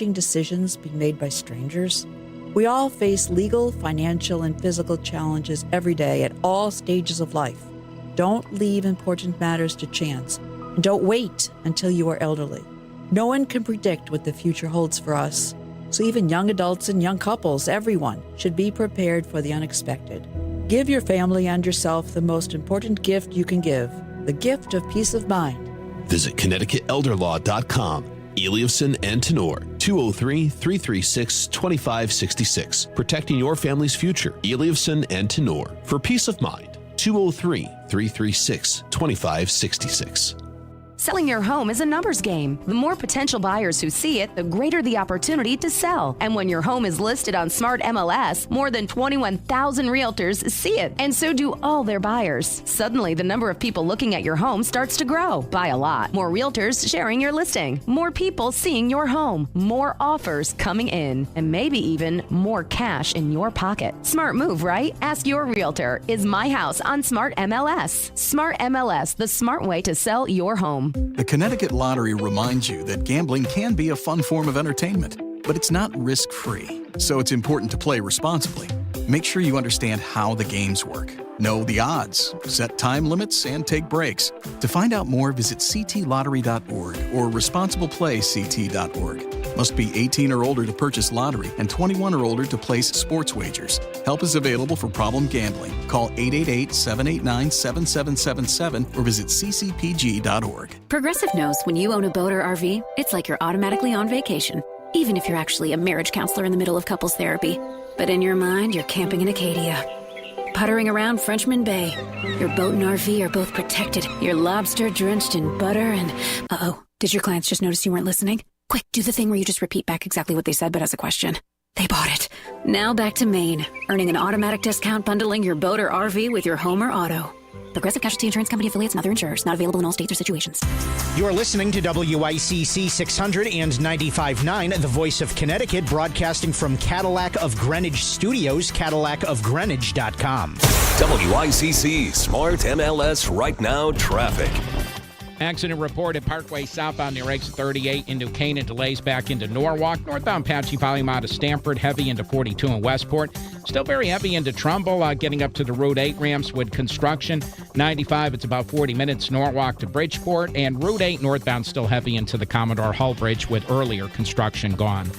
confronting decisions being made by strangers? We all face legal, financial, and physical challenges every day at all stages of life. Don't leave important matters to chance, and don't wait until you are elderly. No one can predict what the future holds for us, so even young adults and young couples, everyone, should be prepared for the unexpected. Give your family and yourself the most important gift you can give, the gift of peace of mind. Visit ConnecticutElderLaw.com. Eliasson and Tenor, 203-336-2566. Protecting your family's future. Eliasson and Tenor. For peace of mind, 203-336-2566. Selling your home is a numbers game. The more potential buyers who see it, the greater the opportunity to sell. And when your home is listed on Smart MLS, more than 21,000 realtors see it, and so do all their buyers. Suddenly, the number of people looking at your home starts to grow by a lot. More realtors sharing your listing, more people seeing your home, more offers coming in, and maybe even more cash in your pocket. Smart move, right? Ask your realtor, is my house on Smart MLS? Smart MLS, the smart way to sell your home. The Connecticut Lottery reminds you that gambling can be a fun form of entertainment, but it's not risk-free, so it's important to play responsibly. Make sure you understand how the games work. Know the odds, set time limits, and take breaks. To find out more, visit ctlottery.org or responsibleplayct.org. Must be 18 or older to purchase lottery and 21 or older to place sports wagers. Help is available for problem gambling. Call 888-789-7777 or visit ccpg.org. Progressive knows when you own a boat or RV, it's like you're automatically on vacation, even if you're actually a marriage counselor in the middle of couples therapy. But in your mind, you're camping in Acadia, puttering around Frenchman Bay. Your boat and RV are both protected. You're lobster drenched in butter and... Uh-oh, did your clients just notice you weren't listening? Quick, do the thing where you just repeat back exactly what they said but as a question. They bought it. Now back to Maine, earning an automatic discount bundling your boat or RV with your home or auto. Progressive Casualty Insurance Company affiliates and other insurers. Not available in all states or situations. You're listening to WICC 600 and 95.9, the voice of Connecticut, broadcasting from Cadillac of Greenwich Studios, CadillacofGreenwich.com. WICC Smart MLS Right Now Traffic. Accident report at Parkway southbound near exit 38 into Canaan, delays back into Norwalk. Northbound patchy volume out of Stamford, heavy into 42 in Westport. Still very heavy into Trumbull, getting up to the Route 8 ramps with construction. 95, it's about 40 minutes Norwalk to Bridgeport. And Route 8 northbound still heavy into the Commodore Hull Bridge with earlier construction gone.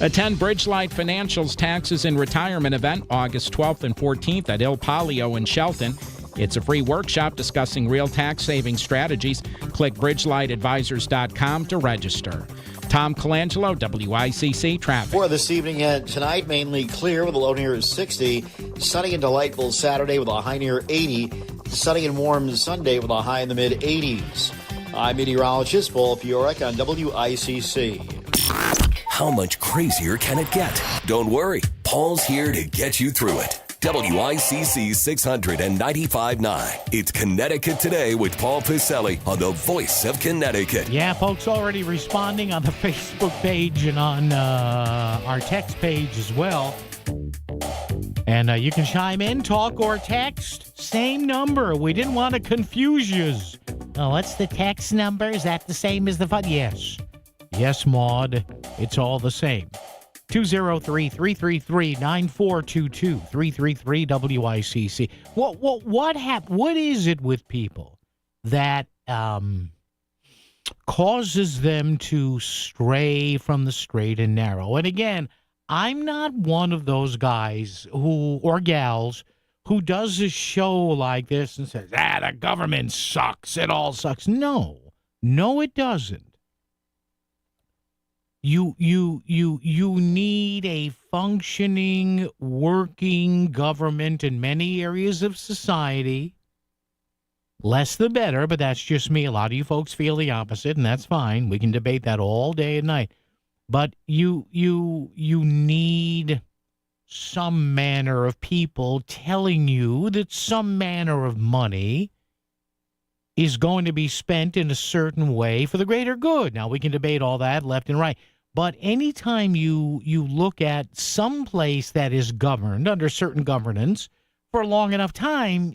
Attend Bridgelight Financial's Taxes and Retirement event August 12th and 14th at Il Palio in Shelton. It's a free workshop discussing real tax-saving strategies. Click bridgelightadvisors.com to register. Tom Colangelo, WICC Traffic. For this evening and tonight, mainly clear with a low near 60. Sunny and delightful Saturday with a high near 80. Sunny and warm Sunday with a high in the mid-80s. I'm meteorologist Paul Fiorek on WICC. How much crazier can it get? Don't worry, Paul's here to get you through it. WICC 695.9. It's Connecticut Today with Paul Piselli on the voice of Connecticut. Yeah, folks already responding on the Facebook page and on our text page as well. And you can chime in, talk, or text. Same number. We didn't want to confuse you. Oh, what's the text number? Is that the same as the phone? Yes. Yes, Maud. It's all the same. 203-333-9422, 333-WICC. What is it with people that causes them to stray from the straight and narrow? And again, I'm not one of those guys or gals who does a show like this and says, the government sucks, it all sucks. No, it doesn't. You need a functioning, working government in many areas of society. Less the better, but that's just me. A lot of you folks feel the opposite, and that's fine. We can debate that all day and night. But you need some manner of people telling you that some manner of money is going to be spent in a certain way for the greater good. Now, we can debate all that left and right. But anytime you look at some place that is governed under certain governance for a long enough time,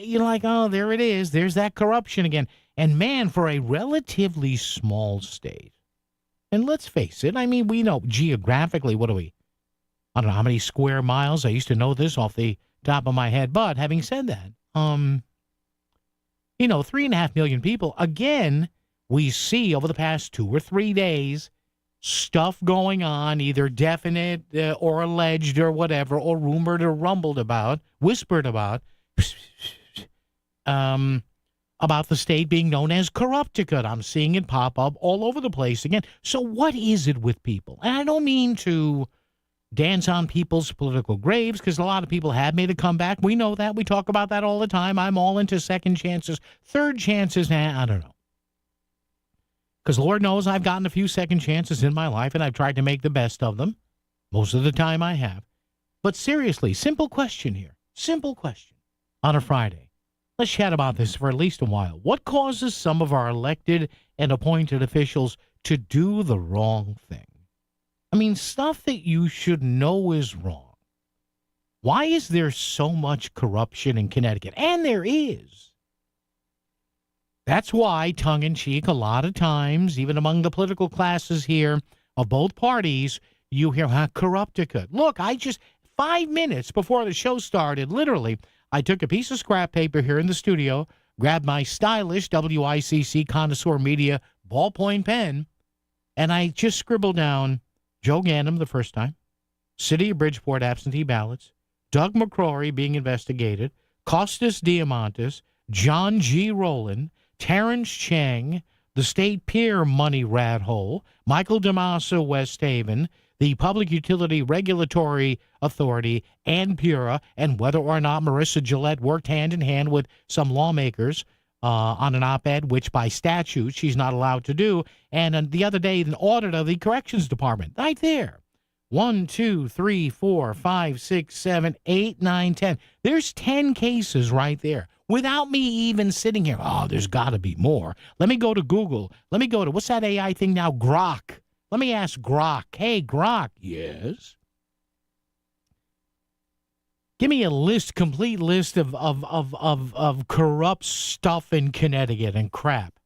you're like, oh, there it is. There's that corruption again. And, man, for a relatively small state, And let's face it, I mean, we know geographically, what do we? I don't know how many square miles. I used to know this off the top of my head. But having said that, 3.5 million people. Again, we see over the past 2 or 3 days stuff going on, either definite or alleged or whatever, or rumored or rumbled about, whispered about the state being known as Corrupticate. I'm seeing it pop up all over the place again. So what is it with people? And I don't mean to dance on people's political graves, because a lot of people have made a comeback. We know that. We talk about that all the time. I'm all into second chances, third chances. I don't know. Because Lord knows I've gotten a few second chances in my life, and I've tried to make the best of them. Most of the time I have. But seriously, simple question here. Simple question on a Friday. Let's chat about this for at least a while. What causes some of our elected and appointed officials to do the wrong thing? I mean, stuff that you should know is wrong. Why is there so much corruption in Connecticut? And there is. That's why, tongue-in-cheek, a lot of times, even among the political classes here of both parties, you hear, Corrupticate. Look, 5 minutes before the show started, literally, I took a piece of scrap paper here in the studio, grabbed my stylish WICC Connoisseur Media ballpoint pen, and I just scribbled down Joe Ganim the first time, City of Bridgeport absentee ballots, Doug McCrory being investigated, Costas Diamantis, John G. Rowland, Terrence Chang, the state pier money rat hole, Michael DeMassa West Haven, the Public Utility Regulatory Authority, and PURA, and whether or not Marissa Gillette worked hand in hand with some lawmakers on an op-ed, which by statute she's not allowed to do, and the other day an audit of the Corrections Department. Right there. 1, 2, 3, 4, 5, 6, 7, 8, 9, 10. There's 10 cases right there. Without me even sitting here, there's got to be more. Let me go to Google. Let me go to, what's that AI thing now? Grok. Let me ask Grok. Hey, Grok. Yes? Give me a complete list of corrupt stuff in Connecticut and crap.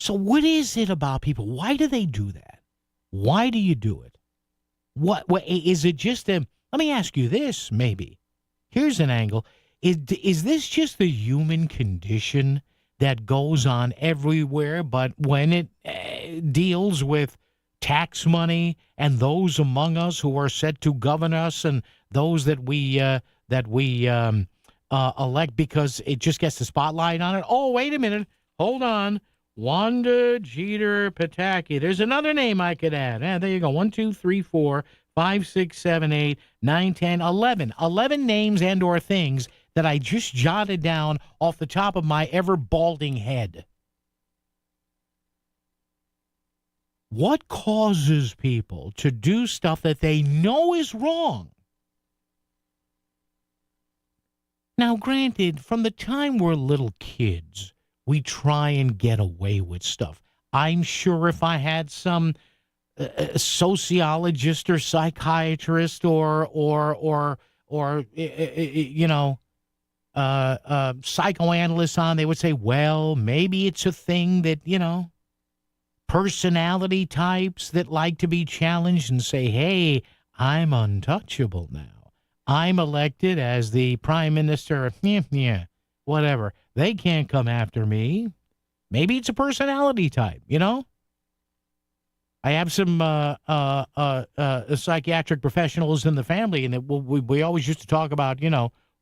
So what is it about people? Why do they do that? Why do you do it? What is it just let me ask you this, maybe. Here's an angle. Is this just the human condition that goes on everywhere, but when it deals with tax money and those among us who are set to govern us and those that we elect because it just gets the spotlight on it? Oh, wait a minute. Hold on. Wanda Jeter Pataki. There's another name I could add. There you go. 1, 2, 3, 4, 5, 6, 7, 8, 9, 10, 11. 11 names and or things that I just jotted down off the top of my ever-balding head. What causes people to do stuff that they know is wrong? Now, granted, from the time we're little kids, we try and get away with stuff. I'm sure if I had some sociologist or psychiatrist or psychoanalyst on, they would say, well, maybe it's a thing that, personality types that like to be challenged and say, hey, I'm untouchable now. I'm elected as the prime minister. Whatever. They can't come after me. Maybe it's a personality type, I have some psychiatric professionals in the family, and we always used to talk about,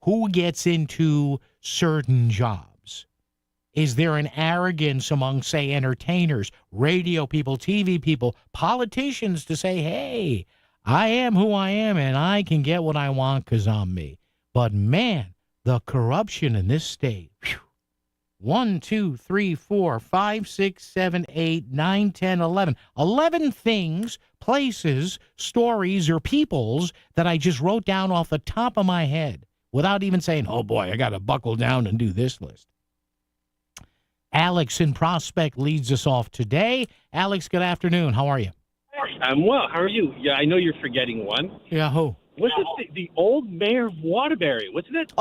who gets into certain jobs. Is there an arrogance among, say, entertainers, radio people, TV people, politicians to say, hey, I am who I am, and I can get what I want because I'm me. But, man, the corruption in this state, 1, 2, 3, 4, 5, 6, 7, 8, 9, 10, 11. 11 things, places, stories, or peoples that I just wrote down off the top of my head without even saying, oh, boy, I got to buckle down and do this list. Alex in Prospect leads us off today. Alex, good afternoon. How are you? I'm well. How are you? Yeah, I know you're forgetting one. Yeah, who? Wasn't the old mayor of Waterbury? Wasn't it?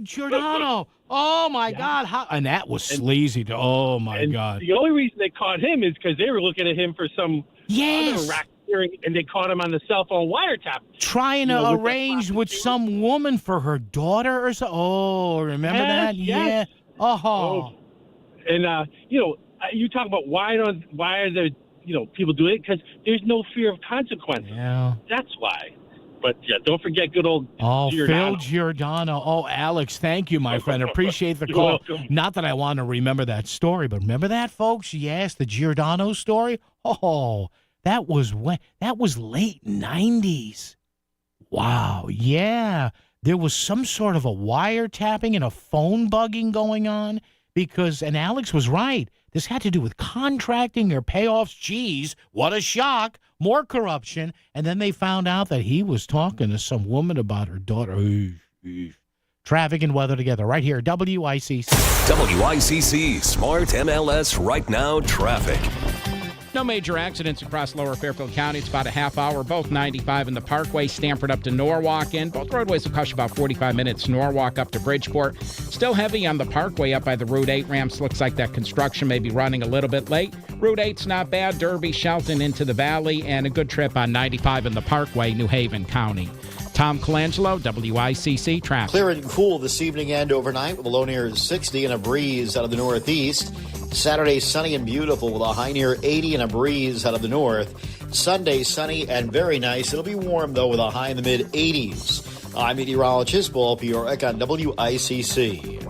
Giordano. Oh, my God. And that was sleazy. Oh, my God. The only reason they caught him is because they were looking at him for some other racketeering, and they caught him on the cell phone wiretap. Trying to arrange with some woman for her daughter or so. Oh, remember that? Yes. Yeah. Oh. And, you talk about why are the people doing it? Because there's no fear of consequences. Yeah. That's why. But, don't forget good old Phil Giordano. Giordano. Oh, Alex, thank you, my friend. Appreciate the call. Welcome. Not that I want to remember that story, but remember that, folks? Yes, the Giordano story. Oh, that was late 90s. Wow, yeah. There was some sort of a wiretapping and a phone bugging going on and Alex was right. This had to do with contracting or payoffs. Geez, what a shock. More corruption. And then they found out that he was talking to some woman about her daughter. Traffic and weather together right here, WICC. WICC Smart MLS Right Now Traffic. No major accidents across lower Fairfield County. It's about a half hour. Both 95 in the Parkway, Stamford up to Norwalk in. Both roadways will cost you about 45 minutes. Norwalk up to Bridgeport. Still heavy on the Parkway up by the Route 8 ramps. Looks like that construction may be running a little bit late. Route 8's not bad. Derby, Shelton into the Valley, and a good trip on 95 in the Parkway, New Haven County. Tom Colangelo, WICC Traffic. Clear and cool this evening and overnight with a low near 60 and a breeze out of the northeast. Saturday, sunny and beautiful with a high near 80 and a breeze out of the north. Sunday, sunny and very nice. It'll be warm, though, with a high in the mid-80s. I'm meteorologist Paul Piorek on WICC.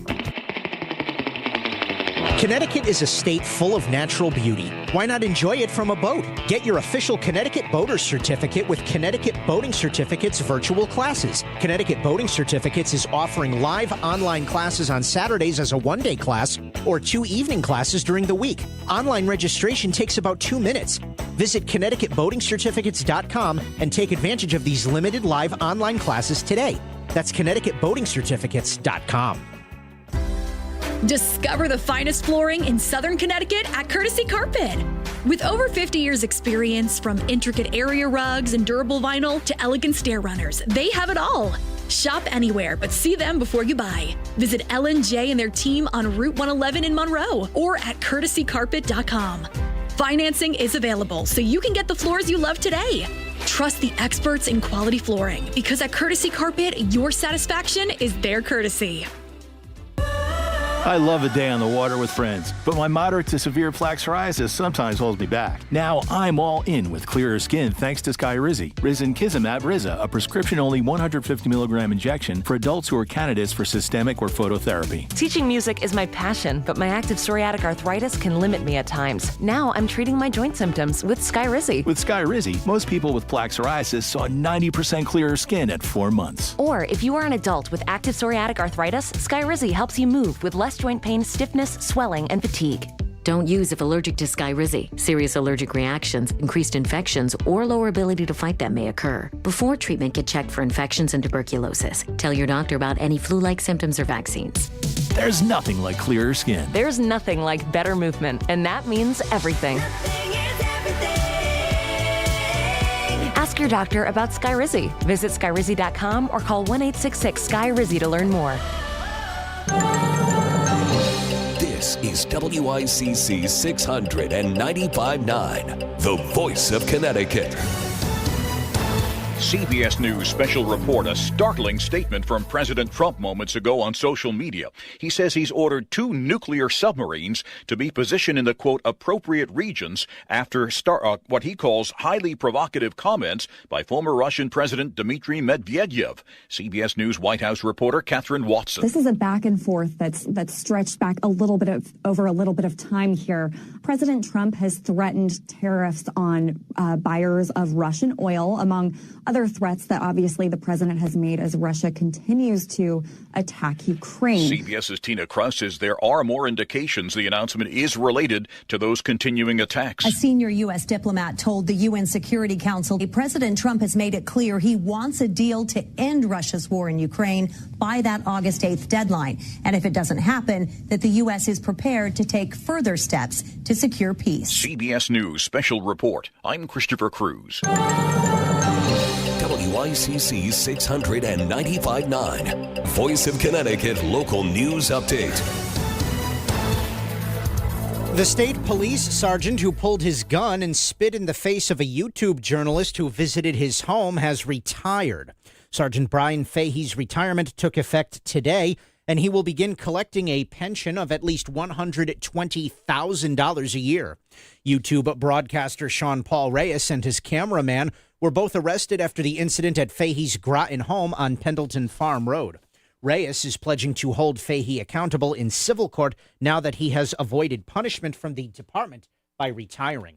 Connecticut is a state full of natural beauty. Why not enjoy it from a boat? Get your official Connecticut Boater's Certificate with Connecticut Boating Certificates virtual classes. Connecticut Boating Certificates is offering live online classes on Saturdays as a one-day class or 2 evening classes during the week. Online registration takes about 2 minutes. Visit ConnecticutBoatingCertificates.com and take advantage of these limited live online classes today. That's ConnecticutBoatingCertificates.com. Discover the finest flooring in Southern Connecticut at Courtesy Carpet. With over 50 years experience, from intricate area rugs and durable vinyl to elegant stair runners, they have it all. Shop anywhere, but see them before you buy. Visit L&J and their team on Route 111 in Monroe or at courtesycarpet.com. Financing is available, so you can get the floors you love today. Trust the experts in quality flooring, because at Courtesy Carpet, your satisfaction is their courtesy. I love a day on the water with friends, but my moderate to severe plaque psoriasis sometimes holds me back. Now I'm all in with clearer skin thanks to Skyrizi. Risankizumab Riza, a prescription-only 150 milligram injection for adults who are candidates for systemic or phototherapy. Teaching music is my passion, but my active psoriatic arthritis can limit me at times. Now I'm treating my joint symptoms with Skyrizi. With Skyrizi, most people with plaque psoriasis saw 90% clearer skin at 4 months. Or if you are an adult with active psoriatic arthritis, Skyrizi helps you move with less joint pain, stiffness, swelling, and fatigue. Don't use if allergic to Skyrizi. Serious allergic reactions, increased infections, or lower ability to fight them may occur. Before treatment, get checked for infections and tuberculosis. Tell your doctor about any flu-like symptoms or vaccines. There's nothing like clearer skin. There's nothing like better movement, and that means everything. Ask your doctor about Skyrizi. Visit Skyrizi.com or call 1-866-SKY-RIZI to learn more. This is WICC 695.9, the voice of Connecticut. CBS News special report, a startling statement from President Trump moments ago on social media. He says he's ordered 2 nuclear submarines to be positioned in the, quote, appropriate regions after what he calls highly provocative comments by former Russian President Dmitry Medvedev. CBS News White House reporter Catherine Watson. This is a back and forth that's stretched back over a little bit of time here. President Trump has threatened tariffs on buyers of Russian oil, among other threats that obviously the president has made as Russia continues to attack Ukraine. CBS's Tina Krause says there are more indications the announcement is related to those continuing attacks. A senior U.S. diplomat told the UN Security Council President Trump has made it clear he wants a deal to end Russia's war in Ukraine, by that August 8th deadline. And if it doesn't happen, that the U.S. is prepared to take further steps to secure peace. CBS News Special Report. I'm Christopher Cruz. WICC 695.9. Voice of Connecticut Local News Update. The state police sergeant who pulled his gun and spit in the face of a YouTube journalist who visited his home has retired. Sergeant Brian Fahey's retirement took effect today, and he will begin collecting a pension of at least $120,000 a year. YouTube broadcaster Sean Paul Reyes and his cameraman were both arrested after the incident at Fahey's Groton home on Pendleton Farm Road. Reyes is pledging to hold Fahey accountable in civil court now that he has avoided punishment from the department by retiring.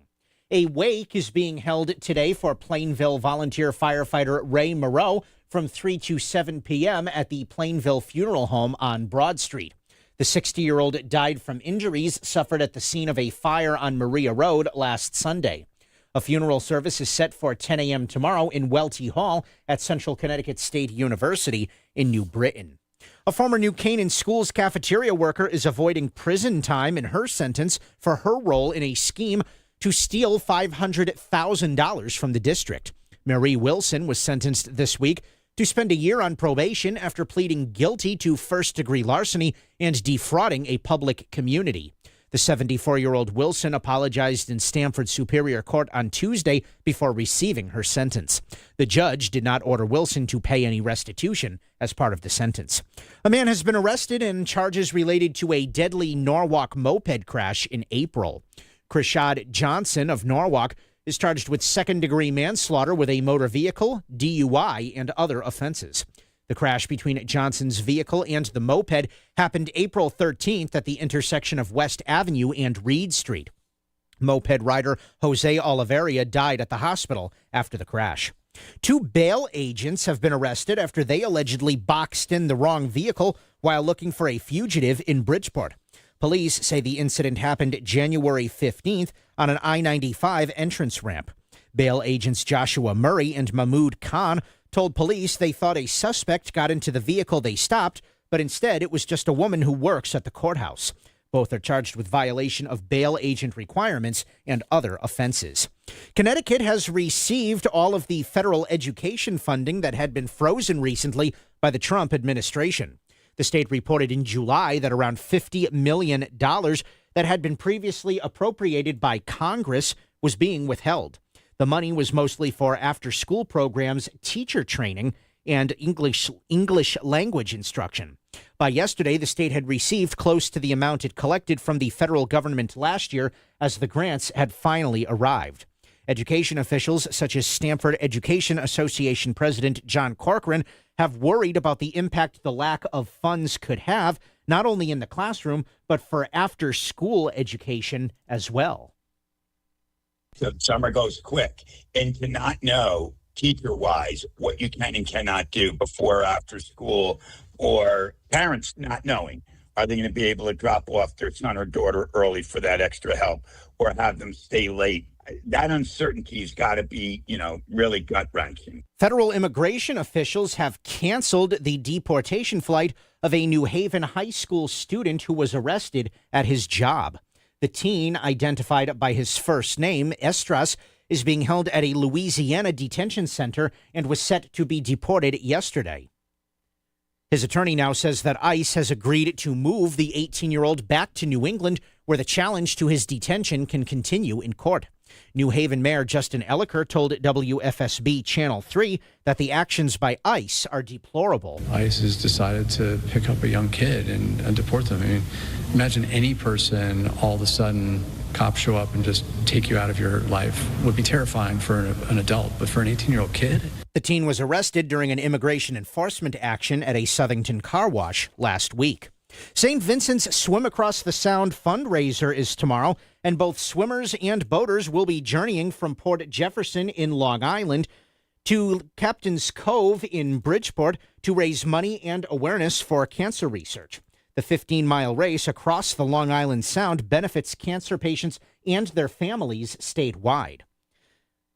A wake is being held today for Plainville volunteer firefighter Ray Moreau from 3 to 7 p.m. at the Plainville Funeral Home on Broad Street. The 60-year-old died from injuries suffered at the scene of a fire on Maria Road last Sunday. A funeral service is set for 10 a.m. tomorrow in Welty Hall at Central Connecticut State University in New Britain. A former New Canaan Schools cafeteria worker is avoiding prison time in her sentence for her role in a scheme to steal $500,000 from the district. Marie Wilson was sentenced this week to spend a year on probation after pleading guilty to first-degree larceny and defrauding a public community. The 74-year-old Wilson apologized in Stamford Superior Court on Tuesday before receiving her sentence. The judge did not order Wilson to pay any restitution as part of the sentence. A man has been arrested in charges related to a deadly Norwalk moped crash in April. Krishad Johnson of Norwalk is charged with second-degree manslaughter with a motor vehicle, DUI, and other offenses. The crash between Johnson's vehicle and the moped happened April 13th at the intersection of West Avenue and Reed Street. Moped rider Jose Oliveria died at the hospital after the crash. 2 bail agents have been arrested after they allegedly boxed in the wrong vehicle while looking for a fugitive in Bridgeport. Police say the incident happened January 15th on an I-95 entrance ramp. Bail agents Joshua Murray and Mahmood Khan told police they thought a suspect got into the vehicle they stopped, but instead it was just a woman who works at the courthouse. Both are charged with violation of bail agent requirements and other offenses. Connecticut has received all of the federal education funding that had been frozen recently by the Trump administration. The state reported in July that around $50 million that had been previously appropriated by Congress was being withheld. The money was mostly for after-school programs, teacher training, and English language instruction. By yesterday, the state had received close to the amount it collected from the federal government last year as the grants had finally arrived. Education officials such as Stamford Education Association President John Corcoran have worried about the impact the lack of funds could have, not only in the classroom, but for after-school education as well. The summer goes quick, and to not know teacher-wise what you can and cannot do before or after school, or parents not knowing, are they going to be able to drop off their son or daughter early for that extra help or have them stay late? That uncertainty's got to be, really gut-wrenching. Federal immigration officials have canceled the deportation flight of a New Haven high school student who was arrested at his job. The teen, identified by his first name, Estras, is being held at a Louisiana detention center and was set to be deported yesterday. His attorney now says that ICE has agreed to move the 18-year-old back to New England, where the challenge to his detention can continue in court. New Haven Mayor Justin Elliker told WFSB Channel 3 that the actions by ICE are deplorable. ICE has decided to pick up a young kid and deport them. I mean, imagine any person all of a sudden cops show up and just take you out of your life. Would be terrifying for an adult, but for an 18-year-old kid? The teen was arrested during an immigration enforcement action at a Southington car wash last week. St. Vincent's Swim Across the Sound fundraiser is tomorrow, and both swimmers and boaters will be journeying from Port Jefferson in Long Island to Captain's Cove in Bridgeport to raise money and awareness for cancer research. The 15-mile race across the Long Island Sound benefits cancer patients and their families statewide.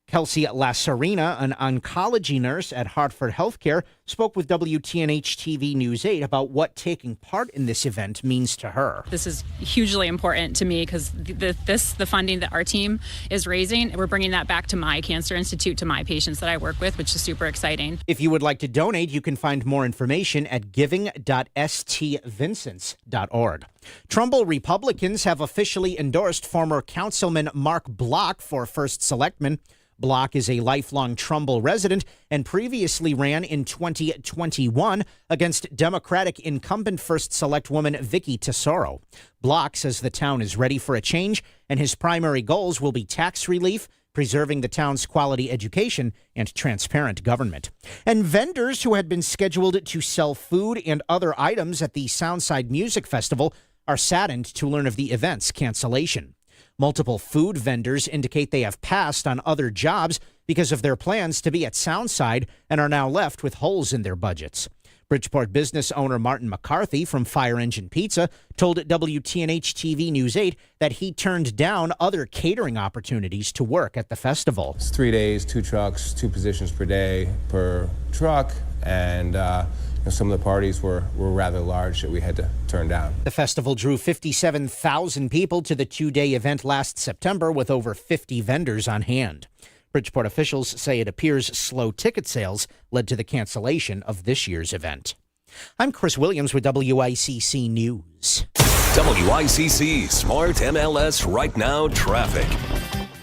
Kelsey Lasarina, an oncology nurse at Hartford Healthcare, spoke with WTNH-TV News 8 about what taking part in this event means to her. This is hugely important to me because the funding that our team is raising, we're bringing that back to my cancer institute, to my patients that I work with, which is super exciting. If you would like to donate, you can find more information at giving.stvincents.org. Trumbull Republicans have officially endorsed former Councilman Mark Block for First Selectman. Block is a lifelong Trumbull resident and previously ran in 2021 against Democratic incumbent First Selectwoman Vicky Tesoro. Block says the town is ready for a change, and his primary goals will be tax relief, preserving the town's quality education, and transparent government. And vendors who had been scheduled to sell food and other items at the Soundside Music Festival are saddened to learn of the event's cancellation. Multiple food vendors indicate they have passed on other jobs because of their plans to be at Soundside and are now left with holes in their budgets. Bridgeport business owner Martin McCarthy from Fire Engine Pizza told WTNH-TV News 8 that he turned down other catering opportunities to work at the festival. It's 3 days, 2 trucks, 2 positions per day per truck, and some of the parties were rather large that we had to turn down. The festival drew 57,000 people to the 2-day event last September with over 50 vendors on hand. Bridgeport officials say it appears slow ticket sales led to the cancellation of this year's event. I'm Chris Williams with WICC News. WICC Smart MLS Right Now traffic.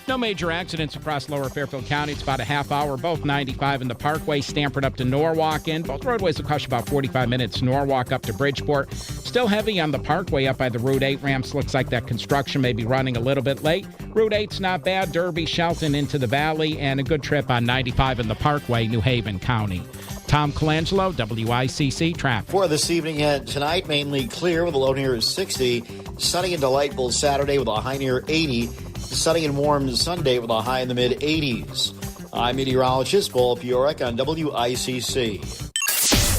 No major accidents across lower Fairfield County. It's about a half hour, both 95 in the Parkway, Stamford up to Norwalk in. Both roadways will cost you about 45 minutes. Norwalk up to Bridgeport. Still heavy on the Parkway up by the Route 8 ramps. Looks like that construction may be running a little bit late. Route 8's not bad. Derby, Shelton into the Valley, and a good trip on 95 in the Parkway, New Haven County. Tom Colangelo, WICC Traffic. For this evening and tonight, mainly clear with a low near 60. Sunny and delightful Saturday with a high near 80. Sunny and warm Sunday with a high in the mid-80s. I'm meteorologist Paul Piorek on WICC.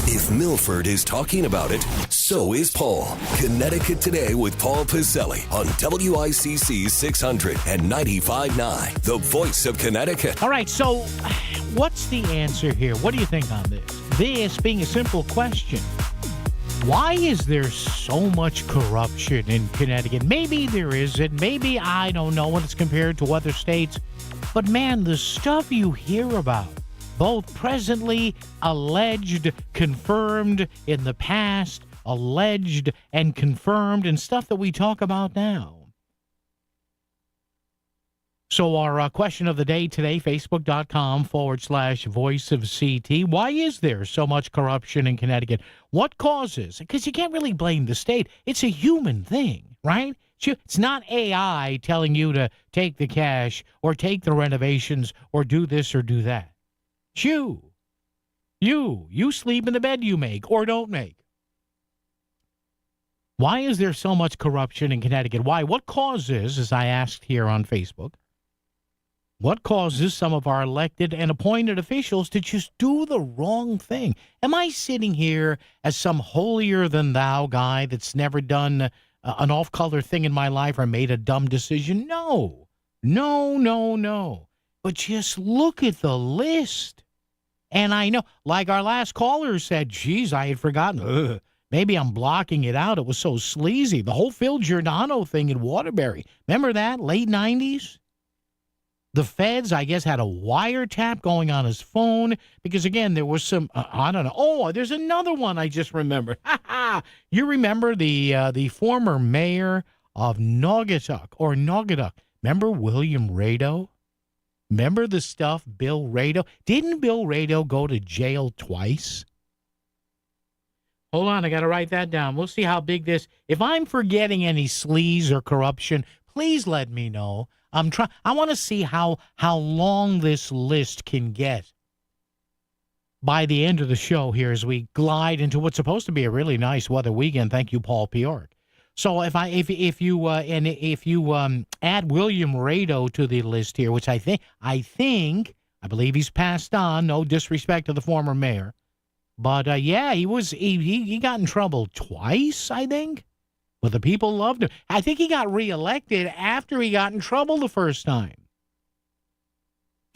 If Milford is talking about it, so is Paul. Connecticut Today with Paul Piselli on WICC 600 and 95.9, the voice of Connecticut. All right, so what's the answer here? What do you think on this? This being a simple question. Why is there so much corruption in Connecticut? Maybe there isn't. Maybe I don't know when it's compared to other states. But man, the stuff you hear about, both presently, alleged, confirmed in the past, alleged and confirmed, and stuff that we talk about now. So our question of the day today, Facebook.com/Voice of CT. Why is there so much corruption in Connecticut? What causes? Because you can't really blame the state. It's a human thing, right? It's not AI telling you to take the cash or take the renovations or do this or do that. You sleep in the bed you make or don't make. Why is there so much corruption in Connecticut? Why? What causes, as I asked here on Facebook, what causes some of our elected and appointed officials to just do the wrong thing? Am I sitting here as some holier-than-thou guy that's never done an off-color thing in my life or made a dumb decision? No. But just look at the list. And I know, like our last caller said, geez, I had forgotten. Maybe I'm blocking it out. It was so sleazy. The whole Phil Giordano thing in Waterbury. Remember that? Late 90s? The feds, I guess, had a wiretap going on his phone because, again, there was some, I don't know. Oh, there's another one I just remembered. You remember the former mayor of Naugatuck. Remember William Rado? Remember the stuff, Bill Rado? Didn't Bill Rado go to jail twice? Hold on, I got to write that down. We'll see how big this, if I'm forgetting any sleaze or corruption, please let me know. I want to see how long this list can get by the end of the show here as we glide into what's supposed to be a really nice weather weekend. Thank you, Paul Piorek. So if you add William Rado to the list here, which I believe he's passed on. No disrespect to the former mayor, but he got in trouble twice, I think. But the people loved him. I think he got reelected after he got in trouble the first time.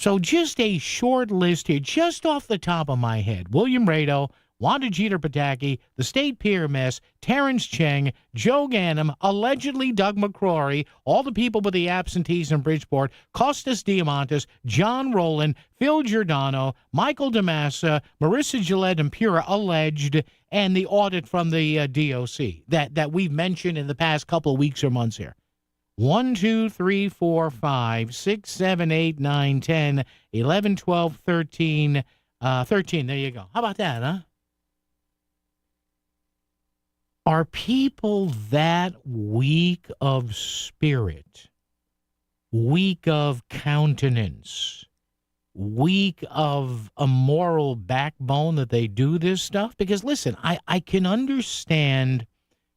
So just a short list here, just off the top of my head. William Rado, Wanda Jeter Pataki, the State Pier Mess, Terrence Cheng, Joe Ganim, allegedly Doug McCrory, all the people with the absentees in Bridgeport, Costas Diamantis, John Rowland, Phil Giordano, Michael DeMassa, Marissa Gillette and Pura alleged, and the audit from the DOC that we've mentioned in the past couple of weeks or months here. 1, 2, 3, 4, 5, 6, 7, 8, 9, 10, 11, 12, 13, 13. There you go. How about that, huh? Are people that weak of spirit, weak of countenance, weak of a moral backbone that they do this stuff? Because, listen, I can understand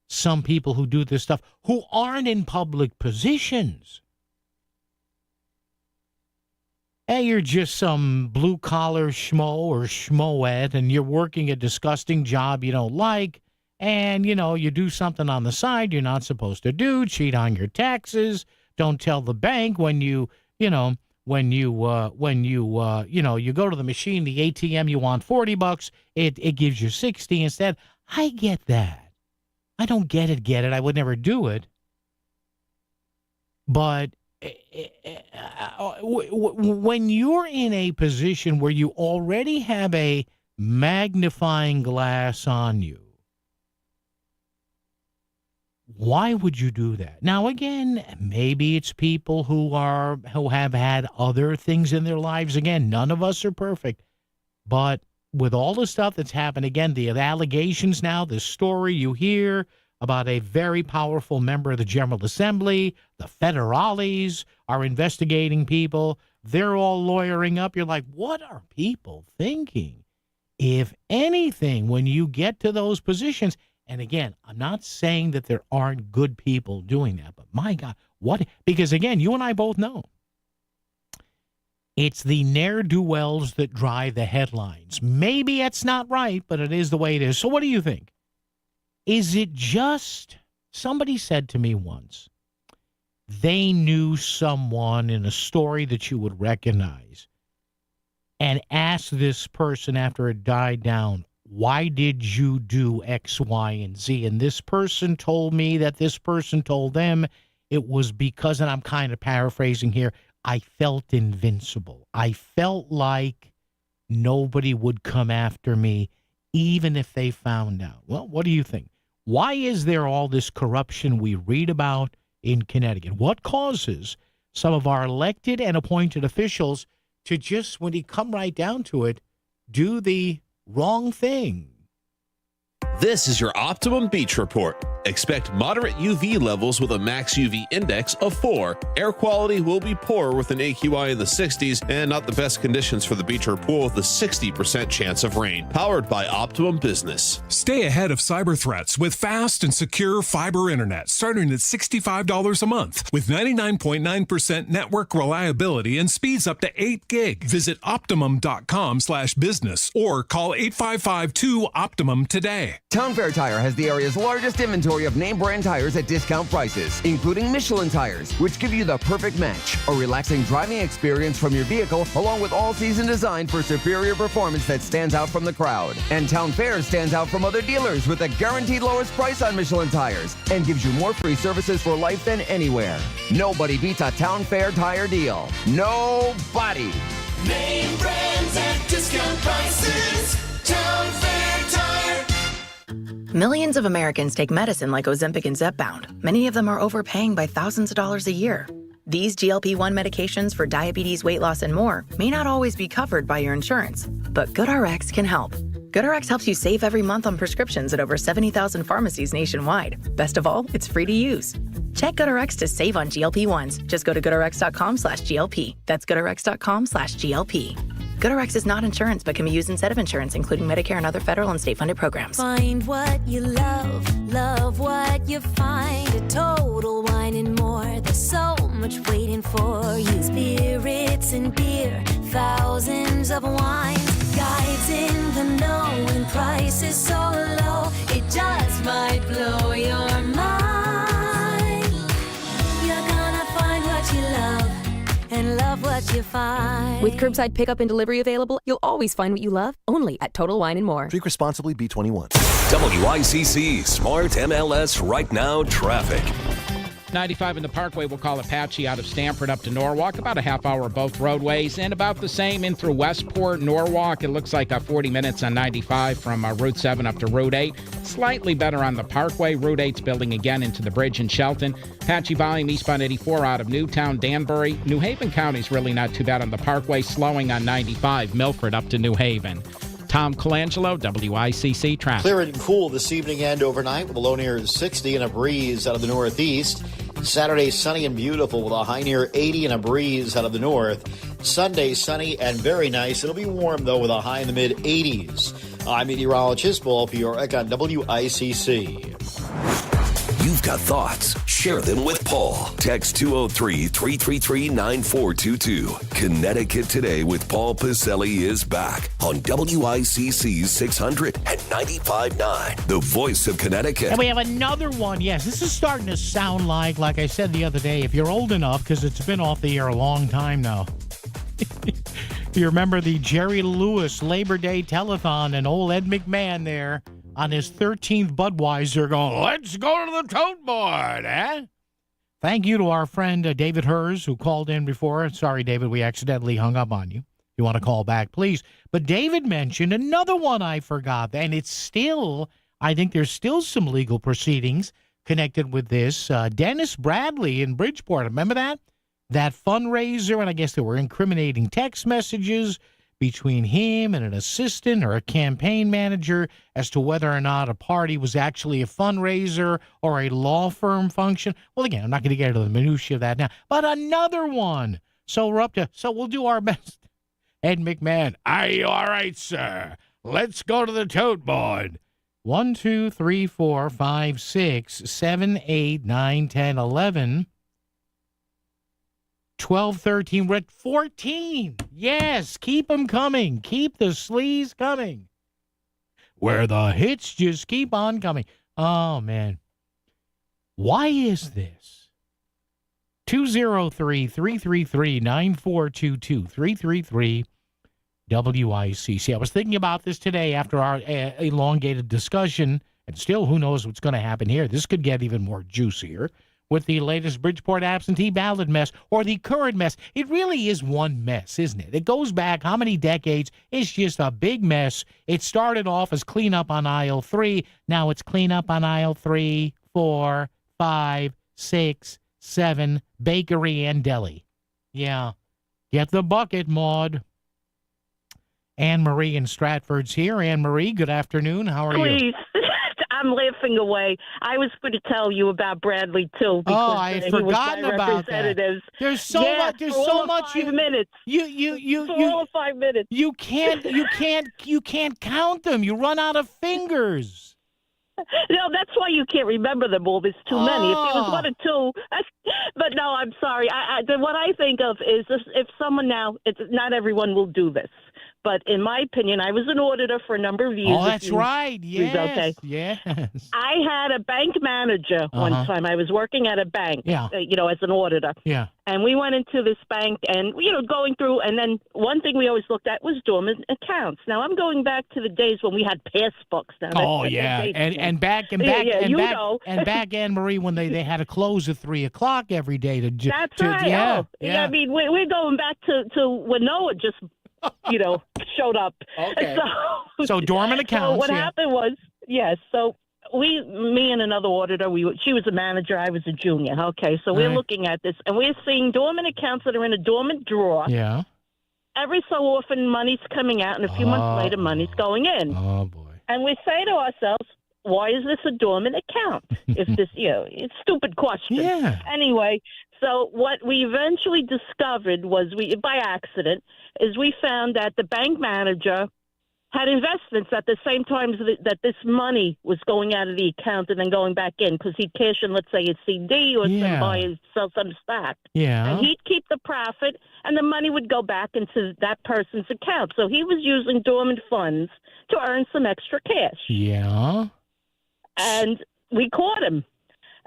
some people who do this stuff who aren't in public positions. Hey, you're just some blue-collar schmo or schmoette, and you're working a disgusting job you don't like. And, you know, you do something on the side you're not supposed to do, cheat on your taxes, don't tell the bank when you go to the machine, the ATM, you want $40, it gives you 60 instead. I get that. I don't get it. I would never do it. But when you're in a position where you already have a magnifying glass on you, why would you do that? Now, again, maybe it's people who have had other things in their lives. Again, none of us are perfect. But with all the stuff that's happened, again, the allegations now, the story you hear about a very powerful member of the General Assembly, the federales are investigating people. They're all lawyering up. You're like, what are people thinking? If anything, when you get to those positions, and again, I'm not saying that there aren't good people doing that, but my God, what? Because again, you and I both know it's the ne'er-do-wells that drive the headlines. Maybe it's not right, but it is the way it is. So what do you think? Is it just, somebody said to me once, they knew someone in a story that you would recognize and asked this person after it died down, why did you do X, Y, and Z? And this person told me that this person told them it was because, and I'm kind of paraphrasing here, I felt invincible. I felt like nobody would come after me, even if they found out. Well, what do you think? Why is there all this corruption we read about in Connecticut? What causes some of our elected and appointed officials to just, when you come right down to it, do the wrong thing? This is your Optimum Beach Report. Expect moderate UV levels with a max UV index of 4. Air quality will be poor with an AQI in the 60s and not the best conditions for the beach or pool with a 60% chance of rain. Powered by Optimum Business. Stay ahead of cyber threats with fast and secure fiber internet starting at $65 a month with 99.9% network reliability and speeds up to 8 gig. Visit Optimum.com/business or call 855-2-OPTIMUM today. Town Fair Tire has the area's largest inventory of name brand tires at discount prices, including Michelin tires, which give you the perfect match, a relaxing driving experience from your vehicle, along with all-season design for superior performance that stands out from the crowd. And Town Fair stands out from other dealers with the guaranteed lowest price on Michelin tires and gives you more free services for life than anywhere. Nobody beats a Town Fair tire deal. Nobody. Name brands at discount prices. Town Fair Tire. Millions of Americans take medicine like Ozempic and Zepbound. Many of them are overpaying by thousands of dollars a year. These GLP-1 medications for diabetes, weight loss, and more may not always be covered by your insurance, but GoodRx can help. GoodRx helps you save every month on prescriptions at over 70,000 pharmacies nationwide. Best of all, it's free to use. Check GoodRx to save on GLP-1s. Just go to GoodRx.com/GLP. That's GoodRx.com/GLP. GoodRx is not insurance, but can be used instead of insurance, including Medicare and other federal and state-funded programs. Find what you love, love what you find. A Total Wine and More. There's so much waiting for you. Spirits and beer, thousands of wines. Guides in the know and prices so low, it just might blow your mind. You're gonna find what you love and love what what you find. With curbside pickup and delivery available, you'll always find what you love, only at Total Wine & More. Drink responsibly, B21. WICC Smart MLS Right Now traffic. 95 in the Parkway, we'll call it patchy out of Stamford up to Norwalk, about a half hour both roadways, and about the same in through Westport, Norwalk. It looks like 40 minutes on 95 from Route 7 up to Route 8. Slightly better on the Parkway. Route 8's building again into the bridge in Shelton. Patchy volume eastbound 84 out of Newtown, Danbury. New Haven County's really not too bad on the Parkway, slowing on 95, Milford up to New Haven. Tom Colangelo, WICC Traffic. Clear and cool this evening and overnight with a low near 60 and a breeze out of the northeast. Saturday, sunny and beautiful with a high near 80 and a breeze out of the north. Sunday, sunny and very nice. It'll be warm, though, with a high in the mid-80s. I'm meteorologist Paul Fiorek on WICC. You've got thoughts. Share them with Paul. Text 203-333-9422. Connecticut Today with Paul Pacelli is back on WICC 600 and 95.9, the voice of Connecticut. And we have another one. Yes, this is starting to sound like I said the other day, if you're old enough, because it's been off the air a long time now. You remember the Jerry Lewis Labor Day telethon and old Ed McMahon there on his 13th Budweiser going, let's go to the tote board, eh? Thank you to our friend David Hers, who called in before. Sorry, David, we accidentally hung up on you. If you want to call back, please. But David mentioned another one I forgot, and it's still, I think there's still some legal proceedings connected with this. Dennis Bradley in Bridgeport, remember that? That fundraiser, and I guess there were incriminating text messages between him and an assistant or a campaign manager as to whether or not a party was actually a fundraiser or a law firm function. Well, again, I'm not going to get into the minutiae of that now, but another one. So we'll do our best. Ed McMahon, are you all right, sir? Let's go to the tote board. 1, 2, 3, 4, 5, 6, 7, 8, 9, 10, 11. 12, 13, we're at 14. Yes, keep them coming. Keep the sleaze coming. Where the hits just keep on coming. Oh, man. Why is this? 203-333-9422. 333-WICC. I was thinking about this today after our elongated discussion, and still who knows what's going to happen here. This could get even more juicier with the latest Bridgeport absentee ballot mess, or the current mess. It really is one mess, isn't it? It goes back how many decades? It's just a big mess. It started off as cleanup on aisle 3. Now it's cleanup on aisle 3, 4, 5, 6, 7, bakery and deli. Yeah. Get the bucket, Maud. Anne-Marie in Stratford's here. Anne-Marie, good afternoon. How are you? Please. I'm laughing away. I was going to tell you about Bradley too. Because, I had forgotten about that. There's so much. There's so much. 5 minutes. All of 5 minutes. You can't count them. You run out of fingers. No, that's why you can't remember them all. There's too many. If it was 1 or 2, but no, I'm sorry. What I think of is if someone now, not everyone will do this. But in my opinion, I was an auditor for a number of years. Oh, that's right. Yes. Okay. Yes. I had a bank manager one time. I was working at a bank, as an auditor. Yeah. And we went into this bank and, going through. And then one thing we always looked at was dormant accounts. Now, I'm going back to the days when we had passbooks. Now, and back, Anne-Marie, when they had to close at 3 o'clock every day. That's right. Yeah. I mean, we're going back to when Noah just showed up. Okay. So dormant accounts. So what happened was, so me and another auditor, she was a manager, I was a junior. Okay, so we're looking at this, and we're seeing dormant accounts that are in a dormant drawer. Yeah. Every so often, money's coming out, and a few months later, money's going in. Oh, boy. And we say to ourselves, why is this a dormant account? If this, it's a stupid question. Yeah. Anyway, so what we eventually discovered was, by accident, is we found that the bank manager had investments at the same time that this money was going out of the account and then going back in, because he'd cash in, let's say, a CD or sell some stock. Yeah. And he'd keep the profit, and the money would go back into that person's account. So he was using dormant funds to earn some extra cash. Yeah. And we caught him.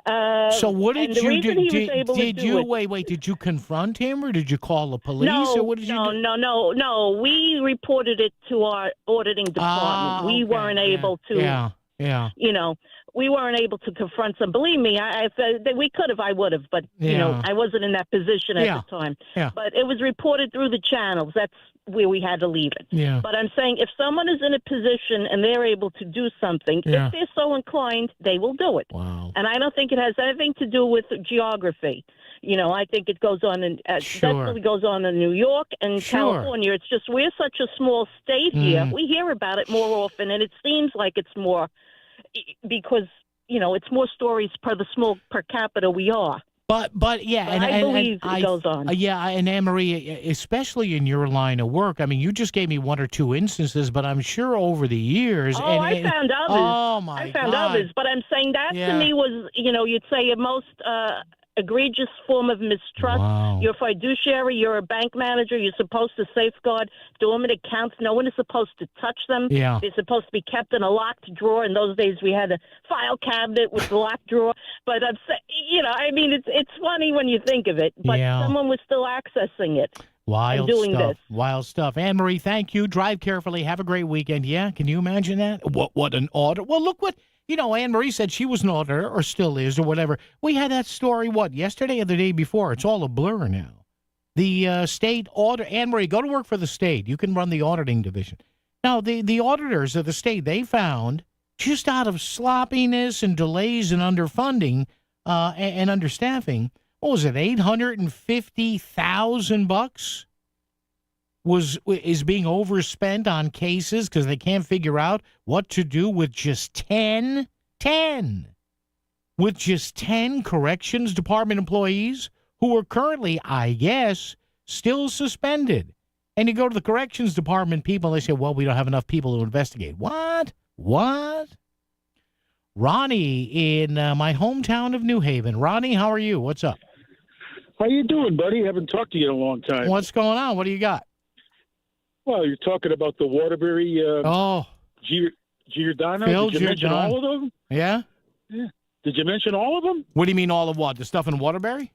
So what did and the you reason do? he was able to Did do you it, wait? Did you confront him or did you call the police or what did you do? No. We reported it to our auditing department. We weren't able to. Yeah. You know, we weren't able to confront them. Believe me, if we could have, I would have. But you know, I wasn't in that position at the time. Yeah. But it was reported through the channels. That's where we had to leave it. Yeah. But I'm saying if someone is in a position and they're able to do something, if they're so inclined, they will do it. Wow. And I don't think it has anything to do with geography. You know, I think it goes on in definitely goes on in New York and California. It's just we're such a small state here. We hear about it more often, and it seems like it's more because you know it's more stories per capita we are. But I believe it goes on. And Anne-Marie, especially in your line of work, I mean, you just gave me one or two instances, but I'm sure over the years. I found others. Oh my I found God. others, but I'm saying that to me was, you know, you'd say a most egregious form of mistrust. Wow. You're a fiduciary. You're a bank manager. You're supposed to safeguard dormant accounts. No one is supposed to touch them. Yeah. They're supposed to be kept in a locked drawer. In those days, we had a file cabinet with the locked drawer. But I'm saying, you know, I mean, it's funny when you think of it. But someone was still accessing it. Wild and doing stuff. this. Wild stuff. Anne-Marie, thank you. Drive carefully. Have a great weekend. Yeah, can you imagine that? What an order. Well, look what, you know, Anne-Marie said she was an auditor or still is or whatever. We had that story, yesterday or the day before? It's all a blur now. The state auditor, Anne-Marie, go to work for the state. You can run the auditing division. Now, the auditors of the state, they found just out of sloppiness and delays and underfunding and understaffing, what was it, $850,000 is being overspent on cases because they can't figure out what to do with just 10 corrections department employees who are currently, I guess, still suspended. And you go to the corrections department people, they say, well, we don't have enough people to investigate. What? Ronnie in my hometown of New Haven. Ronnie, how are you? What's up? How you doing, buddy? Haven't talked to you in a long time. What's going on? What do you got? Well, you're talking about the Waterbury Giordano. Phil Did you mention Giordano. all of them? Yeah? Yeah. Did you mention all of them? What do you mean all of what? The stuff in Waterbury?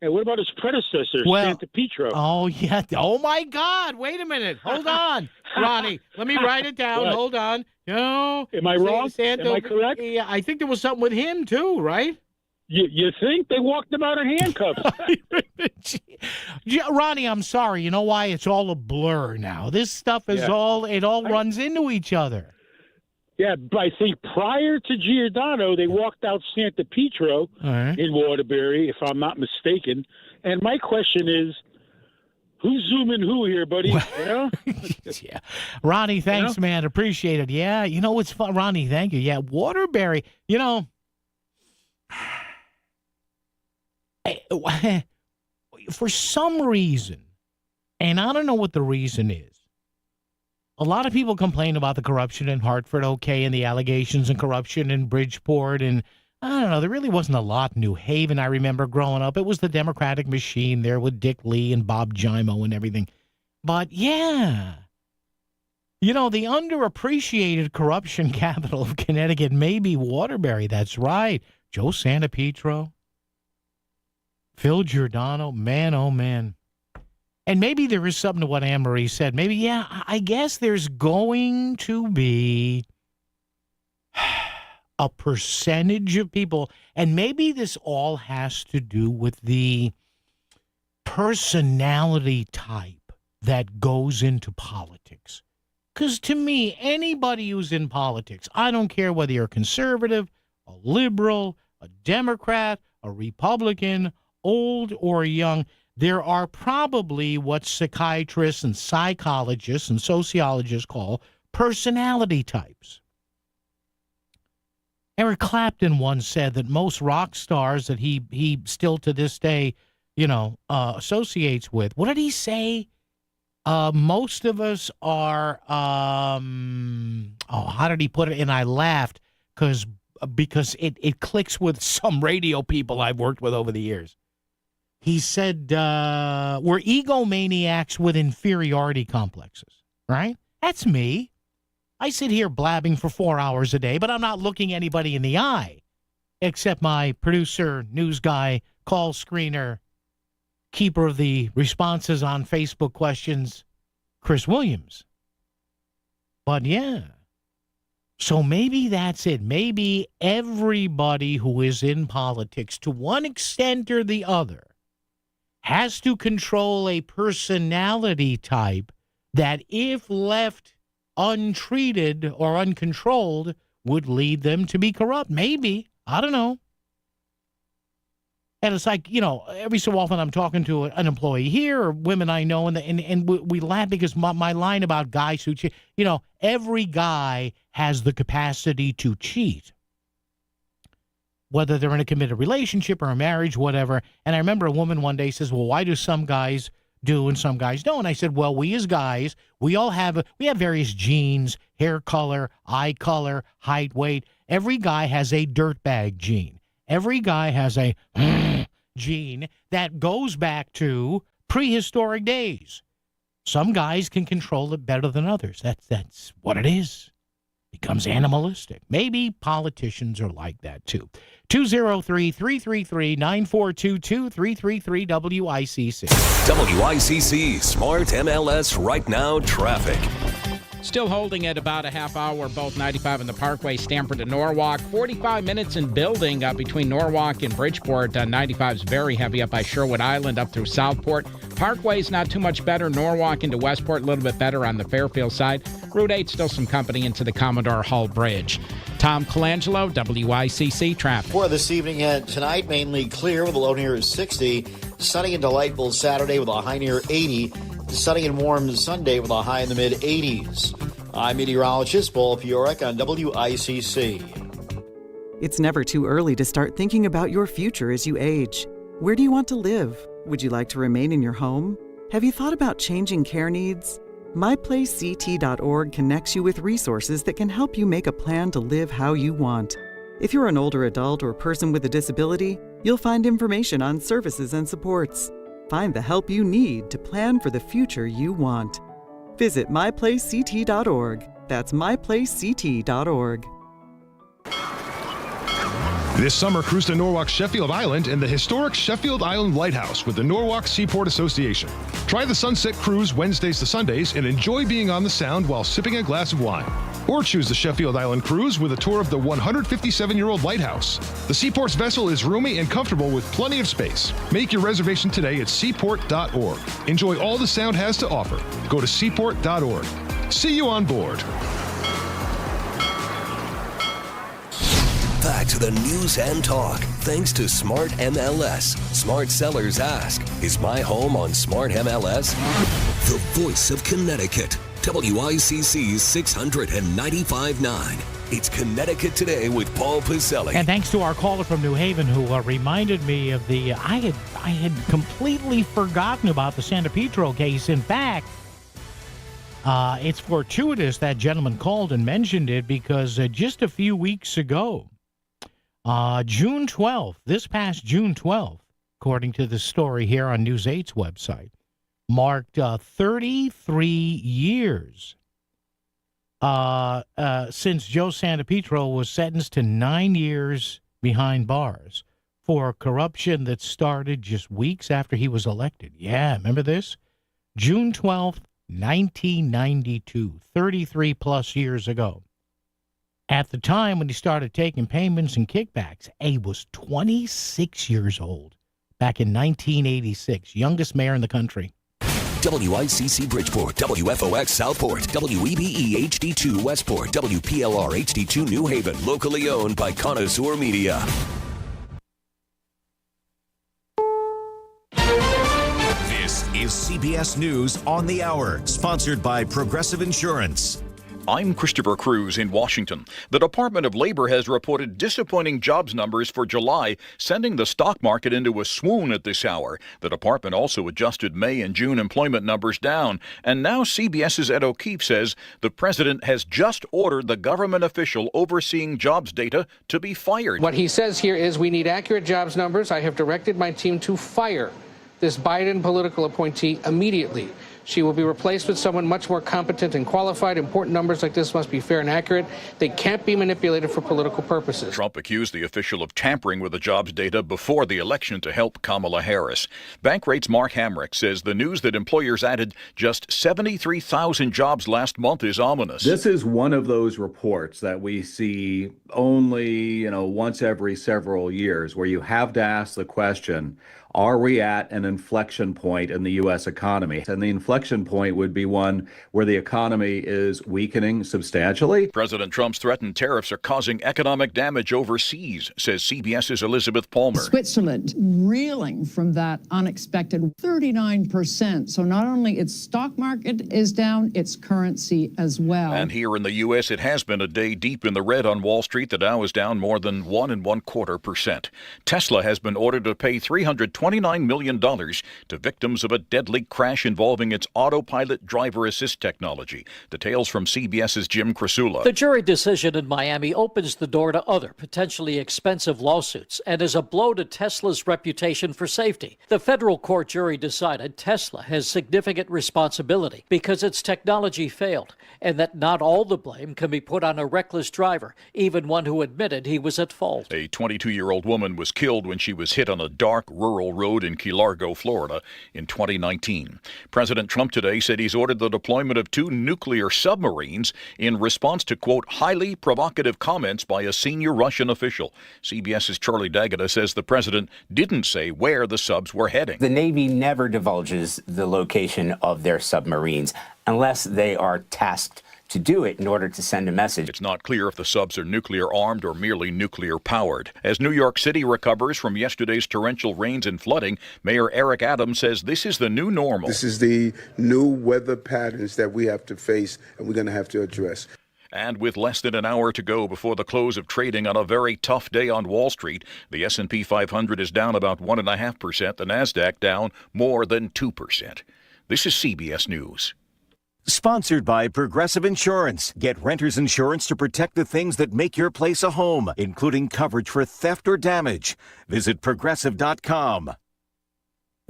And what about his predecessor, Santa Petro? Oh, yeah. Oh, my God. Wait a minute. Hold on, Ronnie. Let me write it down. What? Hold on. No. Am I wrong? Santa, Am I correct? Yeah, I think there was something with him, too, right? You think? They walked him out of handcuffs. Ronnie, I'm sorry. You know why? It's all a blur now. This stuff is all runs into each other. Yeah, but I think prior to Giordano, they walked out Santa Petro in Waterbury, if I'm not mistaken. And my question is, who's zooming who here, buddy? You know? Yeah. Ronnie, thanks, man. Appreciate it. Yeah, you know, it's fun. Ronnie, thank you. Yeah, Waterbury, you know, for some reason, and I don't know what the reason is, a lot of people complain about the corruption in Hartford, and the allegations and corruption in Bridgeport, and I don't know, there really wasn't a lot in New Haven. I remember growing up. It was the Democratic machine there with Dick Lee and Bob Gimo and everything. But, yeah, you know, the underappreciated corruption capital of Connecticut may be Waterbury. That's right. Joe Santapetro. Phil Giordano, man, oh, man. And maybe there is something to what Anne-Marie said. Maybe, I guess there's going to be a percentage of people, and maybe this all has to do with the personality type that goes into politics. Because to me, anybody who's in politics, I don't care whether you're a conservative, a liberal, a Democrat, a Republican, old or young, there are probably what psychiatrists and psychologists and sociologists call personality types. Eric Clapton once said that most rock stars that he still to this day, associates with, what did he say? Most of us are, how did he put it? And I laughed because it clicks with some radio people I've worked with over the years. He said, we're egomaniacs with inferiority complexes, right? That's me. I sit here blabbing for 4 hours a day, but I'm not looking anybody in the eye. except my producer, news guy, call screener, keeper of the responses on Facebook questions, Chris Williams. But yeah, so maybe that's it. Maybe everybody who is in politics, to one extent or the other, has to control a personality type that, if left untreated or uncontrolled, would lead them to be corrupt. Maybe. I don't know. And it's like, every so often I'm talking to an employee here or women I know, and we laugh because my line about guys who cheat, every guy has the capacity to cheat, whether they're in a committed relationship or a marriage, whatever. And I remember a woman one day says, well, why do some guys do and some guys don't? And I said, well, we as guys, we have various genes, hair color, eye color, height, weight. Every guy has a dirtbag gene. Every guy has a gene that goes back to prehistoric days. Some guys can control it better than others. That's what it is. Becomes animalistic. Maybe politicians are like that too. 203-333-9422, 333-WICC. WICC Smart MLS Right Now Traffic. Still holding at about a half hour, both 95 and the Parkway, Stamford and Norwalk. 45 minutes in building between Norwalk and Bridgeport. 95 is very heavy up by Sherwood Island up through Southport. Parkway's not too much better. Norwalk into Westport, a little bit better on the Fairfield side. Route 8, still some company into the Commodore Hull Bridge. Tom Colangelo, WICC Traffic. For this evening and tonight, mainly clear with a low near 60. Sunny and delightful Saturday with a high near 80. Sunny and warm Sunday with a high in the mid-80s. I'm meteorologist Paul Fiorek on WICC. It's never too early to start thinking about your future as you age. Where do you want to live? Would you like to remain in your home? Have you thought about changing care needs? MyPlaceCT.org connects you with resources that can help you make a plan to live how you want. If you're an older adult or person with a disability, you'll find information on services and supports. Find the help you need to plan for the future you want. Visit MyPlaceCT.org. That's MyPlaceCT.org. This summer, cruise to Norwalk Sheffield Island and the historic Sheffield Island Lighthouse with the Norwalk Seaport Association. Try the Sunset Cruise Wednesdays to Sundays and enjoy being on the Sound while sipping a glass of wine. Or choose the Sheffield Island Cruise with a tour of the 157-year-old lighthouse. The Seaport's vessel is roomy and comfortable with plenty of space. Make your reservation today at seaport.org. Enjoy all the Sound has to offer. Go to seaport.org. See you on board. Back to the news and talk, thanks to Smart MLS. Smart sellers ask, is my home on Smart MLS? The voice of Connecticut. WICC's 695.9. It's Connecticut Today with Paul Piselli. And thanks to our caller from New Haven who reminded me of I had completely forgotten about the San Pietro case. In fact, it's fortuitous that gentleman called and mentioned it because just a few weeks ago, June 12th, this past June 12th, according to the story here on News 8's website, marked 33 years since Joe Santopietro was sentenced to 9 years behind bars for corruption that started just weeks after he was elected. Yeah, remember this? June 12th, 1992, 33 plus years ago. At the time when he started taking payments and kickbacks, Abe was 26 years old back in 1986, youngest mayor in the country. WICC Bridgeport, WFOX Southport, WEBE HD2 Westport, WPLR HD2 New Haven, locally owned by Connoisseur Media. This is CBS News on the Hour, sponsored by Progressive Insurance. I'm Christopher Cruz in Washington. The Department of Labor has reported disappointing jobs numbers for July, sending the stock market into a swoon at this hour. The department also adjusted May and June employment numbers down. And now CBS's Ed O'Keefe says the president has just ordered the government official overseeing jobs data to be fired. What he says here is we need accurate jobs numbers. I have directed my team to fire this Biden political appointee immediately. She will be replaced with someone much more competent and qualified. Important numbers like this must be fair and accurate. They can't be manipulated for political purposes. Trump accused the official of tampering with the jobs data before the election to help Kamala Harris. Bankrate's Mark Hamrick says the news that employers added just 73,000 jobs last month is ominous. This is one of those reports that we see only, once every several years, where you have to ask the question, are we at an inflection point in the U.S. economy? And the inflection point would be one where the economy is weakening substantially. President Trump's threatened tariffs are causing economic damage overseas, says CBS's Elizabeth Palmer. Switzerland reeling from that unexpected 39%. So not only its stock market is down, its currency as well. And here in the U.S., it has been a day deep in the red on Wall Street. The Dow is down more than 1.25%. Tesla has been ordered to pay $329 million to victims of a deadly crash involving its autopilot driver assist technology. Details from CBS's Jim Krasula. The jury decision in Miami opens the door to other potentially expensive lawsuits and is a blow to Tesla's reputation for safety. The federal court jury decided Tesla has significant responsibility because its technology failed, and that not all the blame can be put on a reckless driver, even one who admitted he was at fault. A 22-year-old woman was killed when she was hit on a dark rural road in Key Largo, Florida in 2019. President Trump today said he's ordered the deployment of 2 nuclear submarines in response to, quote, highly provocative comments by a senior Russian official. CBS's Charlie D'Agata says the president didn't say where the subs were heading. The Navy never divulges the location of their submarines unless they are tasked to do it in order to send a message. It's not clear if the subs are nuclear armed or merely nuclear powered. As New York City recovers from yesterday's torrential rains and flooding, Mayor Eric Adams says this is the new normal. This is the new weather patterns that we have to face and we're going to have to address. And with less than an hour to go before the close of trading on a very tough day on Wall Street, the S&P 500 is down about 1.5%, the NASDAQ down more than 2%. This is CBS News. Sponsored by Progressive Insurance. Get renter's insurance to protect the things that make your place a home, including coverage for theft or damage. Visit Progressive.com.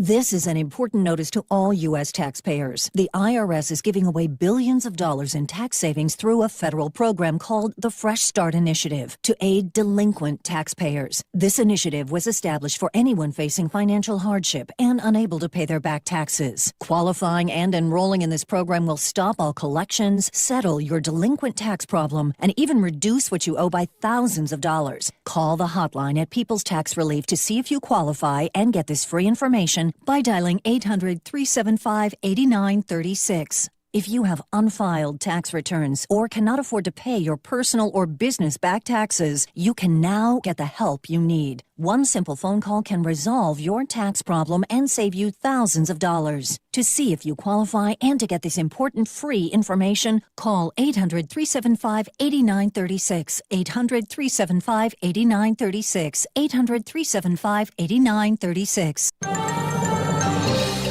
This is an important notice to all U.S. taxpayers. The IRS is giving away billions of dollars in tax savings through a federal program called the Fresh Start Initiative to aid delinquent taxpayers. This initiative was established for anyone facing financial hardship and unable to pay their back taxes. Qualifying and enrolling in this program will stop all collections, settle your delinquent tax problem, and even reduce what you owe by thousands of dollars. Call the hotline at People's Tax Relief to see if you qualify and get this free information by dialing 800-375-8936. If you have unfiled tax returns or cannot afford to pay your personal or business back taxes, you can now get the help you need. One simple phone call can resolve your tax problem and save you thousands of dollars. To see if you qualify and to get this important free information, call 800-375-8936. 800-375-8936. 800-375-8936.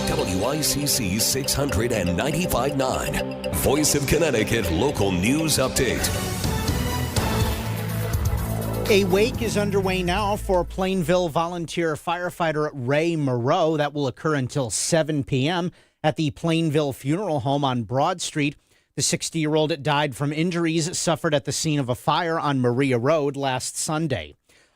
WICC 695.9, Voice of Connecticut Local News Update. A wake is underway now for Plainville volunteer firefighter Ray Moreau. That will occur until 7 p.m. at the Plainville Funeral Home on Broad Street. The 60-year-old died from injuries suffered at the scene of a fire on Maria Road last Sunday.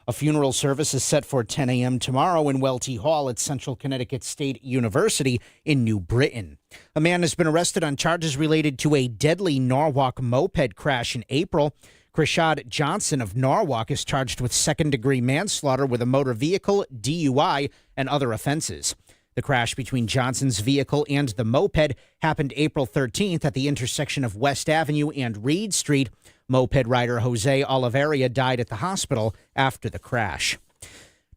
A funeral service is set for 10 a.m. tomorrow in Welty Hall at Central Connecticut State University in New Britain. A man has been arrested on charges related to a deadly Norwalk moped crash in April. Krishad Johnson of Norwalk is charged with second-degree manslaughter with a motor vehicle, DUI, and other offenses. The crash between Johnson's vehicle and the moped happened April 13th at the intersection of West Avenue and Reed Street. Moped rider Jose Oliveria died at the hospital after the crash.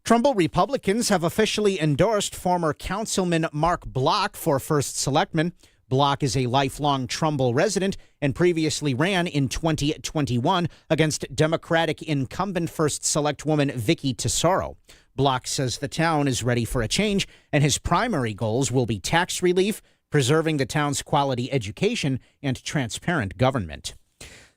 Trumbull Republicans have officially endorsed former Councilman Mark Block for first selectman. Block is a lifelong Trumbull resident and previously ran in 2021 against Democratic incumbent first selectwoman Vicky Tesoro. Block says the town is ready for a change, and his primary goals will be tax relief, preserving the town's quality education, and transparent government.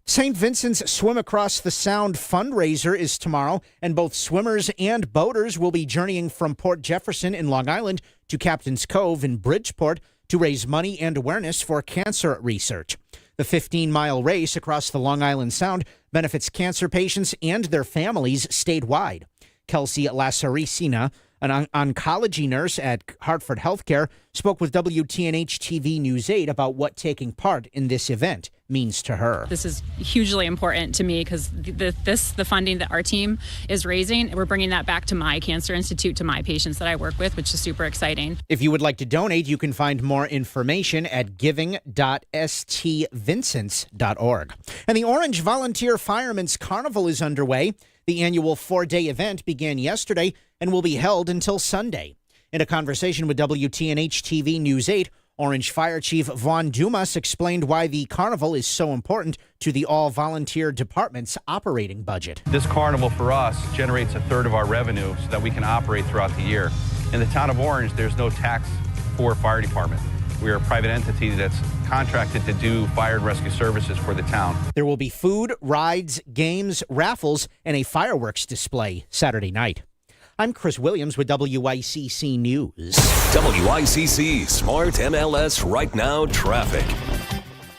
St. Vincent's Swim Across the Sound fundraiser is tomorrow, and both swimmers and boaters will be journeying from Port Jefferson in Long Island to Captain's Cove in Bridgeport. to raise money and awareness for cancer research. The 15-mile race across the Long Island Sound benefits cancer patients and their families statewide. Kelsey Lasaricina, an oncology nurse at Hartford Healthcare, spoke with WTNH-TV News 8 about what taking part in this event means to her. This is hugely important to me because the funding that our team is raising, we're bringing that back to my cancer institute, to my patients that I work with, which is super exciting. If you would like to donate, you can find more information at giving.stvincents.org. And the Orange Volunteer Firemen's Carnival is underway. The annual 4-day event began yesterday and will be held until Sunday. In a conversation with WTNH-TV News 8, Orange Fire Chief Vaughn Dumas explained why the carnival is so important to the all-volunteer department's operating budget. This carnival for us generates a third of our revenue so that we can operate throughout the year. In the town of Orange, there's no tax for fire department. We are a private entity that's contracted to do fire and rescue services for the town. There will be food, rides, games, raffles, and a fireworks display Saturday night. I'm Chris Williams with WICC News. WICC Smart MLS Right Now traffic.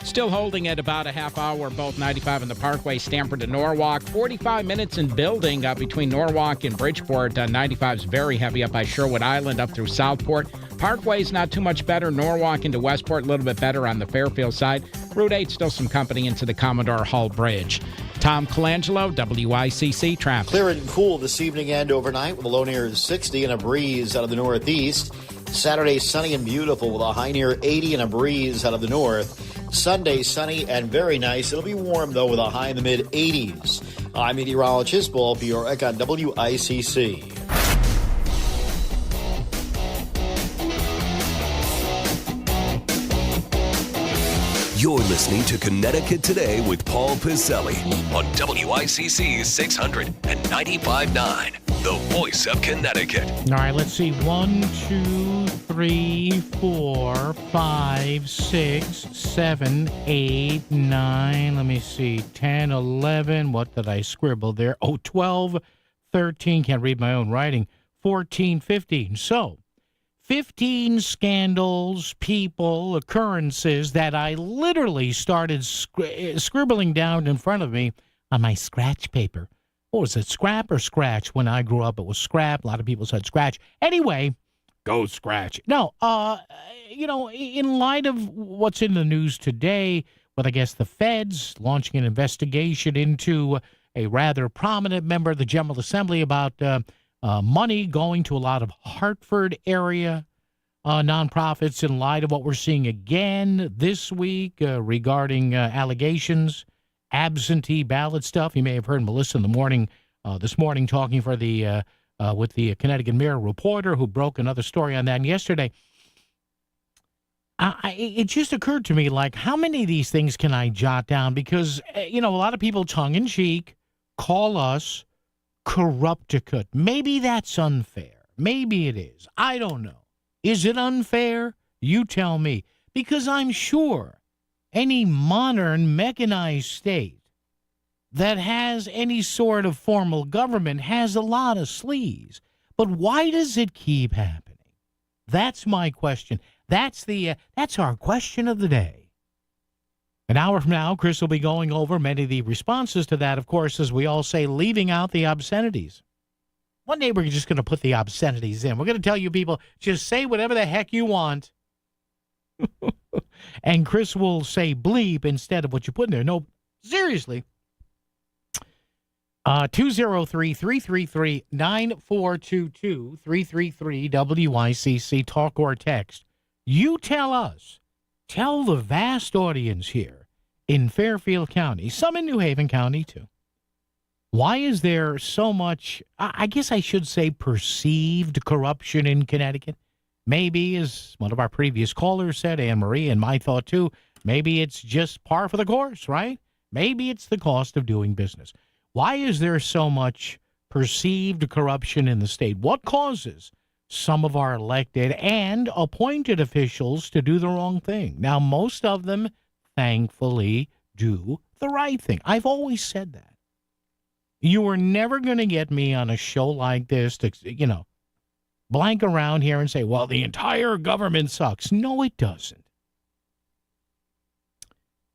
Still holding at about a half hour, both 95 and the Parkway, Stamford to Norwalk. 45 minutes in building between Norwalk and Bridgeport. 95 is very heavy up by Sherwood Island up through Southport. Parkway's not too much better. Norwalk into Westport, a little bit better on the Fairfield side. Route 8, still some company into the Commodore Hull Bridge. Tom Colangelo, WICC traffic. Clear and cool this evening and overnight with a low near 60 and a breeze out of the northeast. Saturday, sunny and beautiful with a high near 80 and a breeze out of the north. Sunday, sunny and very nice. It'll be warm, though, with a high in the mid-80s. I'm meteorologist Paul Piorek on WICC. You're listening to Connecticut Today with Paul Piselli on WICC 695.9, the voice of Connecticut. All right, let's see. 1, 2, 3, 4, 5, 6, 7, 8, 9. Let me see. 10, 11. What did I scribble there? 12, 13. Can't read my own writing. 14, 15. So, 15 scandals, people, occurrences that I literally started scribbling down in front of me on my scratch paper. What was it, scrap or scratch? When I grew up, it was scrap. A lot of people said scratch. Anyway, go scratch. No, in light of what's in the news today, with, I guess, the feds launching an investigation into a rather prominent member of the General Assembly about money going to a lot of Hartford area nonprofits, in light of what we're seeing again this week regarding allegations, absentee ballot stuff. You may have heard Melissa in the morning, this morning, talking for the with the Connecticut Mirror reporter who broke another story on that. And yesterday, it just occurred to me, like, how many of these things can I jot down? Because, a lot of people, tongue-in-cheek, call us corrupticate. Maybe that's unfair. Maybe it is. I don't know. Is it unfair? You tell me. Because I'm sure any modern mechanized state that has any sort of formal government has a lot of sleaze. But why does it keep happening? That's my question. That's our question of the day. An hour from now, Chris will be going over many of the responses to that, of course, as we all say, leaving out the obscenities. One day we're just going to put the obscenities in. We're going to tell you people, just say whatever the heck you want. And Chris will say bleep instead of what you put in there. No, seriously. 203-333-9422, 333-WICC, talk or text. You tell us, tell the vast audience here in Fairfield County, some in New Haven County too. Why is there so much, I guess I should say, perceived corruption in Connecticut? Maybe, as one of our previous callers said, Anne Marie, and my thought too, maybe it's just par for the course, right? Maybe it's the cost of doing business. Why is there so much perceived corruption in the state? What causes some of our elected and appointed officials to do the wrong thing? Now, most of them, thankfully, do the right thing. I've always said that. You are never going to get me on a show like this to, blank around here and say, well, the entire government sucks. No, it doesn't.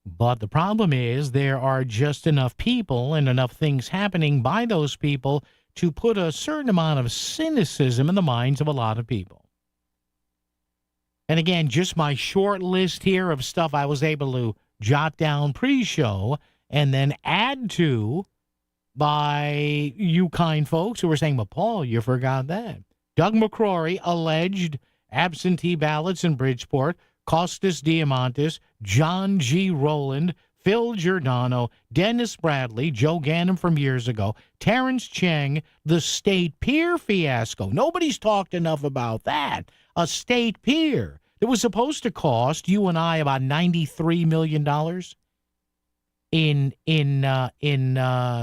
But the problem is there are just enough people and enough things happening by those people to put a certain amount of cynicism in the minds of a lot of people. And again, just my short list here of stuff I was able to jot down pre-show and then add to by you kind folks who were saying, well, Paul, you forgot that. Doug McCrory alleged absentee ballots in Bridgeport, Costas Diamantis, John G. Rowland, Phil Giordano, Dennis Bradley, Joe Gannon from years ago, Terrence Cheng, the state pier fiasco. Nobody's talked enough about that. A state pier that was supposed to cost you and I about $93 million in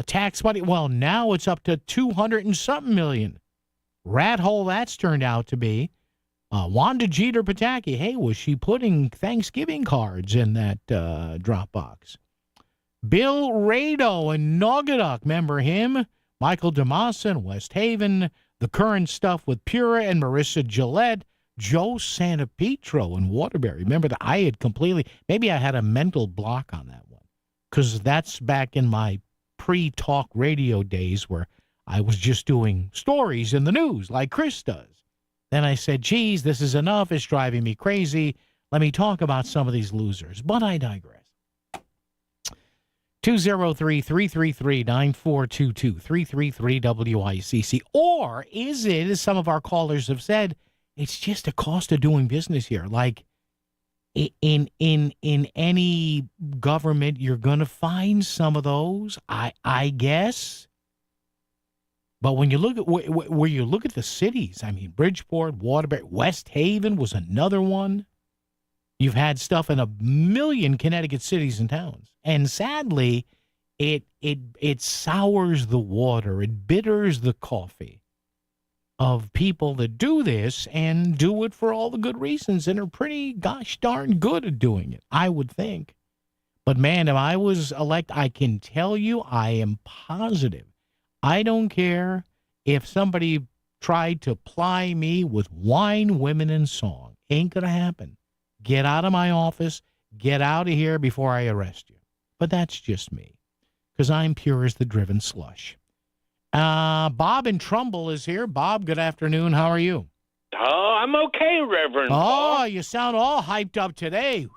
tax money. Well, now it's up to 200 and something million. Rat hole that's turned out to be. Wanda Jeter Pataki, hey, was she putting Thanksgiving cards in that drop box? Bill Rado in Naugatuck, remember him? Michael DeMassa in West Haven, the current stuff with Pura and Marissa Gillette, Joe Santapietro in Waterbury. Remember that I had completely, maybe I had a mental block on that one, because that's back in my pre-talk radio days where I was just doing stories in the news like Chris does. Then I said, geez, this is enough. It's driving me crazy. Let me talk about some of these losers. But I digress. 203-333-9422, 333-WICC. Or is it, as some of our callers have said, it's just a cost of doing business here? Like in any government, you're going to find some of those, I guess. But when you look at where you look at the cities, I mean, Bridgeport, Waterbury, West Haven was another one. You've had stuff in a million Connecticut cities and towns, and sadly, it sours the water, it bitters the coffee of people that do this and do it for all the good reasons and are pretty gosh darn good at doing it, I would think. But man, if I was elected, I can tell you, I am positive. I don't care if somebody tried to ply me with wine, women, and song. Ain't going to happen. Get out of my office. Get out of here before I arrest you. But that's just me, because I'm pure as the driven slush. Bob in Trumbull is here. Bob, good afternoon. How are you? Oh, I'm okay, Reverend Paul. Oh, you sound all hyped up today.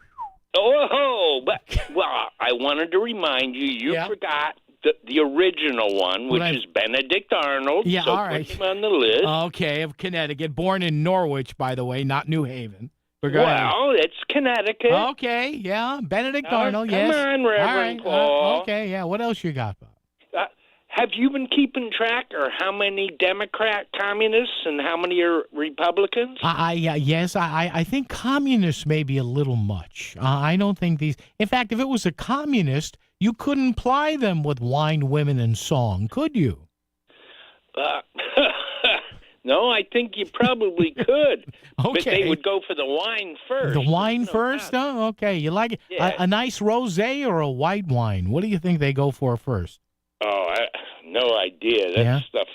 Oh, but, well, I wanted to remind you, you forgot the original one, which is Benedict Arnold. Yeah, so all right. Put him on the list. Okay, of Connecticut. Born in Norwich, by the way, not New Haven. Well, it's Connecticut. Okay, yeah. Benedict Arnold, yes. Come on, Reverend Paul. Okay, yeah. What else you got, Bob? Have you been keeping track of how many Democrat communists and how many are Republicans? Yes, I think communists may be a little much. I don't think these... In fact, if it was a communist, you couldn't ply them with wine, women, and song, could you? No, I think you probably could. Okay. But they would go for the wine first. The wine first? Oh, okay. You like it? Yeah. A nice rosé or a white wine? What do you think they go for first? Oh, no idea. That stuff,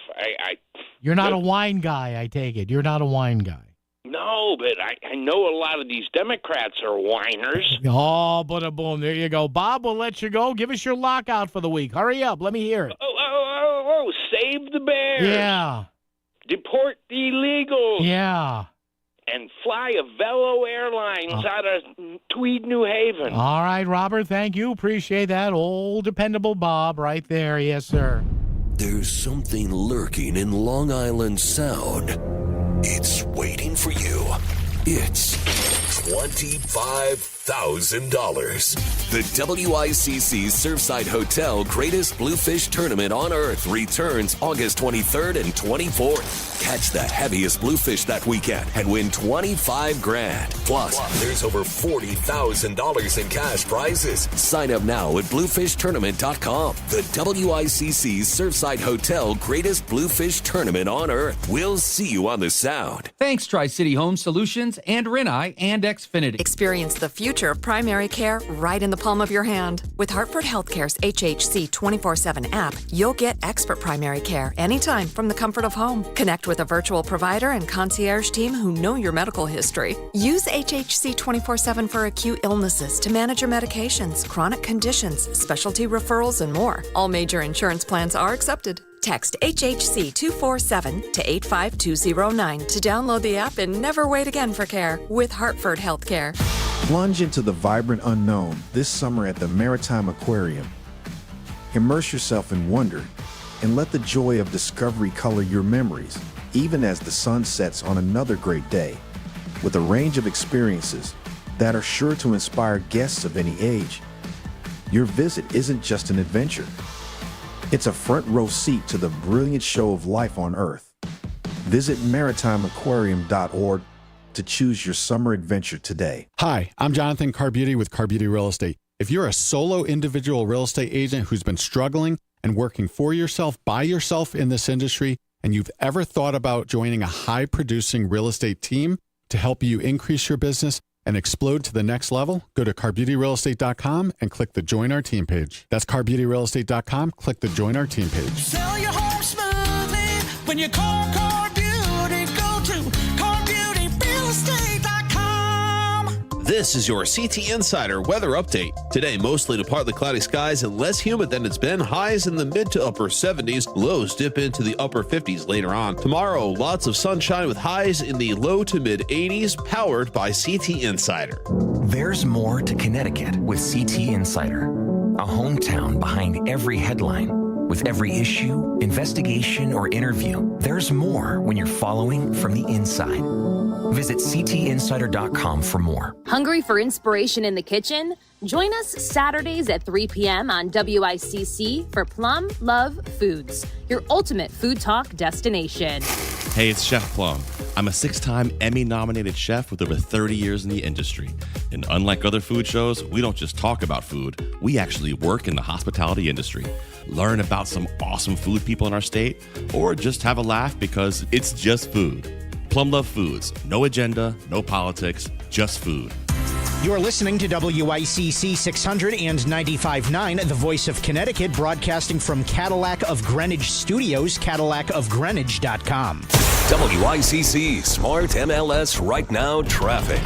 You're not a wine guy, I take it. You're not a wine guy. No, but I know a lot of these Democrats are whiners. Oh, but boom. There you go. Bob, we'll let you go. Give us your lockout for the week. Hurry up. Let me hear it. Oh, save the bears. Yeah. Deport the illegals. Yeah. And fly a Velo Airlines out of Tweed, New Haven. All right, Robert. Thank you. Appreciate that. Old dependable Bob right there. Yes, sir. There's something lurking in Long Island Sound. It's waiting for you. It's $25,000. The WICC Surfside Hotel Greatest Bluefish Tournament on Earth returns August 23rd and 24th. Catch the heaviest bluefish that weekend and win $25,000. Plus, there's over $40,000 in cash prizes. Sign up now at bluefishtournament.com. The WICC Surfside Hotel Greatest Bluefish Tournament on Earth. We'll see you on the Sound. Thanks, Tri-City Home Solutions and Rinnai and Xfinity. Experience the future future of primary care right in the palm of your hand. With Hartford Healthcare's HHC 24/7 app, you'll get expert primary care anytime from the comfort of home. Connect with a virtual provider and concierge team who know your medical history. Use HHC 24/7 for acute illnesses to manage your medications, chronic conditions, specialty referrals, and more. All major insurance plans are accepted. Text HHC 247 to 85209 to download the app and never wait again for care with Hartford Healthcare. Plunge into the vibrant unknown this summer at the Maritime Aquarium. Immerse yourself in wonder and let the joy of discovery color your memories, even as the sun sets on another great day. With a range of experiences that are sure to inspire guests of any age, your visit isn't just an adventure. It's a front row seat to the brilliant show of life on Earth. Visit maritimeaquarium.org to choose your summer adventure today. Hi, I'm Jonathan Carbuty with Carbuty Real Estate. If you're a solo individual real estate agent who's been struggling and working for yourself, by yourself in this industry, and you've ever thought about joining a high-producing real estate team to help you increase your business and explode to the next level, go to carbeautyrealestate.com and click the Join Our Team page. That's carbeautyrealestate.com. Click the Join Our Team page. Sell your home smoothly when you call Car Beauty. Go to carbeautyrealestate.com. This is your CT Insider weather update. Today, mostly to partly cloudy skies and less humid than it's been. Highs in the mid to upper 70s. Lows dip into the upper 50s later on. Tomorrow, lots of sunshine with highs in the low to mid 80s, powered by CT Insider. There's more to Connecticut with CT Insider, a hometown behind every headline. With every issue, investigation, or interview, there's more when you're following from the inside. Visit ctinsider.com for more. Hungry for inspiration in the kitchen? Join us Saturdays at 3 p.m. on WICC for Plum Love Foods, your ultimate food talk destination. Hey, it's Chef Plum. I'm a 6-time Emmy-nominated chef with over 30 years in the industry. And unlike other food shows, we don't just talk about food. We actually work in the hospitality industry. Learn about some awesome food people in our state, or just have a laugh because it's just food. Plum Love Foods. No agenda, no politics, just food. You're listening to WICC 600 and 95.9, the voice of Connecticut, broadcasting from Cadillac of Greenwich Studios, CadillacofGreenwich.com. WICC Smart MLS Right Now Traffic.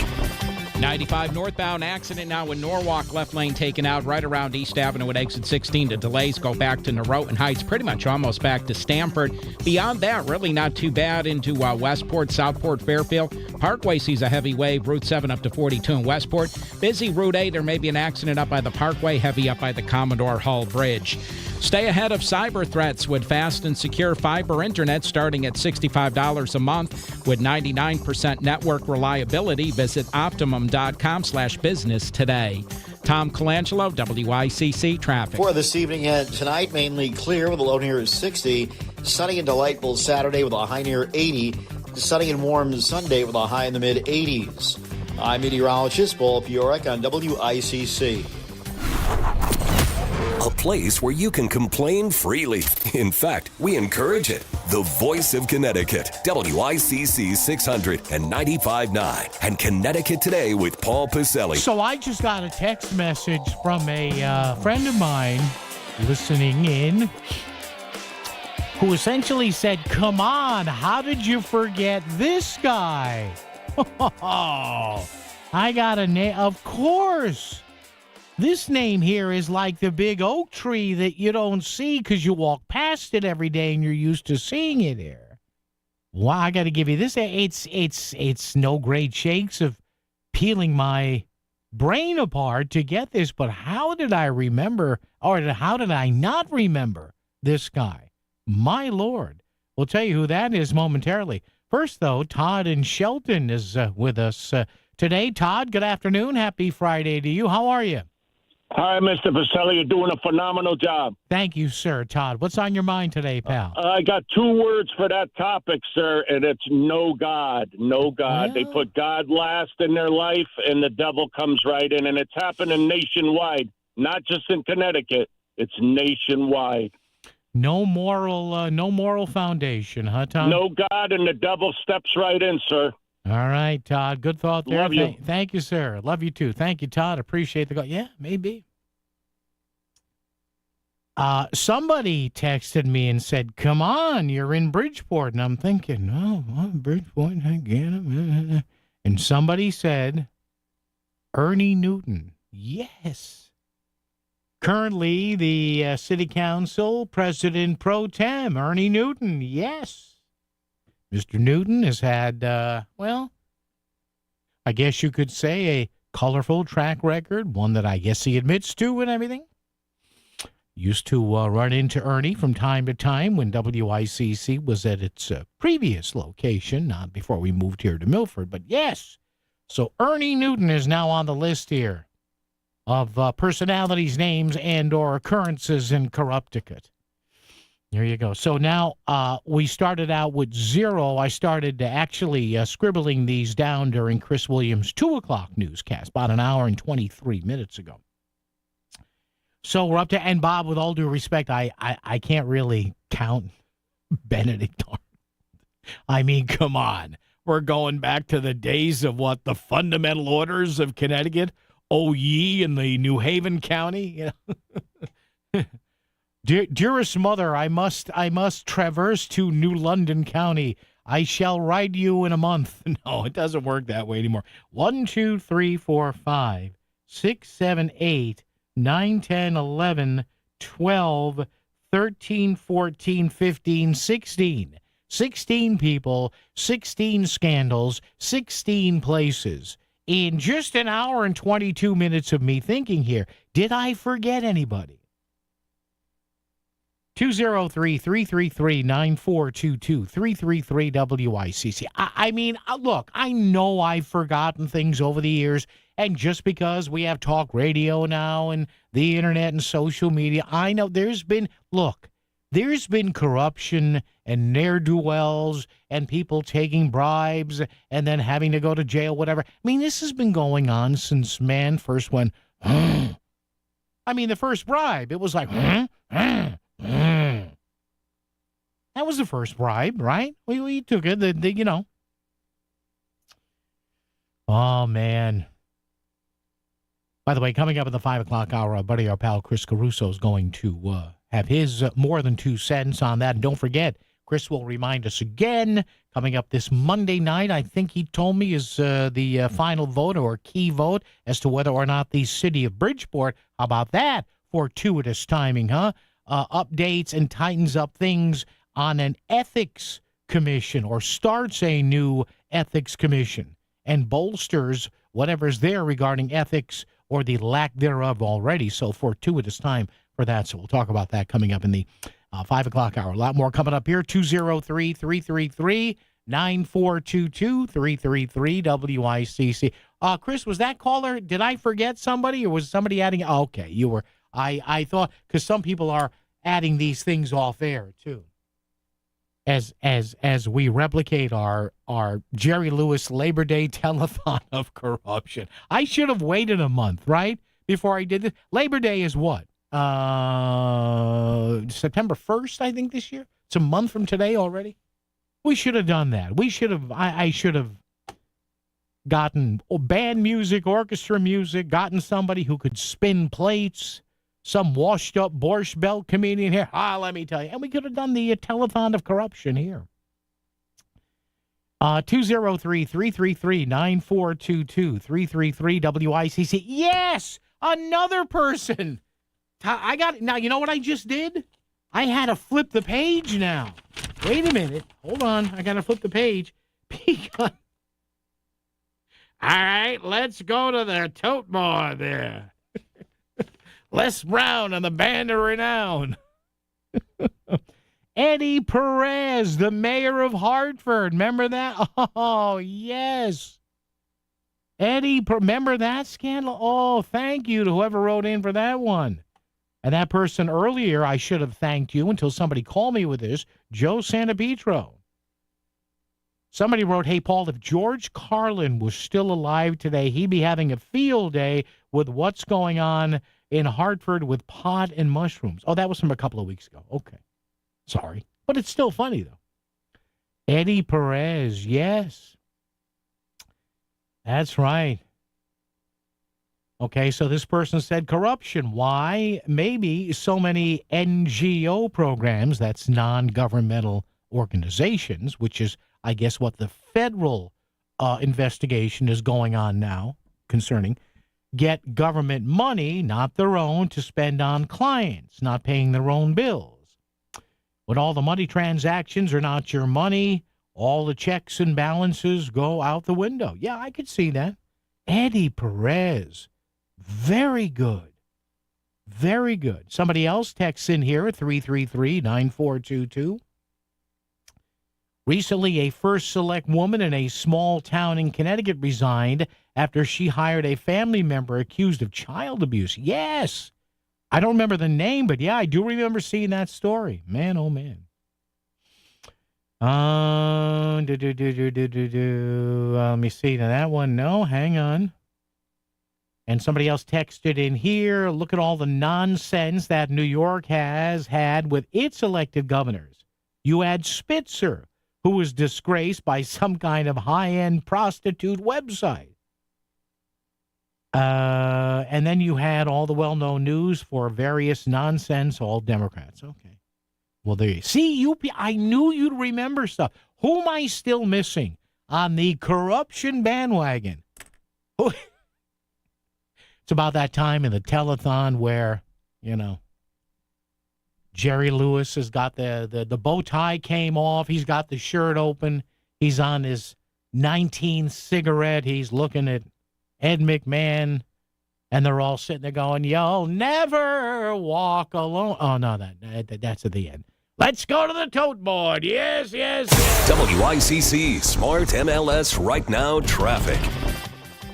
95 northbound accident now in Norwalk, left lane taken out right around East Avenue at exit 16. The delays go back to Norotan Heights, pretty much almost back to Stamford. Beyond that, really not too bad into Westport, Southport, Fairfield. Parkway sees a heavy wave, Route 7 up to 42 in Westport. Busy Route 8, there may be an accident up by the Parkway, heavy up by the Commodore Hall Bridge. Stay ahead of cyber threats with fast and secure fiber internet starting at $65 a month with 99% network reliability. Visit optimum.com/business today. Tom Colangelo, WICC Traffic. For this evening and tonight, mainly clear with a low near 60. Sunny and delightful Saturday with a high near 80. Sunny and warm Sunday with a high in the mid-80s. I'm meteorologist Paul Piorek on WICC. A place where you can complain freely. In fact, we encourage it. The voice of Connecticut, WICC 695.9 and Connecticut Today with Paul Pacelli. So I just got a text message from a friend of mine listening in who essentially said, come on, how did you forget this guy? I got a name. Of course. This name here is like the big oak tree that you don't see because you walk past it every day and you're used to seeing it here. Wow, I got to give you this. It's no great shakes of peeling my brain apart to get this, but how did I remember, or how did I not remember this guy? My Lord. We'll tell you who that is momentarily. First, though, Todd in Shelton is with us today. Todd, good afternoon. Happy Friday to you. How are you? Hi, Mr. Pacelli. You're doing a phenomenal job. Thank you, sir. Todd, what's on your mind today, pal? I got 2 words for that topic, sir, and it's no God. No God. Yeah. They put God last in their life, and the devil comes right in, and it's happening nationwide, not just in Connecticut. It's nationwide. No moral foundation, huh, Tom? No God, and the devil steps right in, sir. All right, Todd. Good thought there. Love you. Thank you, sir. Love you, too. Thank you, Todd. Appreciate the call. Yeah, maybe. Somebody texted me and said, come on, you're in Bridgeport. And I'm thinking, oh, well, Bridgeport, I get it. And somebody said, Ernie Newton. Yes. Currently, the city council president pro tem, Ernie Newton. Yes. Mr. Newton has had, well, I guess you could say a colorful track record, one that I guess he admits to and everything. Used to run into Ernie from time to time when WICC was at its previous location, not before we moved here to Milford, but yes. So Ernie Newton is now on the list here of personalities, names, and or occurrences in Corrupticate. There you go. So now we started out with 0. I started actually scribbling these down during Chris Williams' 2 o'clock newscast, about an hour and 23 minutes ago. So we're up to, and Bob, with all due respect, I can't really count Benedict Arnold. I mean, come on. We're going back to the days of what, the Fundamental Orders of Connecticut, OYE in the New Haven County. You know? Dearest mother, I must traverse to New London County. I shall ride you in a month. No, it doesn't work that way anymore. 1, 2, 3, 4, 5, 6, 7, 8, 9, 10, 11, 12, 13, 14, 15, 16. 16 people, 16 scandals, 16 places. In just an hour and 22 minutes of me thinking here, did I forget anybody? 203-333-9422, 333-WICC. I mean, look, I know I've forgotten things over the years, and just because we have talk radio now and the internet and social media, I know there's been corruption and ne'er-do-wells and people taking bribes and then having to go to jail, whatever. I mean, this has been going on since man first went, I mean, the first bribe, it was like, That was the first bribe, right? We took it, you know. Oh, man. By the way, coming up at the 5 o'clock hour, our buddy, our pal, Chris Caruso is going to have his more than 2 cents on that. And don't forget, Chris will remind us again, coming up this Monday night, I think he told me is the final vote or key vote as to whether or not the city of Bridgeport, how about that? Fortuitous timing, huh? Updates and tightens up things on an ethics commission or starts a new ethics commission and bolsters whatever's there regarding ethics or the lack thereof already. So fortuitous time for that. So we'll talk about that coming up in the 5 o'clock hour. A lot more coming up here. 203-333-9422, 333-WICC. Chris, was that caller, did I forget somebody or was somebody adding? Oh, okay, you were. I thought, because some people are adding these things off air too. As we replicate our Jerry Lewis Labor Day telethon of corruption. I should have waited a month, right, before I did this. Labor Day is what? September 1st, I think, this year. It's a month from today already. We should have done that. We should have. I should have gotten band music, orchestra music, gotten somebody who could spin plates. Some washed-up Borscht Belt comedian here. Let me tell you. And we could have done the telethon of corruption here. 203-333-9422, 333-WICC. Yes! Another person! I got it. Now, you know what I just did? I had to flip the page now. Wait a minute. Hold on. I got to flip the page. Because... All right, let's go to the tote bar there. Les Brown and the Band of Renown. Eddie Perez, the mayor of Hartford. Remember that? Oh, yes. Eddie, remember that scandal? Oh, thank you to whoever wrote in for that one. And that person earlier, I should have thanked you until somebody called me with this, Joe Santapietro. Somebody wrote, hey, Paul, if George Carlin was still alive today, he'd be having a field day with what's going on in Hartford with pot and mushrooms. Oh, that was from a couple of weeks ago. Okay. Sorry. But it's still funny, though. Eddie Perez, yes. That's right. Okay, so this person said corruption. Why? Maybe so many NGO programs, that's non-governmental organizations, which is, I guess, what the federal investigation is going on now concerning, get government money, not their own, to spend on clients, not paying their own bills. When all the money transactions are not your money, all the checks and balances go out the window. Yeah, I could see that. Eddie Perez. Very good. Very good. Somebody else texts in here at 333-9422. Recently, a First Select woman in a small town in Connecticut resigned after she hired a family member accused of child abuse. Yes. I don't remember the name, but yeah, I do remember seeing that story. Man, oh, man. Let me see. Now, that one, no, hang on. And somebody else texted in here, look at all the nonsense that New York has had with its elected governors. You had Spitzer, who was disgraced by some kind of high-end prostitute website. And then you had all the well-known news for various nonsense, all Democrats. Okay. Well, there you see. I knew you'd remember stuff. Who am I still missing on the corruption bandwagon? It's about that time in the telethon where, Jerry Lewis has got the bow tie came off. He's got the shirt open. He's on his 19th cigarette. He's looking at Ed McMahon, and they're all sitting there going, "You'll never walk alone." Oh, no, that's at the end. Let's go to the tote board. Yes, yes, yes. WICC Smart MLS Right Now Traffic.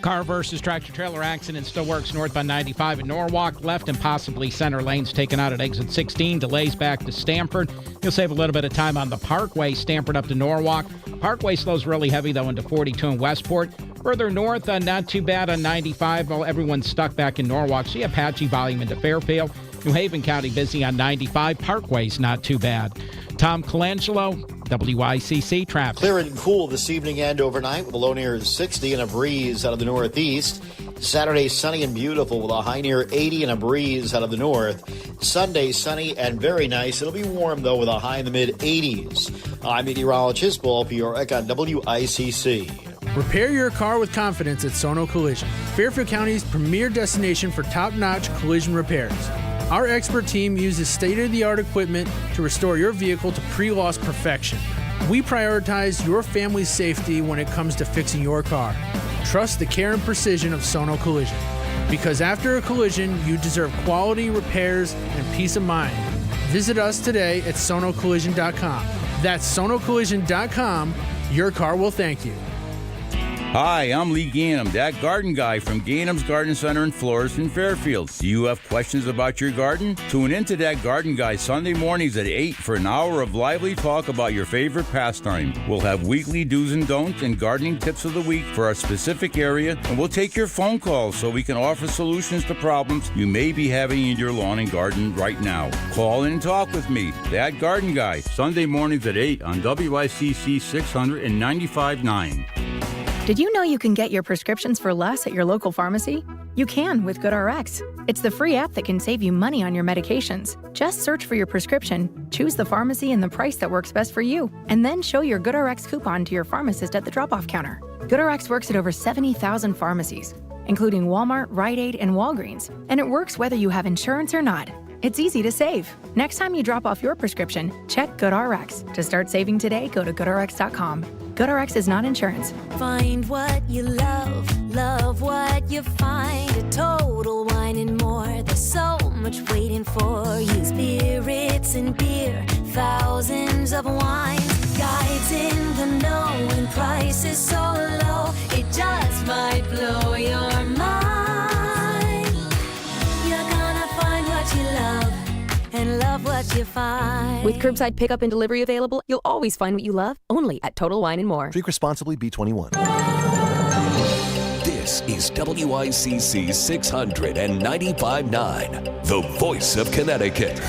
Car versus tractor-trailer accident still works northbound 95 in Norwalk. Left and possibly center lanes taken out at exit 16. Delays back to Stamford. You'll save a little bit of time on the Parkway, Stamford up to Norwalk. Parkway slows really heavy, though, into 42 in Westport. Further north, not too bad on 95. Well, everyone's stuck back in Norwalk, so you have patchy volume into Fairfield. New Haven County busy on 95. Parkway's not too bad. Tom Colangelo, WICC traffic. Clear and cool this evening and overnight with a low near 60 and a breeze out of the northeast. Saturday, sunny and beautiful with a high near 80 and a breeze out of the north. Sunday, sunny and very nice. It'll be warm, though, with a high in the mid-80s. I'm meteorologist Paul Piorek on WICC. Repair your car with confidence at Sono Collision, Fairfield County's premier destination for top-notch collision repairs. Our expert team uses state-of-the-art equipment to restore your vehicle to pre-loss perfection. We prioritize your family's safety when it comes to fixing your car. Trust the care and precision of Sono Collision. Because after a collision, you deserve quality repairs and peace of mind. Visit us today at sonocollision.com. That's sonocollision.com. Your car will thank you. Hi, I'm Lee Gainham, that garden guy from Gainham's Garden Center and Florist in Fairfield. Do you have questions about your garden? Tune into that garden guy Sunday mornings at 8 for an hour of lively talk about your favorite pastime. We'll have weekly do's and don'ts and gardening tips of the week for our specific area, and we'll take your phone calls so we can offer solutions to problems you may be having in your lawn and garden right now. Call in and talk with me, that garden guy, Sunday mornings at 8 on WICC 600 and 95.9. Did you know you can get your prescriptions for less at your local pharmacy? You can with GoodRx. It's the free app that can save you money on your medications. Just search for your prescription, choose the pharmacy and the price that works best for you, and then show your GoodRx coupon to your pharmacist at the drop-off counter. GoodRx works at over 70,000 pharmacies, including Walmart, Rite Aid, and Walgreens, and it works whether you have insurance or not. It's easy to save. Next time you drop off your prescription, check GoodRx. To start saving today, go to GoodRx.com. GoodRx is not insurance. Find what you love, love what you find. A Total Wine and More. There's so much waiting for you. Spirits and beer, thousands of wines. Guides in the know and prices so low, it just might blow your mind. You're gonna find what you love and love what you find. With curbside pickup and delivery available, you'll always find what you love, only at Total Wine & More. Drink responsibly, B21. This is WICC 695.9, the voice of Connecticut.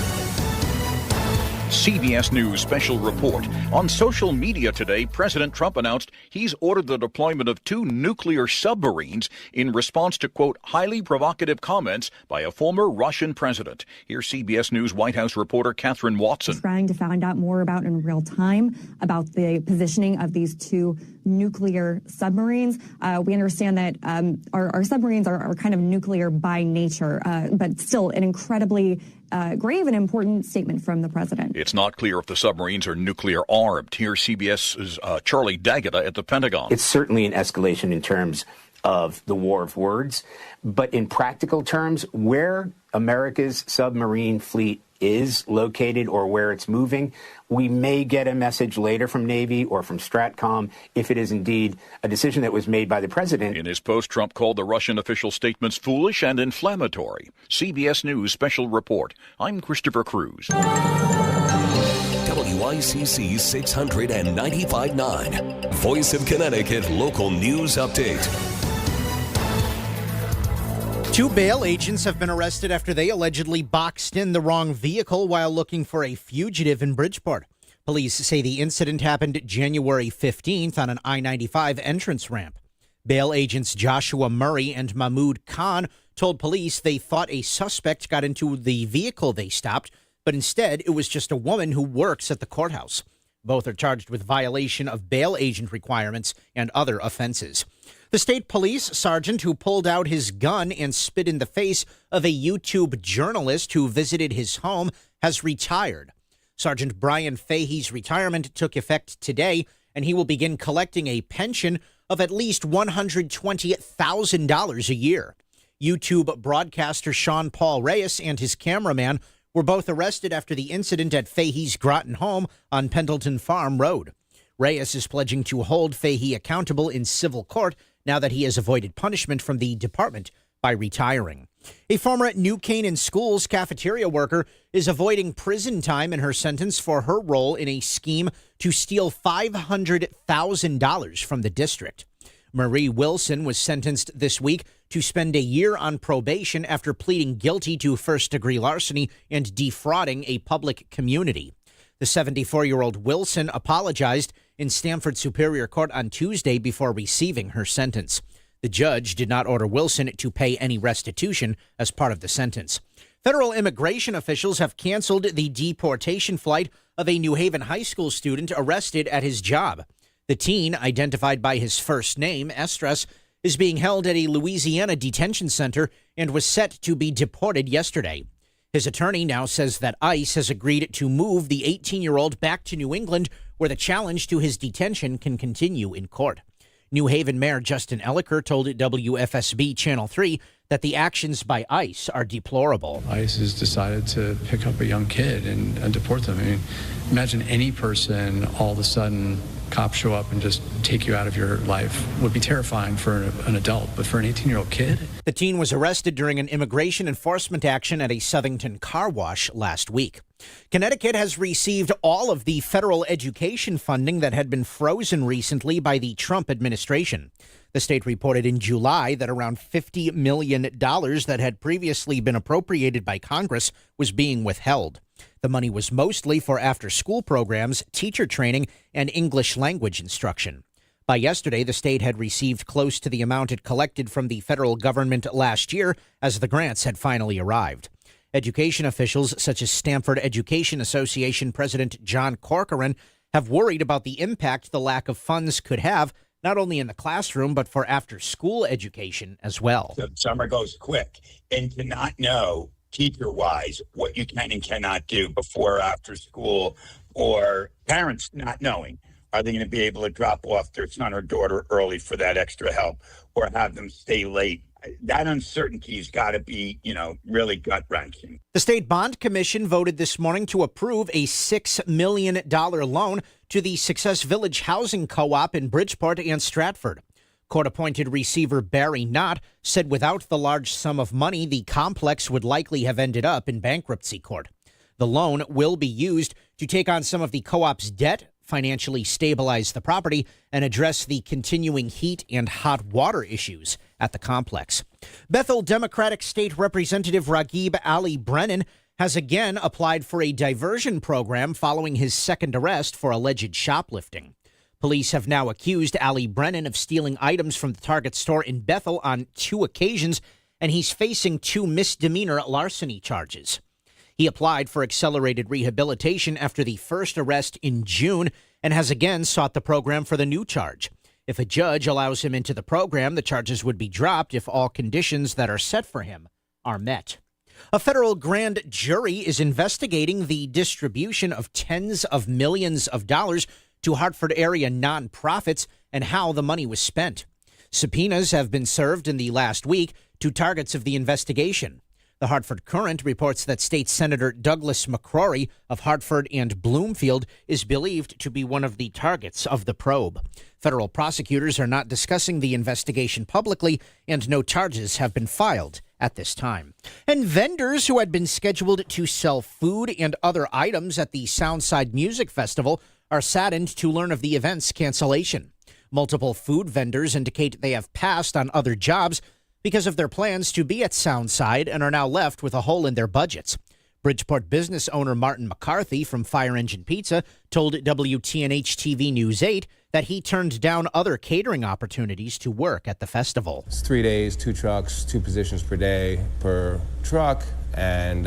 CBS News special report. On social media today, President Trump announced he's ordered the deployment of 2 nuclear submarines in response to, quote, highly provocative comments by a former Russian president. Here's CBS News White House reporter Catherine Watson. Trying to find out more about in real time about the positioning of these 2 nuclear submarines. We understand that our submarines are kind of nuclear by nature, but still an incredibly grave and important statement from the president. It's not clear if the submarines are nuclear armed. Here's CBS's Charlie D'Agata at the Pentagon. It's certainly an escalation in terms of the war of words, but in practical terms, where America's submarine fleet is located or where it's moving, we may get a message later from Navy or from Stratcom if it is indeed a decision that was made by the president. In his post, Trump called the Russian official statements foolish and inflammatory. CBS News special report. I'm Christopher Cruz. WICC 695.9, Voice of Connecticut Local News Update. 2 bail agents have been arrested after they allegedly boxed in the wrong vehicle while looking for a fugitive in Bridgeport. Police say the incident happened January 15th on an I-95 entrance ramp. Bail agents Joshua Murray and Mahmoud Khan told police they thought a suspect got into the vehicle they stopped, but instead it was just a woman who works at the courthouse. Both are charged with violation of bail agent requirements and other offenses. The state police sergeant who pulled out his gun and spit in the face of a YouTube journalist who visited his home has retired. Sergeant Brian Fahey's retirement took effect today, and he will begin collecting a pension of at least $120,000 a year. YouTube broadcaster Sean Paul Reyes and his cameraman were both arrested after the incident at Fahey's Groton home on Pendleton Farm Road. Reyes is pledging to hold Fahey accountable in civil court now that he has avoided punishment from the department by retiring. A former New Canaan Schools cafeteria worker is avoiding prison time in her sentence for her role in a scheme to steal $500,000 from the district. Marie Wilson was sentenced this week to spend a year on probation after pleading guilty to first-degree larceny and defrauding a public community. The 74-year-old Wilson apologized in Stamford Superior Court on Tuesday before receiving her sentence. The judge did not order Wilson to pay any restitution as part of the sentence. Federal immigration officials have canceled the deportation flight of a New Haven high school student arrested at his job. The teen, identified by his first name, Estres, is being held at a Louisiana detention center and was set to be deported yesterday. His attorney now says that ICE has agreed to move the 18-year-old back to New England, where the challenge to his detention can continue in court. New Haven Mayor Justin Elliker told WFSB Channel 3 that the actions by ICE are deplorable. ICE has decided to pick up a young kid and deport them. I mean, imagine any person all of a sudden cops show up and just take you out of your life. Would be terrifying for an adult, but for an 18-year-old kid? The teen was arrested during an immigration enforcement action at a Southington car wash last week. Connecticut has received all of the federal education funding that had been frozen recently by the Trump administration. The state reported in July that around $50 million that had previously been appropriated by Congress was being withheld. The money was mostly for after-school programs, teacher training, and English language instruction. By yesterday, the state had received close to the amount it collected from the federal government last year, as the grants had finally arrived. Education officials, such as Stamford Education Association President John Corcoran, have worried about the impact the lack of funds could have, not only in the classroom, but for after-school education as well. The summer goes quick, and to not know teacher-wise what you can and cannot do before or after school, or parents not knowing, are they going to be able to drop off their son or daughter early for that extra help or have them stay late? That uncertainty's got to be, really gut-wrenching. The State Bond Commission voted this morning to approve a $6 million loan to the Success Village Housing Co-op in Bridgeport and Stratford. Court-appointed receiver Barry Knott said without the large sum of money, the complex would likely have ended up in bankruptcy court. The loan will be used to take on some of the co-op's debt, financially stabilize the property, and address the continuing heat and hot water issues at the complex. Bethel Democratic State Representative Raghib Ali Brennan has again applied for a diversion program following his second arrest for alleged shoplifting. Police have now accused Ali Brennan of stealing items from the Target store in Bethel on 2 occasions, and he's facing 2 misdemeanor larceny charges. He applied for accelerated rehabilitation after the first arrest in June and has again sought the program for the new charge. If a judge allows him into the program, the charges would be dropped if all conditions that are set for him are met. A federal grand jury is investigating the distribution of tens of millions of dollars to Hartford area nonprofits and how the money was spent. Subpoenas have been served in the last week to targets of the investigation. The Hartford Courant reports that State Senator Douglas McCrory of Hartford and Bloomfield is believed to be one of the targets of the probe. Federal prosecutors are not discussing the investigation publicly, and no charges have been filed at this time. And vendors who had been scheduled to sell food and other items at the Soundside Music Festival are saddened to learn of the event's cancellation. Multiple food vendors indicate they have passed on other jobs because of their plans to be at Soundside and are now left with a hole in their budgets. Bridgeport business owner Martin McCarthy from Fire Engine Pizza told WTNH-TV News 8 that he turned down other catering opportunities to work at the festival. It's 3 days, 2 trucks, 2 positions per day per truck, and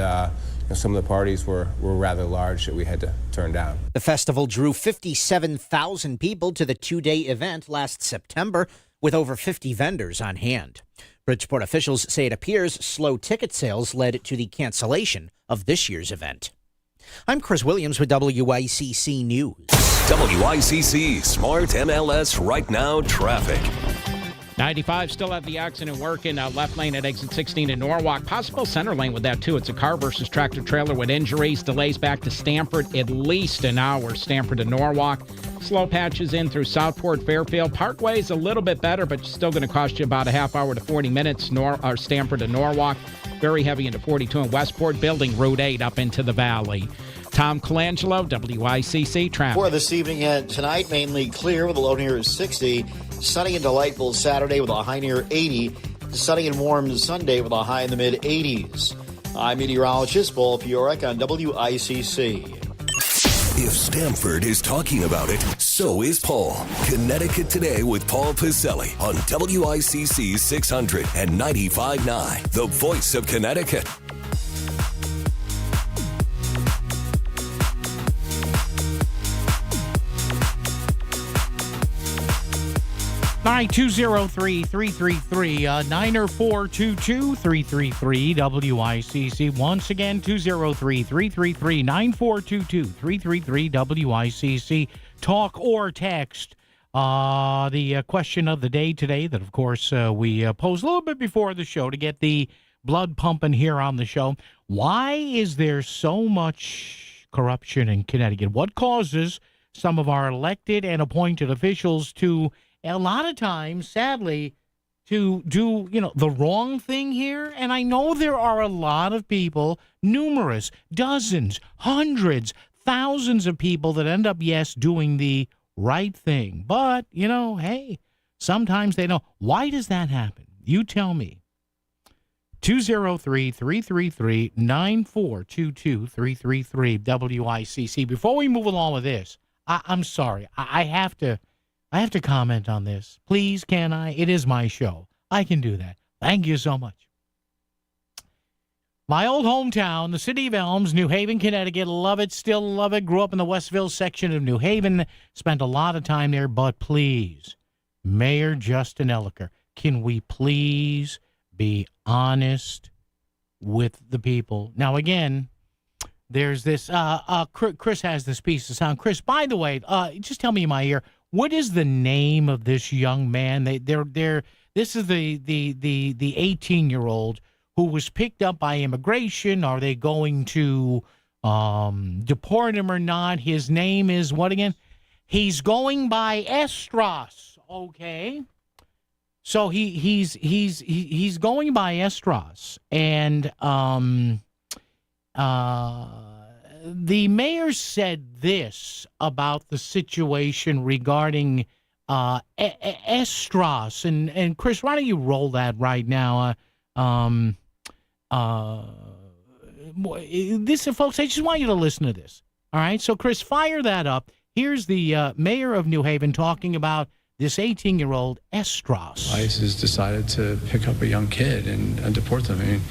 some of the parties were rather large that we had to turn down. The festival drew 57,000 people to the 2-day event last September, with over 50 vendors on hand. Bridgeport officials say it appears slow ticket sales led to the cancellation of this year's event. I'm Chris Williams with WICC News. WICC Smart MLS Right Now Traffic. 95 still have the accident working left lane at exit 16 in Norwalk. Possible center lane with that, too. It's a car versus tractor trailer with injuries. Delays back to Stamford, at least an hour. Stamford to Norwalk. Slow patches in through Southport, Fairfield. Parkway is a little bit better, but still going to cost you about a half hour to 40 minutes. Stamford to Norwalk. Very heavy into 42 in Westport. Building Route 8 up into the valley. Tom Colangelo, WICC Traffic. For this evening and tonight, mainly clear with a low near 60. Sunny and delightful Saturday with a high near 80. Sunny and warm Sunday with a high in the mid 80s. I'm meteorologist Paul Fiorek on WICC. If Stamford is talking about it, so is Paul. Connecticut Today with Paul Piselli on WICC 600 and 95.9, the voice of Connecticut. All right, 203-333, 90422-333, WICC. Once again, 203-333, 9422-333, WICC. Talk or text. The question of the day today that, of course, we posed a little bit before the show to get the blood pumping here on the show. Why is there so much corruption in Connecticut? What causes some of our elected and appointed officials to, a lot of times, sadly, to do, the wrong thing here? And I know there are a lot of people, numerous, dozens, hundreds, thousands of people that end up, yes, doing the right thing. But, hey, sometimes they don't. Why does that happen? You tell me. 203-333-9422-333, WICC. Before we move along with this, I'm sorry. I have to comment on this. Please, can I? It is my show. I can do that. Thank you so much. My old hometown, the city of Elms, New Haven, Connecticut. Love it, still love it. Grew up in the Westville section of New Haven. Spent a lot of time there. But please, Mayor Justin Elicker, can we please be honest with the people? Now, again, there's this, Chris has this piece of sound. Chris, by the way, just tell me in my ear, what is the name of this young man? This is the 18-year-old who was picked up by immigration. Are they going to deport him or not? His name is what again? He's going by Estros. Okay, so he's going by Estros, and the mayor said this about the situation regarding Estros. And Chris, why don't you roll that right now? this, folks, I just want you to listen to this. All right, so Chris, fire that up. Here's the mayor of New Haven talking about this 18-year-old Estros. ICE has decided to pick up a young kid and deport them. I mean,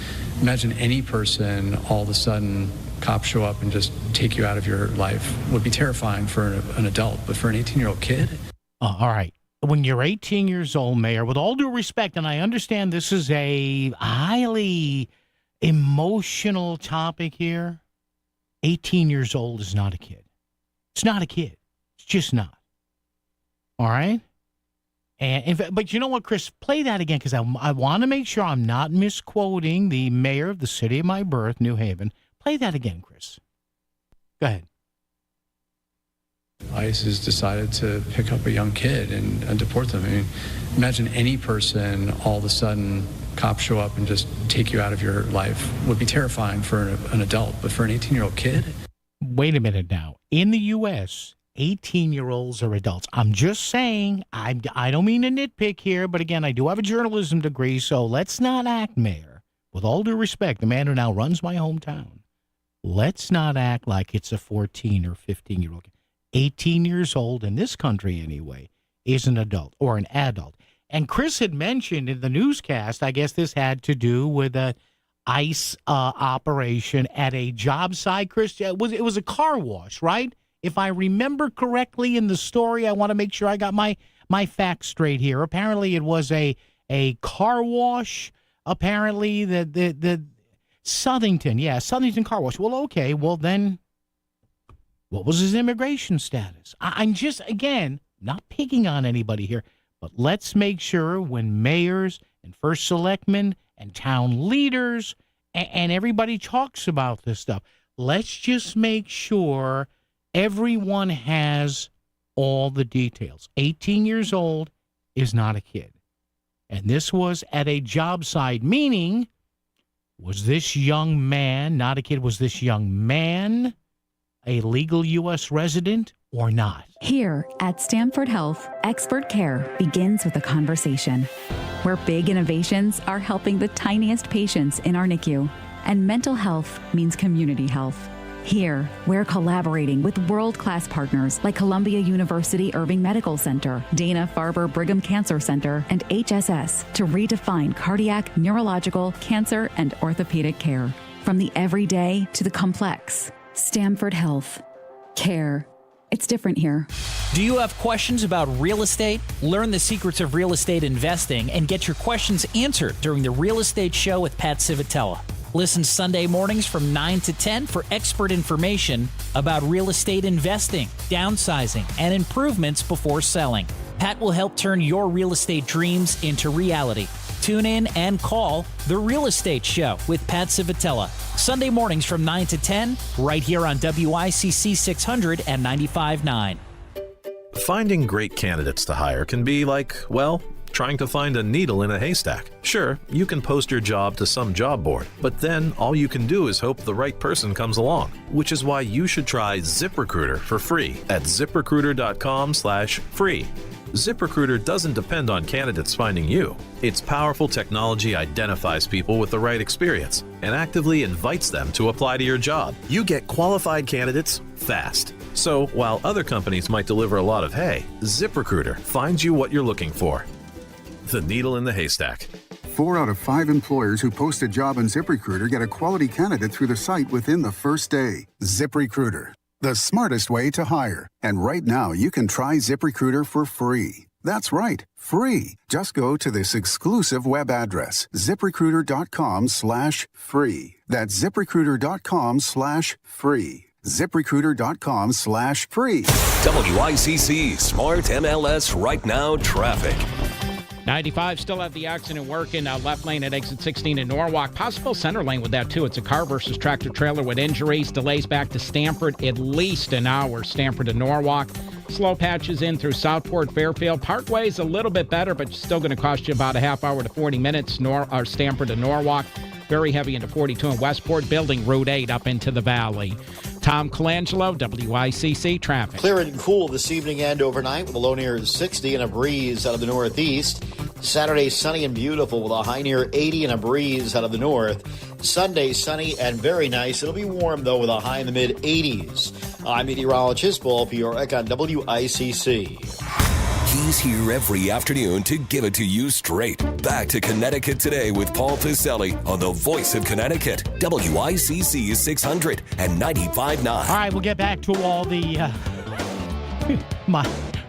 imagine any person all of a sudden, cops show up and just take you out of your life. Would be terrifying for an adult, but for an 18-year-old kid? All right. When you're 18 years old, Mayor, with all due respect, and I understand this is a highly emotional topic here, 18 years old is not a kid. It's not a kid. It's just not. All right? But you know what, Chris? Play that again, because I want to make sure I'm not misquoting the mayor of the city of my birth, New Haven. Play that again, Chris. Go ahead. ICE has decided to pick up a young kid and deport them. I mean, imagine any person all of a sudden, cops show up and just take you out of your life. Would be terrifying for an adult, but for an 18-year-old kid? Wait a minute now. In the U.S., 18-year-olds are adults. I'm just saying, I don't mean to nitpick here, but again, I do have a journalism degree, so let's not act, Mayor, with all due respect, the man who now runs my hometown, let's not act like it's a 14 or 15-year-old kid. 18 years old, in this country anyway, is an adult or an adult. And Chris had mentioned in the newscast, I guess this had to do with an ICE operation at a job site, Chris. It was a car wash, right? If I remember correctly in the story, I want to make sure I got my facts straight here. Apparently it was a car wash, apparently the Southington car wash. Well, okay, well then, what was his immigration status? I'm just, again, not picking on anybody here, but let's make sure when mayors and first selectmen and town leaders and everybody talks about this stuff, let's just make sure everyone has all the details. 18 years old is not a kid. And this was at a job site, meaning, was this young man, not a kid, was this young man a legal U.S. resident or not? Here at Stanford Health, expert care begins with a conversation where big innovations are helping the tiniest patients in our NICU, and mental health means community health. Here, we're collaborating with world-class partners like Columbia University Irving Medical Center, Dana-Farber Brigham Cancer Center, and HSS to redefine cardiac, neurological, cancer, and orthopedic care. From the everyday to the complex, Stanford Health. Care. It's different here. Do you have questions about real estate? Learn the secrets of real estate investing and get your questions answered during the Real Estate Show with Pat Civitella. Listen Sunday mornings from 9 to 10 for expert information about real estate investing, downsizing, and improvements before selling. Pat will help turn your real estate dreams into reality. Tune in and call The Real Estate Show with Pat Civitella. Sunday mornings from 9 to 10, right here on WICC 600 and 95.9. Finding great candidates to hire can be like, well, trying to find a needle in a haystack. Sure, you can post your job to some job board, but then all you can do is hope the right person comes along, which is why you should try ZipRecruiter for free at ZipRecruiter.com/free. ZipRecruiter doesn't depend on candidates finding you. Its powerful technology identifies people with the right experience and actively invites them to apply to your job. You get qualified candidates fast. So while other companies might deliver a lot of hay, ZipRecruiter finds you what you're looking for. The needle in the haystack. 4 out of 5 employers who post a job on ZipRecruiter get a quality candidate through the site within the first day. ZipRecruiter, the smartest way to hire. And right now, you can try ZipRecruiter for free. That's right, free. Just go to this exclusive web address, ZipRecruiter.com/free. That's ZipRecruiter.com/free. ZipRecruiter.com/free. WICC Smart MLS Right Now Traffic. 95 still have the accident working left lane at exit 16 in Norwalk. Possible center lane with that, too. It's a car versus tractor trailer with injuries. Delays back to Stamford, at least an hour. Stamford to Norwalk. Slow patches in through Southport, Fairfield. Parkway's a little bit better, but still going to cost you about a half hour to 40 minutes. Stamford to Norwalk. Very heavy into 42 in Westport. Building Route 8 up into the valley. Tom Colangelo, WICC Traffic. Clear and cool this evening and overnight with a low near 60 and a breeze out of the northeast. Saturday, sunny and beautiful with a high near 80 and a breeze out of the north. Sunday, sunny and very nice. It'll be warm, though, with a high in the mid-80s. I'm meteorologist Paul Piorek on WICC. He's here every afternoon to give it to you straight. Back to Connecticut Today with Paul Piselli on the Voice of Connecticut, WICC 600 and 95.9. All right, we'll get back to all the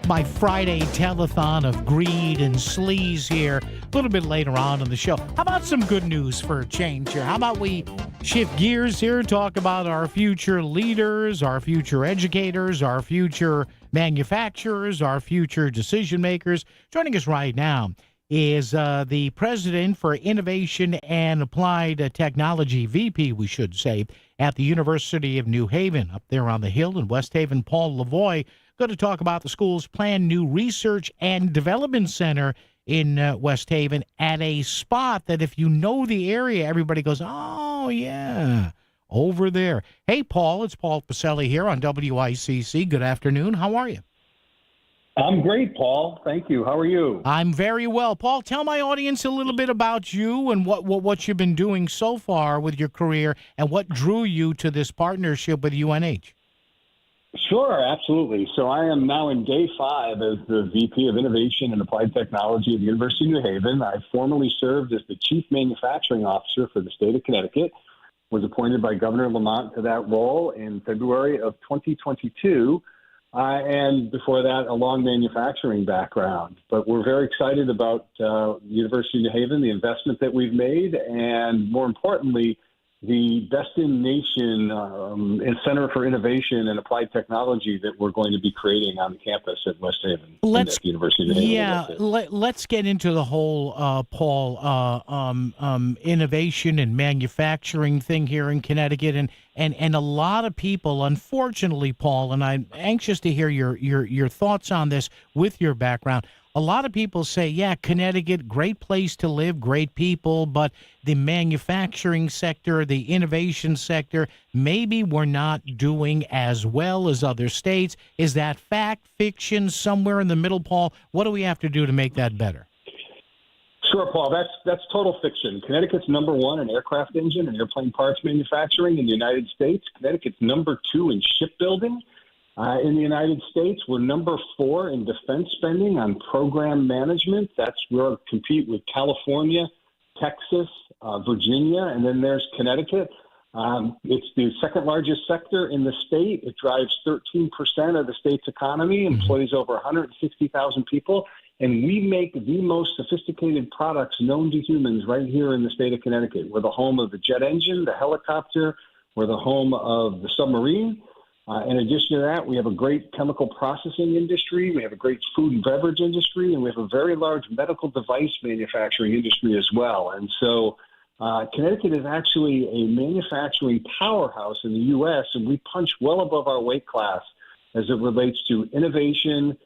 my Friday telethon of greed and sleaze here a little bit later on in the show. How about some good news for a change here? How about we shift gears here, talk about our future leaders, our future educators, our future manufacturers, our future decision makers. Joining us right now is the president for Innovation and Applied Technology, VP, we should say, at the University of New Haven, up there on the hill in West Haven, Paul Lavoie. Going to talk about the school's planned new research and development center in West Haven at a spot that if you know the area, everybody goes, oh, yeah, over there. Hey, Paul, it's Paul Piselli here on WICC. Good afternoon. How are you? I'm great, Paul. Thank you. How are you? I'm very well. Paul, tell my audience a little bit about you and what you've been doing so far with your career and what drew you to this partnership with UNH. Sure, absolutely. So I am now in day 5 as the VP of Innovation and Applied Technology at the University of New Haven. I formerly served as the Chief Manufacturing Officer for the state of Connecticut, was appointed by Governor Lamont to that role in February of 2022. And before that, a long manufacturing background. But we're very excited about the University of New Haven, the investment that we've made, and more importantly, the best-in-nation Center for Innovation and Applied Technology that we're going to be creating on the campus at West Haven, at the University of New Haven. Yeah, let's get into the whole, Paul, innovation and manufacturing thing here in Connecticut. And a lot of people, unfortunately, Paul, and I'm anxious to hear your thoughts on this with your background. A lot of people say, yeah, Connecticut, great place to live, great people, but the manufacturing sector, the innovation sector, maybe we're not doing as well as other states. Is that fact, fiction, somewhere in the middle, Paul? What do we have to do to make that better? Sure, Paul. That's total fiction. Connecticut's number 1 in aircraft engine and airplane parts manufacturing in the United States. Connecticut's number 2 in shipbuilding. In the United States, we're number 4 in defense spending on program management. That's where we compete with California, Texas, Virginia, and then there's Connecticut. It's the second largest sector in the state. It drives 13% of the state's economy, employs over 160,000 people, and we make the most sophisticated products known to humans right here in the state of Connecticut. We're the home of the jet engine, the helicopter. We're the home of the submarine. In addition to that, we have a great chemical processing industry, we have a great food and beverage industry, and we have a very large medical device manufacturing industry as well. And so Connecticut is actually a manufacturing powerhouse in the U.S., and we punch well above our weight class as it relates to innovation,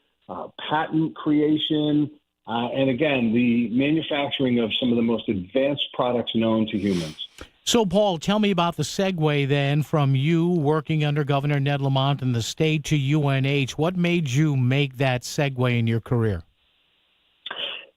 patent creation, and again, the manufacturing of some of the most advanced products known to humans. So, Paul, tell me about the segue then from you working under Governor Ned Lamont in the state to UNH. What made you make that segue in your career?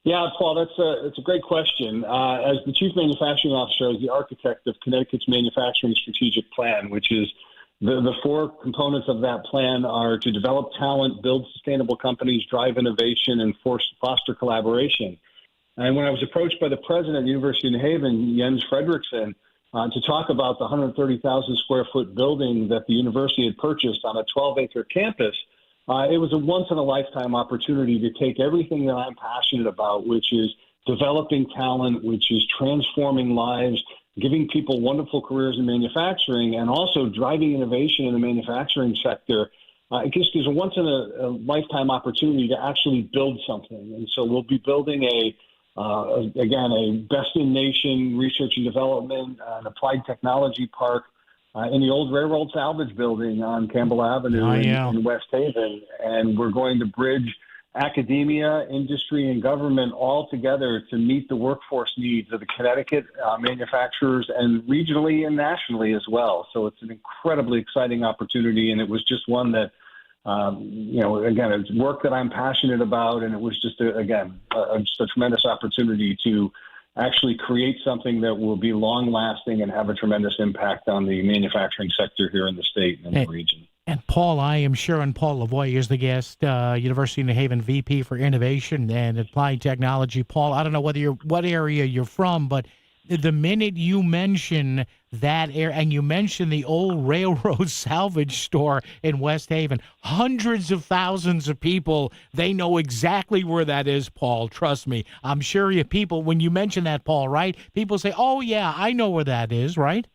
Yeah, Paul, that's a great question. As the Chief Manufacturing Officer, I was the architect of Connecticut's Manufacturing Strategic Plan, which is the 4 components of that plan are to develop talent, build sustainable companies, drive innovation, and foster collaboration. And when I was approached by the president of the University of New Haven, Jens Fredrickson, to talk about the 130,000 square foot building that the university had purchased on a 12-acre campus, it was a once-in-a-lifetime opportunity to take everything that I'm passionate about, which is developing talent, which is transforming lives, giving people wonderful careers in manufacturing, and also driving innovation in the manufacturing sector. It just is a once-in-a-lifetime opportunity to actually build something. And so we'll be building a best-in-nation research and development, an applied technology park in the old railroad salvage building on Campbell Avenue in West Haven. And we're going to bridge academia, industry, and government all together to meet the workforce needs of the Connecticut manufacturers and regionally and nationally as well. So it's an incredibly exciting opportunity, and it was just one that it's work that I'm passionate about, and it was just, just a tremendous opportunity to actually create something that will be long-lasting and have a tremendous impact on the manufacturing sector here in the state and in the region. And Paul, I am sure, and Paul Lavoie is the guest, University of New Haven VP for Innovation and Applied Technology. Paul, I don't know what area you're from, but the minute you mention that area, and you mention the old railroad salvage store in West Haven, hundreds of thousands of people, they know exactly where that is, Paul. Trust me. I'm sure you people, when you mention that, Paul, right, people say, oh, yeah, I know where that is, right?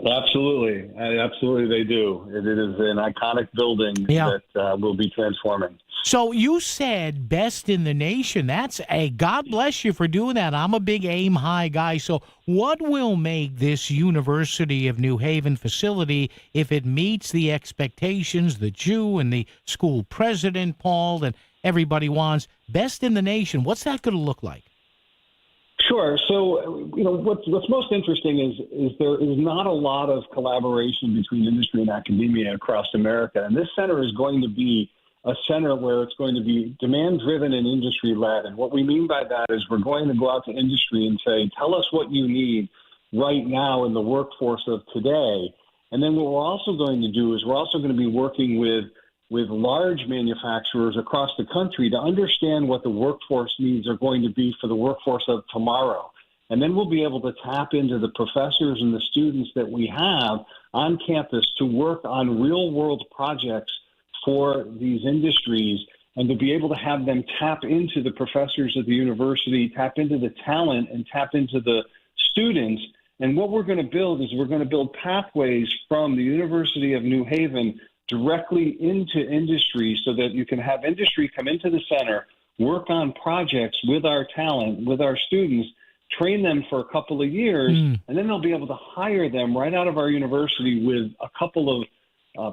Absolutely. Absolutely, they do. It is an iconic building that will be transforming. So you said best in the nation. That's God bless you for doing that. I'm a big aim high guy. So what will make this University of New Haven facility, if it meets the expectations that you and the school president, Paul, and everybody wants, best in the nation? What's that going to look like? Sure. So, what's most interesting is there is not a lot of collaboration between industry and academia across America. And this center is going to be a center where it's going to be demand-driven and industry-led. And what we mean by that is we're going to go out to industry and say, tell us what you need right now in the workforce of today. And then what we're also going to do is we're also going to be working with large manufacturers across the country to understand what the workforce needs are going to be for the workforce of tomorrow. And then we'll be able to tap into the professors and the students that we have on campus to work on real-world projects for these industries, and to be able to have them tap into the professors at the university, tap into the talent, and tap into the students. And what we're going to build is we're going to build pathways from the University of New Haven directly into industry so that you can have industry come into the center, work on projects with our talent, with our students, train them for a couple of years, and then they'll be able to hire them right out of our university with a couple of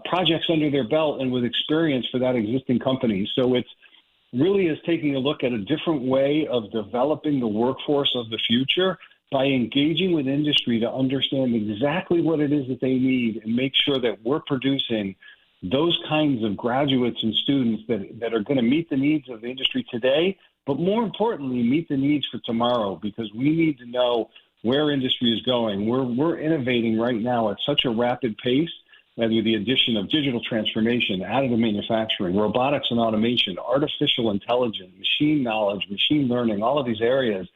projects under their belt and with experience for that existing company. So it's really is taking a look at a different way of developing the workforce of the future by engaging with industry to understand exactly what it is that they need and make sure that we're producing those kinds of graduates and students that are going to meet the needs of the industry today, but more importantly, meet the needs for tomorrow, because we need to know where industry is going. We're innovating right now at such a rapid pace, with the addition of digital transformation, additive manufacturing, robotics and automation, artificial intelligence, machine knowledge, machine learning, all of these areas.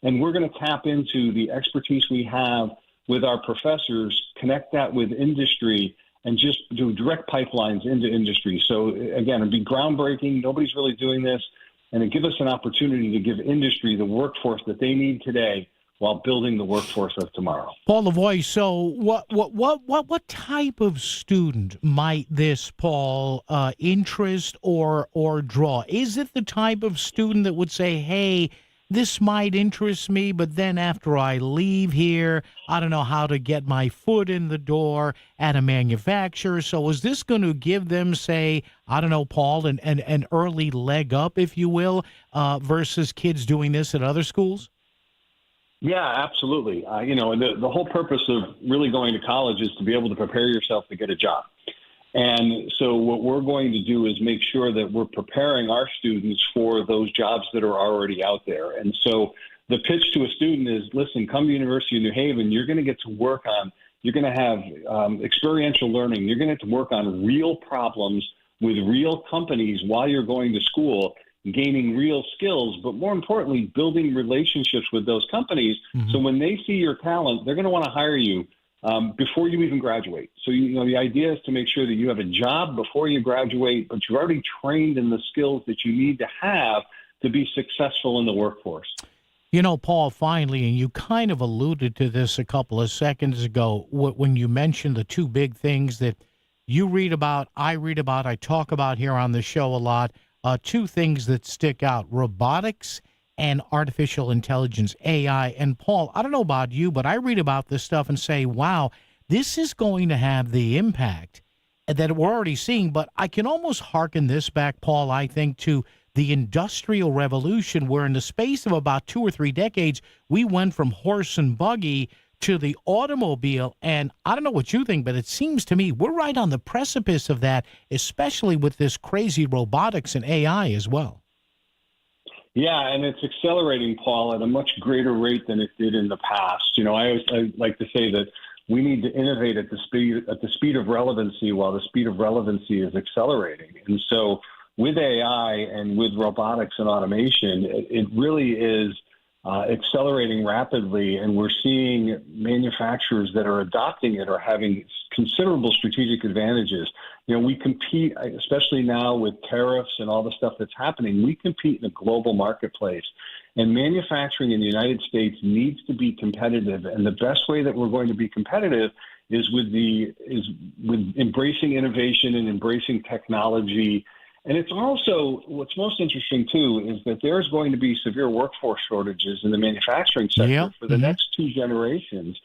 And we're going to tap into the expertise we have with our professors, connect that with industry, and just do direct pipelines into industry. So, again, it'd be groundbreaking. Nobody's really doing this. And it gives us an opportunity to give industry the workforce that they need today while building the workforce of tomorrow. Paul Lavoie, so what type of student might this, Paul, interest or draw? Is it the type of student that would say, hey, this might interest me, but then after I leave here, I don't know how to get my foot in the door at a manufacturer? So is this going to give them, say, I don't know, Paul, an early leg up, if you will, versus kids doing this at other schools? Yeah, absolutely. The whole purpose of really going to college is to be able to prepare yourself to get a job. And so what we're going to do is make sure that we're preparing our students for those jobs that are already out there. And so the pitch to a student is, listen, come to University of New Haven. You're going to get to work on, you're going to have experiential learning. You're going to have to work on real problems with real companies while you're going to school, gaining real skills, but more importantly, building relationships with those companies. Mm-hmm. So when they see your talent, they're going to want to hire you before you even graduate. So, the idea is to make sure that you have a job before you graduate, but you're already trained in the skills that you need to have to be successful in the workforce. Paul, finally, and you kind of alluded to this a couple of seconds ago, when you mentioned the two big things that you read about, I read about, I talk about here on the show a lot, two things that stick out: robotics and artificial intelligence, AI. And Paul, I don't know about you, but I read about this stuff and say, wow, this is going to have the impact that we're already seeing. But I can almost hearken this back, Paul, I think, to the Industrial Revolution, where in the space of about 2 or 3 decades, we went from horse and buggy to the automobile. And I don't know what you think, but it seems to me we're right on the precipice of that, especially with this crazy robotics and AI as well. Yeah, and it's accelerating, Paul, at a much greater rate than it did in the past. I like to say that we need to innovate at the speed of relevancy while the speed of relevancy is accelerating. And so with AI and with robotics and automation, it really is accelerating rapidly, and we're seeing manufacturers that are adopting it are having considerable strategic advantages. We compete, especially now with tariffs and all the stuff that's happening, we compete in a global marketplace. And manufacturing in the United States needs to be competitive. And the best way that we're going to be competitive is with embracing innovation and embracing technology. And it's also, what's most interesting, too, is that there's going to be severe workforce shortages in the manufacturing sector for the next 2 generations.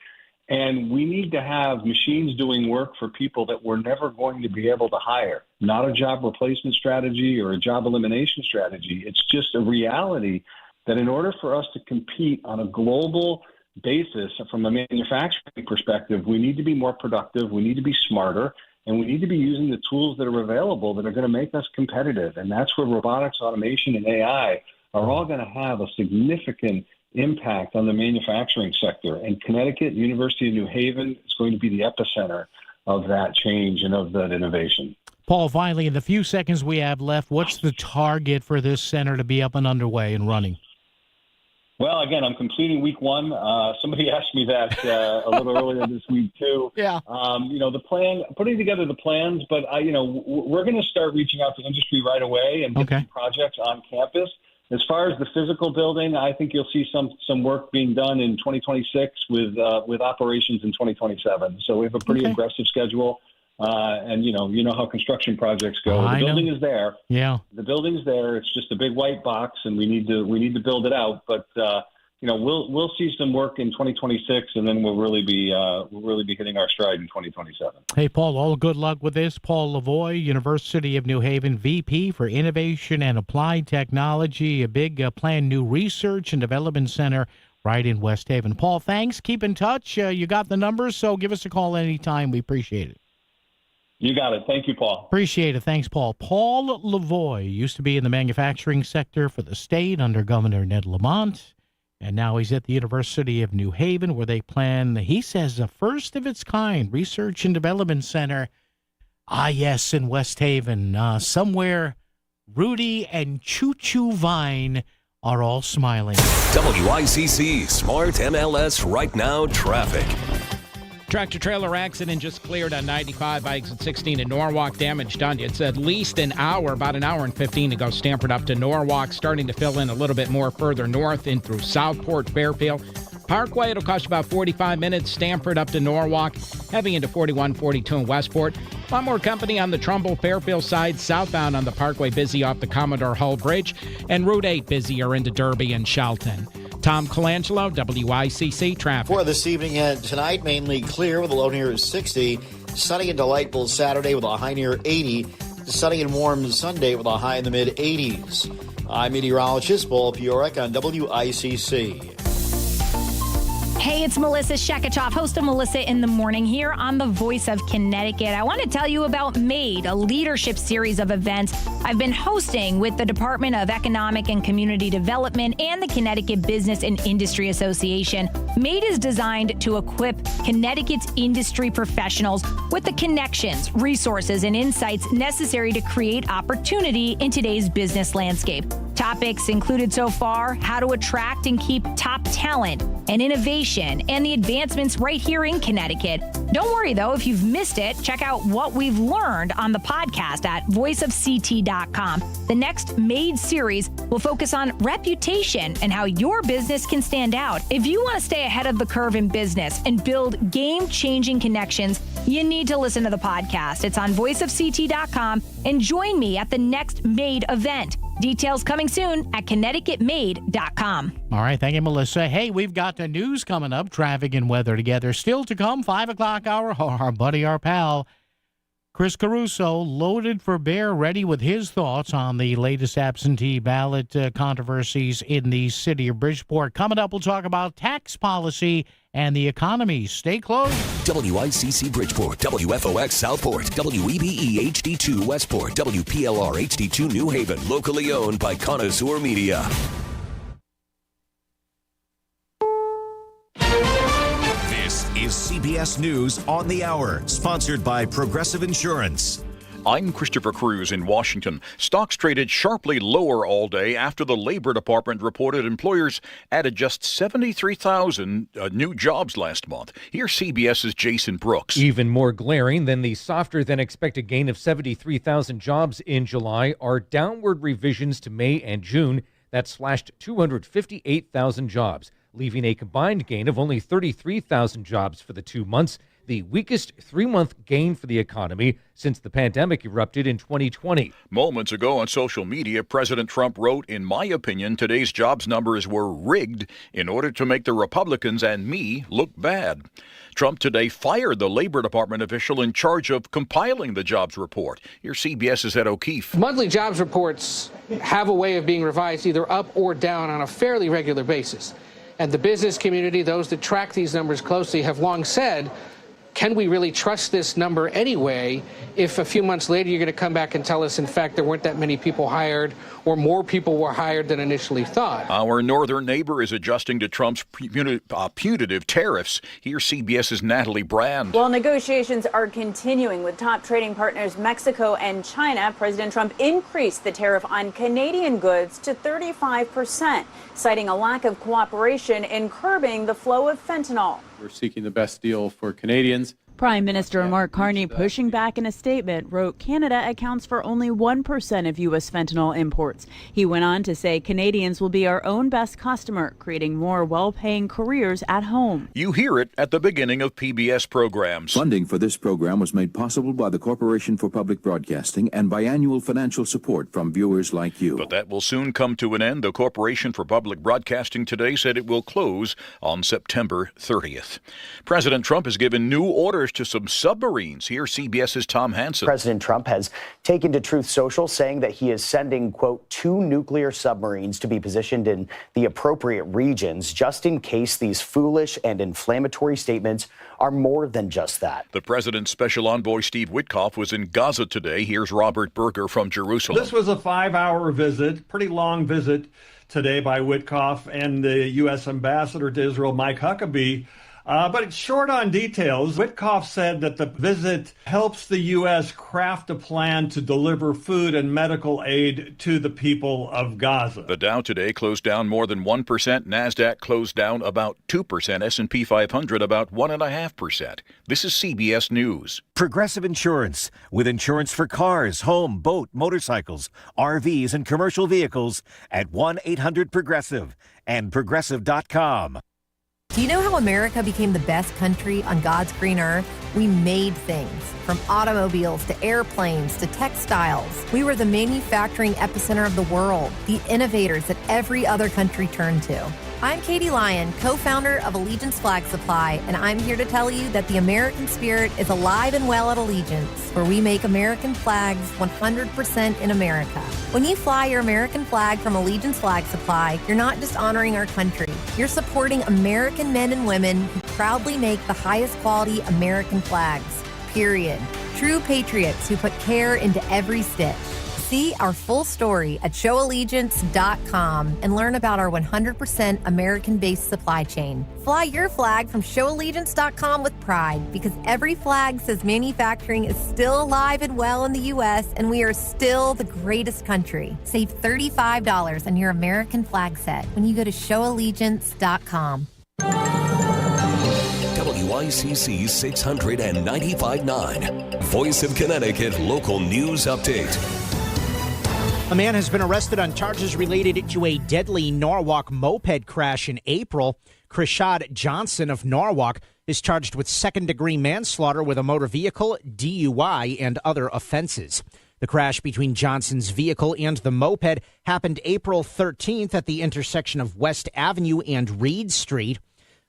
And we need to have machines doing work for people that we're never going to be able to hire. Not a job replacement strategy or a job elimination strategy. It's just a reality that in order for us to compete on a global basis from a manufacturing perspective, we need to be more productive, we need to be smarter, and we need to be using the tools that are available that are going to make us competitive. And that's where robotics, automation, and AI are all going to have a significant impact on the manufacturing sector. And Connecticut, University of New Haven, is going to be the epicenter of that change and of that innovation. Paul, finally, in the few seconds we have left, what's the target for this center to be up and underway and running? Well, again, I'm completing week 1. Somebody asked me that a little earlier this week, too. Yeah. The plan, putting together the plans, but, we're going to start reaching out to industry right away and get some projects on campus. As far as the physical building, I think you'll see some work being done in 2026 with operations in 2027. So we have a pretty aggressive schedule. And you know how construction projects go. The building is there. Yeah. The building's there. It's just a big white box, and we need to build it out. But we'll see some work in 2026, and then we'll really be hitting our stride in 2027. Hey, Paul, all good luck with this. Paul Lavoie, University of New Haven, VP for Innovation and Applied Technology, a big planned new research and development center right in West Haven. Paul, thanks. Keep in touch. You got the numbers, so give us a call anytime. We appreciate it. You got it. Thank you, Paul. Appreciate it. Thanks, Paul. Paul Lavoie used to be in the manufacturing sector for the state under Governor Ned Lamont, and now he's at the University of New Haven, where they plan, he says, a first-of-its-kind research and development center. Yes, in West Haven, somewhere Rudy and Choo Choo Vine are all smiling. WICC Smart MLS Right Now Traffic. Tractor-trailer accident just cleared on 95 by exit 16 in Norwalk. Damage done. It's at least an hour, about an hour and 15 to go. Stamford up to Norwalk, starting to fill in a little bit more further north in through Southport, Fairfield. Parkway, it'll cost you about 45 minutes. Stamford up to Norwalk, heavy into 41, 42 in Westport. A lot more company on the Trumbull, Fairfield side. Southbound on the Parkway, busy off the Commodore Hull Bridge. And Route 8 busier into Derby and Shelton. Tom Colangelo, WICC Traffic. For this evening and tonight, mainly clear with a low near 60. Sunny and delightful Saturday with a high near 80. Sunny and warm Sunday with a high in the mid-80s. I'm meteorologist Paul Piorek on WICC. Hey, it's Melissa Sheketoff, host of Melissa in the Morning here on the Voice of Connecticut. I want to tell you about MADE, a leadership series of events I've been hosting with the Department of Economic and Community Development and the Connecticut Business and Industry Association. MADE is designed to equip Connecticut's industry professionals with the connections, resources, and insights necessary to create opportunity in today's business landscape. Topics included so far: how to attract and keep top talent, and innovation, and the advancements right here in Connecticut. Don't worry, though, if you've missed it, check out what we've learned on the podcast at voiceofct.com. The next MADE series will focus on reputation and how your business can stand out. If you want to stay ahead of the curve in business and build game-changing connections, you need to listen to the podcast. It's on voiceofct.com, and join me at the next MADE event. Details coming soon at ConnecticutMade.com. All right, thank you, Melissa. Hey, we've got the news coming up, traffic and weather together. Still to come, 5 o'clock hour, our buddy, our pal, Chris Caruso, loaded for bear, ready with his thoughts on the latest absentee ballot controversies in the city of Bridgeport. Coming up, we'll talk about tax policy and the economy. Stay close. WICC Bridgeport, WFOX Southport, WEBE HD2 Westport, WPLR HD2 New Haven, locally owned by Connoisseur Media. CBS News on the Hour, sponsored by Progressive Insurance. I'm Christopher Cruz in Washington. Stocks traded sharply lower all day after the Labor Department reported employers added just 73,000 new jobs last month. Here's CBS's Jason Brooks. Even more glaring than the softer than expected gain of 73,000 jobs in July are downward revisions to May and June that slashed 258,000 jobs, leaving a combined gain of only 33,000 jobs for the 2 months, the weakest 3-month gain for the economy since the pandemic erupted in 2020. Moments ago on social media, President Trump wrote, "In my opinion, today's jobs numbers were rigged in order to make the Republicans and me look bad." Trump today fired the Labor Department official in charge of compiling the jobs report. Here's CBS's Ed O'Keefe. Monthly jobs reports have a way of being revised either up or down on a fairly regular basis. And the business community, those that track these numbers closely, have long said, can we really trust this number anyway if a few months later you're going to come back and tell us, in fact, there weren't that many people hired or more people were hired than initially thought? Our northern neighbor is adjusting to Trump's punitive tariffs. Here's CBS's Natalie Brand. While negotiations are continuing with top trading partners Mexico and China, President Trump increased the tariff on Canadian goods to 35%, citing a lack of cooperation in curbing the flow of fentanyl. We're seeking the best deal for Canadians. Prime Minister Mark Carney, pushing back in a statement, wrote Canada accounts for only 1% of U.S. fentanyl imports. He went on to say Canadians will be our own best customer, creating more well-paying careers at home. You hear it at the beginning of PBS programs. Funding for this program was made possible by the Corporation for Public Broadcasting and biannual financial support from viewers like you. But that will soon come to an end. The Corporation for Public Broadcasting today said it will close on September 30th. President Trump has given new orders to some submarines. Here's CBS's Tom Hansen. President Trump has taken to Truth Social, saying that he is sending, quote, 2 nuclear submarines to be positioned in the appropriate regions, just in case these foolish and inflammatory statements are more than just that. The president's special envoy, Steve Witkoff, was in Gaza today. Here's Robert Berger from Jerusalem. This was a 5-hour visit, pretty long visit today by Witkoff and the U.S. ambassador to Israel, Mike Huckabee. But it's short on details. Witkoff said that the visit helps the U.S. craft a plan to deliver food and medical aid to the people of Gaza. The Dow today closed down more than 1%. NASDAQ closed down about 2%. S&P 500 about 1.5%. This is CBS News. Progressive Insurance, with insurance for cars, home, boat, motorcycles, RVs, and commercial vehicles at 1-800-PROGRESSIVE and Progressive.com. Do you know how America became the best country on God's green earth? We made things, from automobiles to airplanes to textiles. We were the manufacturing epicenter of the world, the innovators that every other country turned to. I'm Katie Lyon, co-founder of Allegiance Flag Supply, and I'm here to tell you that the American spirit is alive and well at Allegiance, where we make American flags 100% in America. When you fly your American flag from Allegiance Flag Supply, you're not just honoring our country, you're supporting American men and women who proudly make the highest quality American flags, period. True patriots who put care into every stitch. See our full story at showallegiance.com and learn about our 100% American-based supply chain. Fly your flag from showallegiance.com with pride, because every flag says manufacturing is still alive and well in the U.S. and we are still the greatest country. Save $35 on your American flag set when you go to showallegiance.com. WICC 695.9, Voice of Connecticut Local News Update. A man has been arrested on charges related to a deadly Norwalk moped crash in April. Krishad Johnson of Norwalk is charged with second-degree manslaughter with a motor vehicle, DUI, and other offenses. The crash between Johnson's vehicle and the moped happened April 13th at the intersection of West Avenue and Reed Street.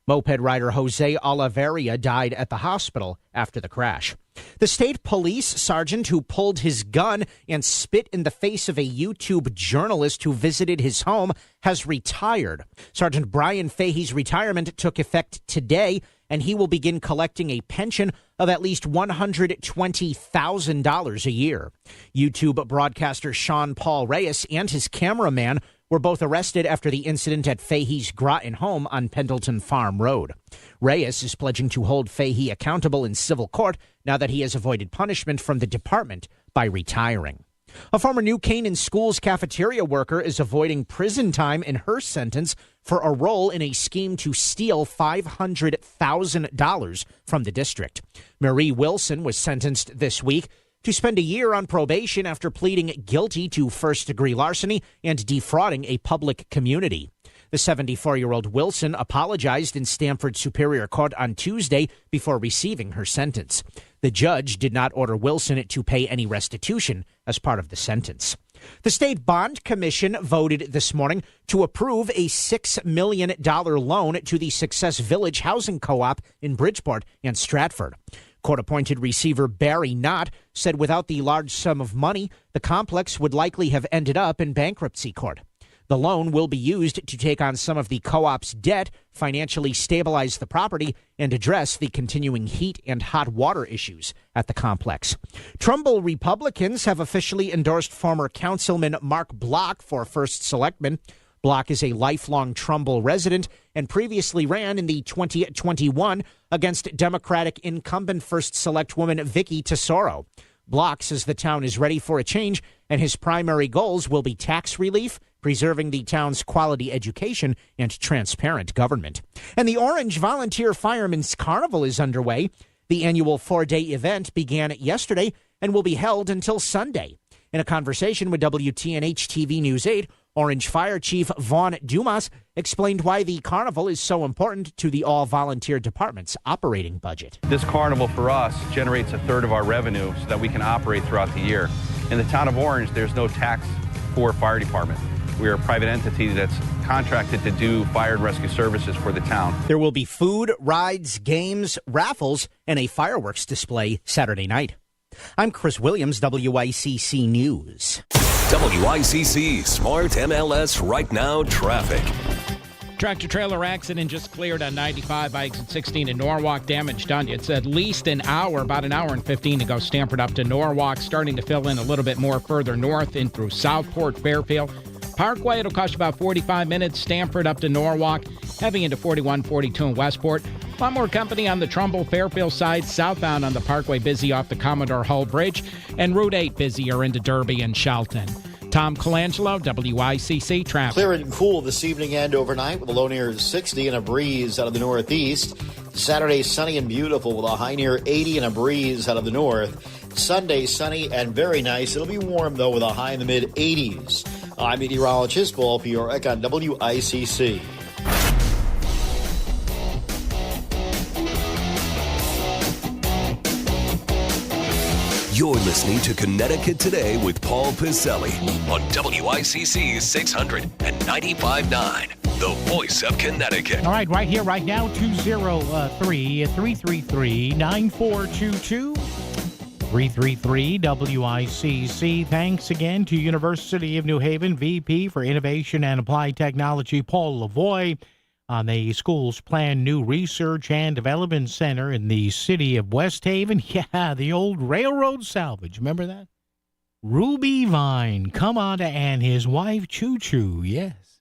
Moped rider Jose Oliveria died at the hospital after the crash. The state police sergeant who pulled his gun and spit in the face of a YouTube journalist who visited his home has retired. Sergeant Brian Fahey's retirement took effect today, and he will begin collecting a pension of at least $120,000 a year. YouTube broadcaster Sean Paul Reyes and his cameraman were both arrested after the incident at Fahey's Groton home on Pendleton Farm Road. Reyes is pledging to hold Fahey accountable in civil court now that he has avoided punishment from the department by retiring. A former New Canaan Schools cafeteria worker is avoiding prison time in her sentence for a role in a scheme to steal $500,000 from the district. Marie Wilson was sentenced this week to spend a year on probation after pleading guilty to first-degree larceny and defrauding a public community. The 74-year-old Wilson apologized in Stamford Superior Court on Tuesday before receiving her sentence. The judge did not order Wilson to pay any restitution as part of the sentence. The State Bond Commission voted this morning to approve a $6 million loan to the Success Village Housing Co-op in Bridgeport and Stratford. Court-appointed receiver Barry Knott said without the large sum of money, the complex would likely have ended up in bankruptcy court. The loan will be used to take on some of the co-op's debt, financially stabilize the property, and address the continuing heat and hot water issues at the complex. Trumbull Republicans have officially endorsed former Councilman Mark Block for first selectman. Block is a lifelong Trumbull resident and previously ran in the 2021 against Democratic incumbent first selectwoman Vicky Tesoro. Block says the town is ready for a change, and his primary goals will be tax relief, preserving the town's quality education, and transparent government. And the Orange Volunteer Firemen's Carnival is underway. The annual 4-day event began yesterday and will be held until Sunday. In a conversation with WTNH TV News 8, Orange Fire Chief Vaughn Dumas explained why the carnival is so important to the all-volunteer department's operating budget. This carnival for us generates a third of our revenue so that we can operate throughout the year. In the town of Orange, there's no tax for fire department. We are a private entity that's contracted to do fire and rescue services for the town. There will be food, rides, games, raffles, and a fireworks display Saturday night. I'm Chris Williams, WICC News. WICC Smart MLS Right Now Traffic. Tractor-trailer accident just cleared on 95 by exit 16 in Norwalk. Damage done. It's at least an hour, about an hour and 15 to go Stamford up to Norwalk. Starting to fill in a little bit more further north in through Southport, Fairfield. Parkway, it'll cost you about 45 minutes. Stamford up to Norwalk. Heavy into 41, 42 in Westport. A lot more company on the Trumbull, Fairfield side. Southbound on the Parkway, busy off the Commodore Hull Bridge. And Route 8 busier into Derby and Shelton. Tom Colangelo, WICC Traffic. Clear and cool this evening and overnight with a low near 60 and a breeze out of the northeast. Saturday, sunny and beautiful with a high near 80 and a breeze out of the north. Sunday, sunny and very nice. It'll be warm, though, with a high in the mid-80s. I'm meteorologist Paul Piorek on WICC. You're listening to Connecticut Today with Paul Piselli on WICC 600 and 95.9, the voice of Connecticut. All right, right here, right now, 203-333-9422. 333 WICC. Thanks again to University of New Haven VP for Innovation and Applied Technology, Paul Lavoie, on the school's planned new research and development center in the city of West Haven. Yeah, the old railroad salvage. Remember that? Ruby Vine, Kamada, and his wife, Choo Choo. Yes.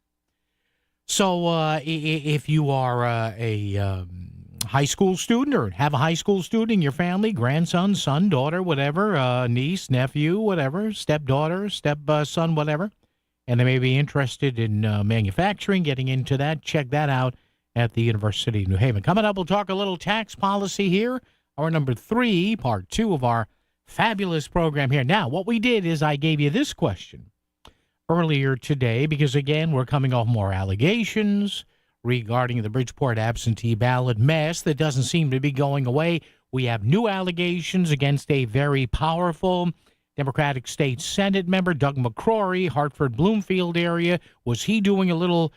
So if you are a high school student or have a high school student in your family, grandson, son, daughter, whatever, niece, nephew, whatever, stepdaughter, stepson, whatever, and they may be interested in manufacturing, getting into that, check that out at the University of New Haven. Coming up, we'll talk a little tax policy here. Our number 3, part 2 of our fabulous program here. Now, what we did is I gave you this question earlier today because, again, we're coming off more allegations regarding the Bridgeport absentee ballot mess that doesn't seem to be going away. We have new allegations against a very powerful Democratic State Senate member, Doug McCrory, Hartford, Bloomfield area. Was he doing a little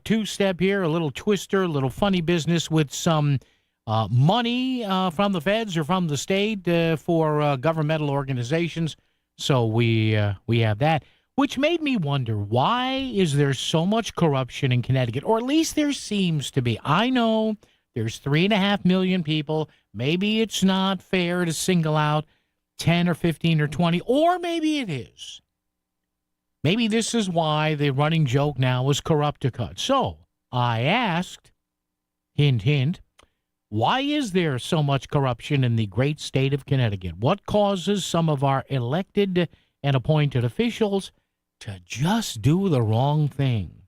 two-step here, a little twister, a little funny business with some money from the feds or from the state for governmental organizations? So we have that. Which made me wonder, why is there so much corruption in Connecticut? Or at least there seems to be. I know there's 3.5 million people. Maybe it's not fair to single out 10 or 15 or 20, or maybe it is. Maybe this is why the running joke now is corrupt-a-cut. So I asked, hint, hint, why is there so much corruption in the great state of Connecticut? What causes some of our elected and appointed officials to just do the wrong thing?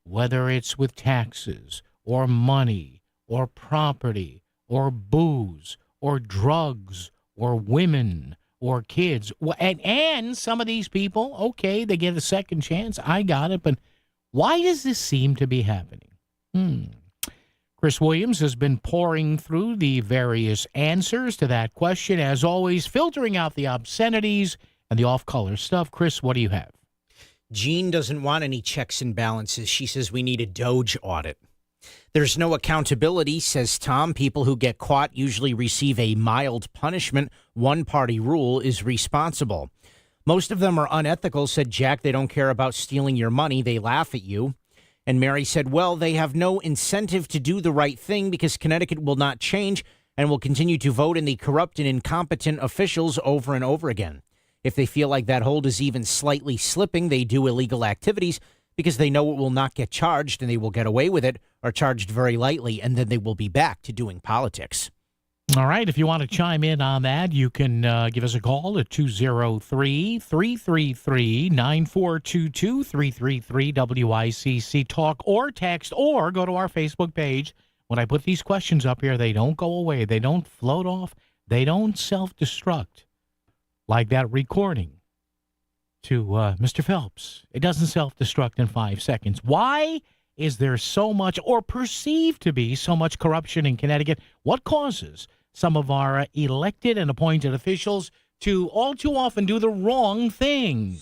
Whether it's with taxes or money or property or booze or drugs or women or kids. And some of these people, okay, they get a second chance. I got it. But why does this seem to be happening? Chris Williams has been pouring through the various answers to that question, as always, filtering out the obscenities and the off-color stuff. Chris, what do you have? Jean doesn't want any checks and balances. She says we need a Doge audit. There's no accountability, says Tom. People who get caught usually receive a mild punishment. One-party rule is responsible. Most of them are unethical, said Jack. They don't care about stealing your money. They laugh at you. And Mary said, well, they have no incentive to do the right thing because Connecticut will not change and will continue to vote in the corrupt and incompetent officials over and over again. If they feel like that hold is even slightly slipping, they do illegal activities because they know it will not get charged and they will get away with it or charged very lightly, and then they will be back to doing politics. All right. If you want to chime in on that, you can give us a call at 203-333-9422, 333-WICC Talk, or text, or go to our Facebook page. When I put these questions up here, they don't go away. They don't float off. They don't self-destruct like that recording to Mr. Phelps. It doesn't self-destruct in 5 seconds. Why is there so much, or perceived to be so much, corruption in Connecticut? What causes some of our elected and appointed officials to all too often do the wrong thing?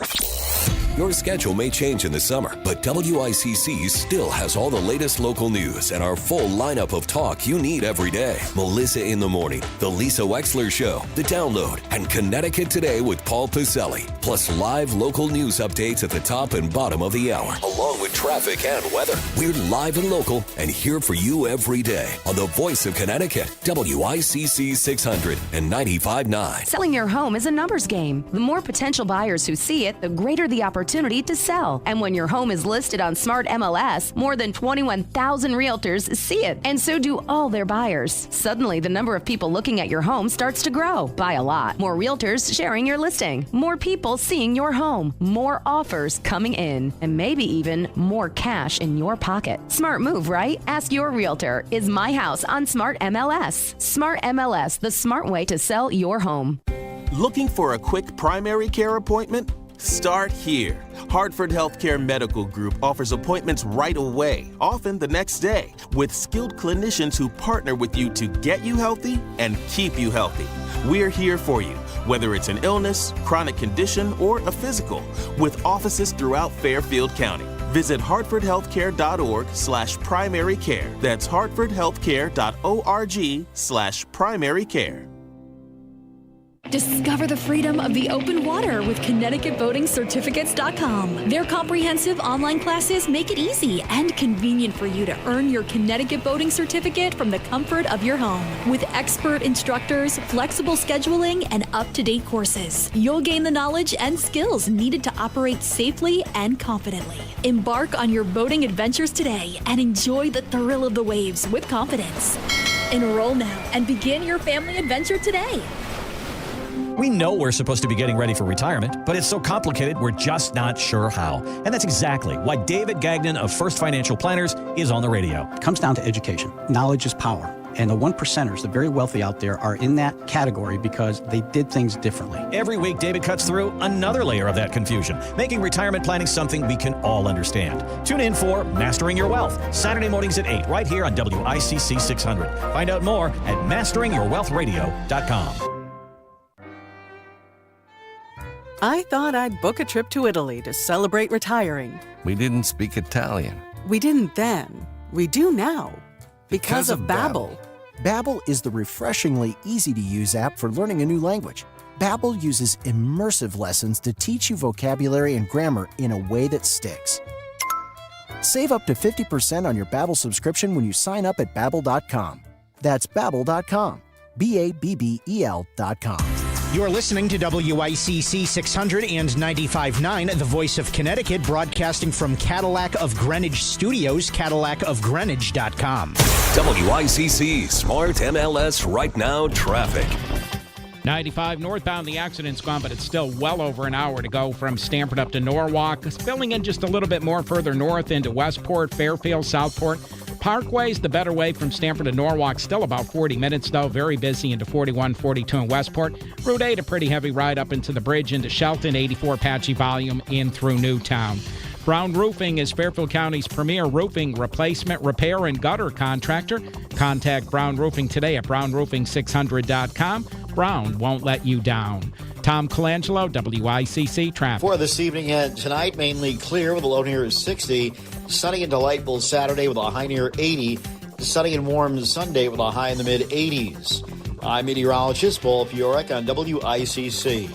Your schedule may change in the summer, but WICC still has all the latest local news and our full lineup of talk you need every day. Melissa in the Morning, The Lisa Wexler Show, The Download, and Connecticut Today with Paul Piselli. Plus live local news updates at the top and bottom of the hour, along with traffic and weather. We're live and local and here for you every day on the voice of Connecticut, WICC 600 and 95.9. Selling your home is a numbers game. The more potential buyers who see it, the greater the opportunity to sell. And when your home is listed on Smart MLS, more than 21,000 realtors see it, and so do all their buyers. Suddenly, the number of people looking at your home starts to grow by a lot. More realtors sharing your listing, more people seeing your home, more offers coming in, and maybe even more cash in your pocket. Smart move, right? Ask your realtor, is my house on Smart MLS? Smart MLS, the smart way to sell your home. Looking for a quick primary care appointment? Start here. Hartford Healthcare Medical Group offers appointments right away, often the next day, with skilled clinicians who partner with you to get you healthy and keep you healthy. We're here for you, whether it's an illness, chronic condition, or a physical, with offices throughout Fairfield County. Visit hartfordhealthcare.org/primary care. That's hartfordhealthcare.org/primary care. Discover the freedom of the open water with ConnecticutVotingCertificates.com. Their comprehensive online classes make it easy and convenient for you to earn your Connecticut voting certificate from the comfort of your home. With expert instructors, flexible scheduling, and up-to-date courses, you'll gain the knowledge and skills needed to operate safely and confidently. Embark on your voting adventures today and enjoy the thrill of the waves with confidence. Enroll now and begin your family adventure today. We know we're supposed to be getting ready for retirement, but it's so complicated we're just not sure how. And that's exactly why David Gagnon of First Financial Planners is on the radio. It comes down to education. Knowledge is power. And the one percenters, the very wealthy out there, are in that category because they did things differently. Every week, David cuts through another layer of that confusion, making retirement planning something we can all understand. Tune in for Mastering Your Wealth, Saturday mornings at 8, right here on WICC 600. Find out more at masteringyourwealthradio.com. I thought I'd book a trip to Italy to celebrate retiring. We didn't speak Italian. We didn't then. We do now. Because of Babbel. Babbel is the refreshingly easy-to-use app for learning a new language. Babbel uses immersive lessons to teach you vocabulary and grammar in a way that sticks. Save up to 50% on your Babbel subscription when you sign up at Babbel.com. That's Babbel.com. Babbel.com. You're listening to WICC 600 and 95.9, the voice of Connecticut, broadcasting from Cadillac of Greenwich Studios, CadillacofGreenwich.com. WICC Smart MLS Right Now traffic. 95 northbound, the accident's gone, but it's still well over an hour to go from Stamford up to Norwalk. Spilling in just a little bit more further north into Westport, Fairfield, Southport. Parkway's the better way from Stamford to Norwalk. Still about 40 minutes, though. Very busy into 41, 42 in Westport. Route 8, a pretty heavy ride up into the bridge into Shelton. 84 patchy volume in through Newtown. Brown Roofing is Fairfield County's premier roofing replacement, repair, and gutter contractor. Contact Brown Roofing today at brownroofing600.com. Brown won't let you down. Tom Colangelo, WICC Traffic. For this evening and tonight, mainly clear with a low near 60. Sunny and delightful Saturday with a high near 80. Sunny and warm Sunday with a high in the mid-80s. I'm meteorologist Paul Fiorek on WICC.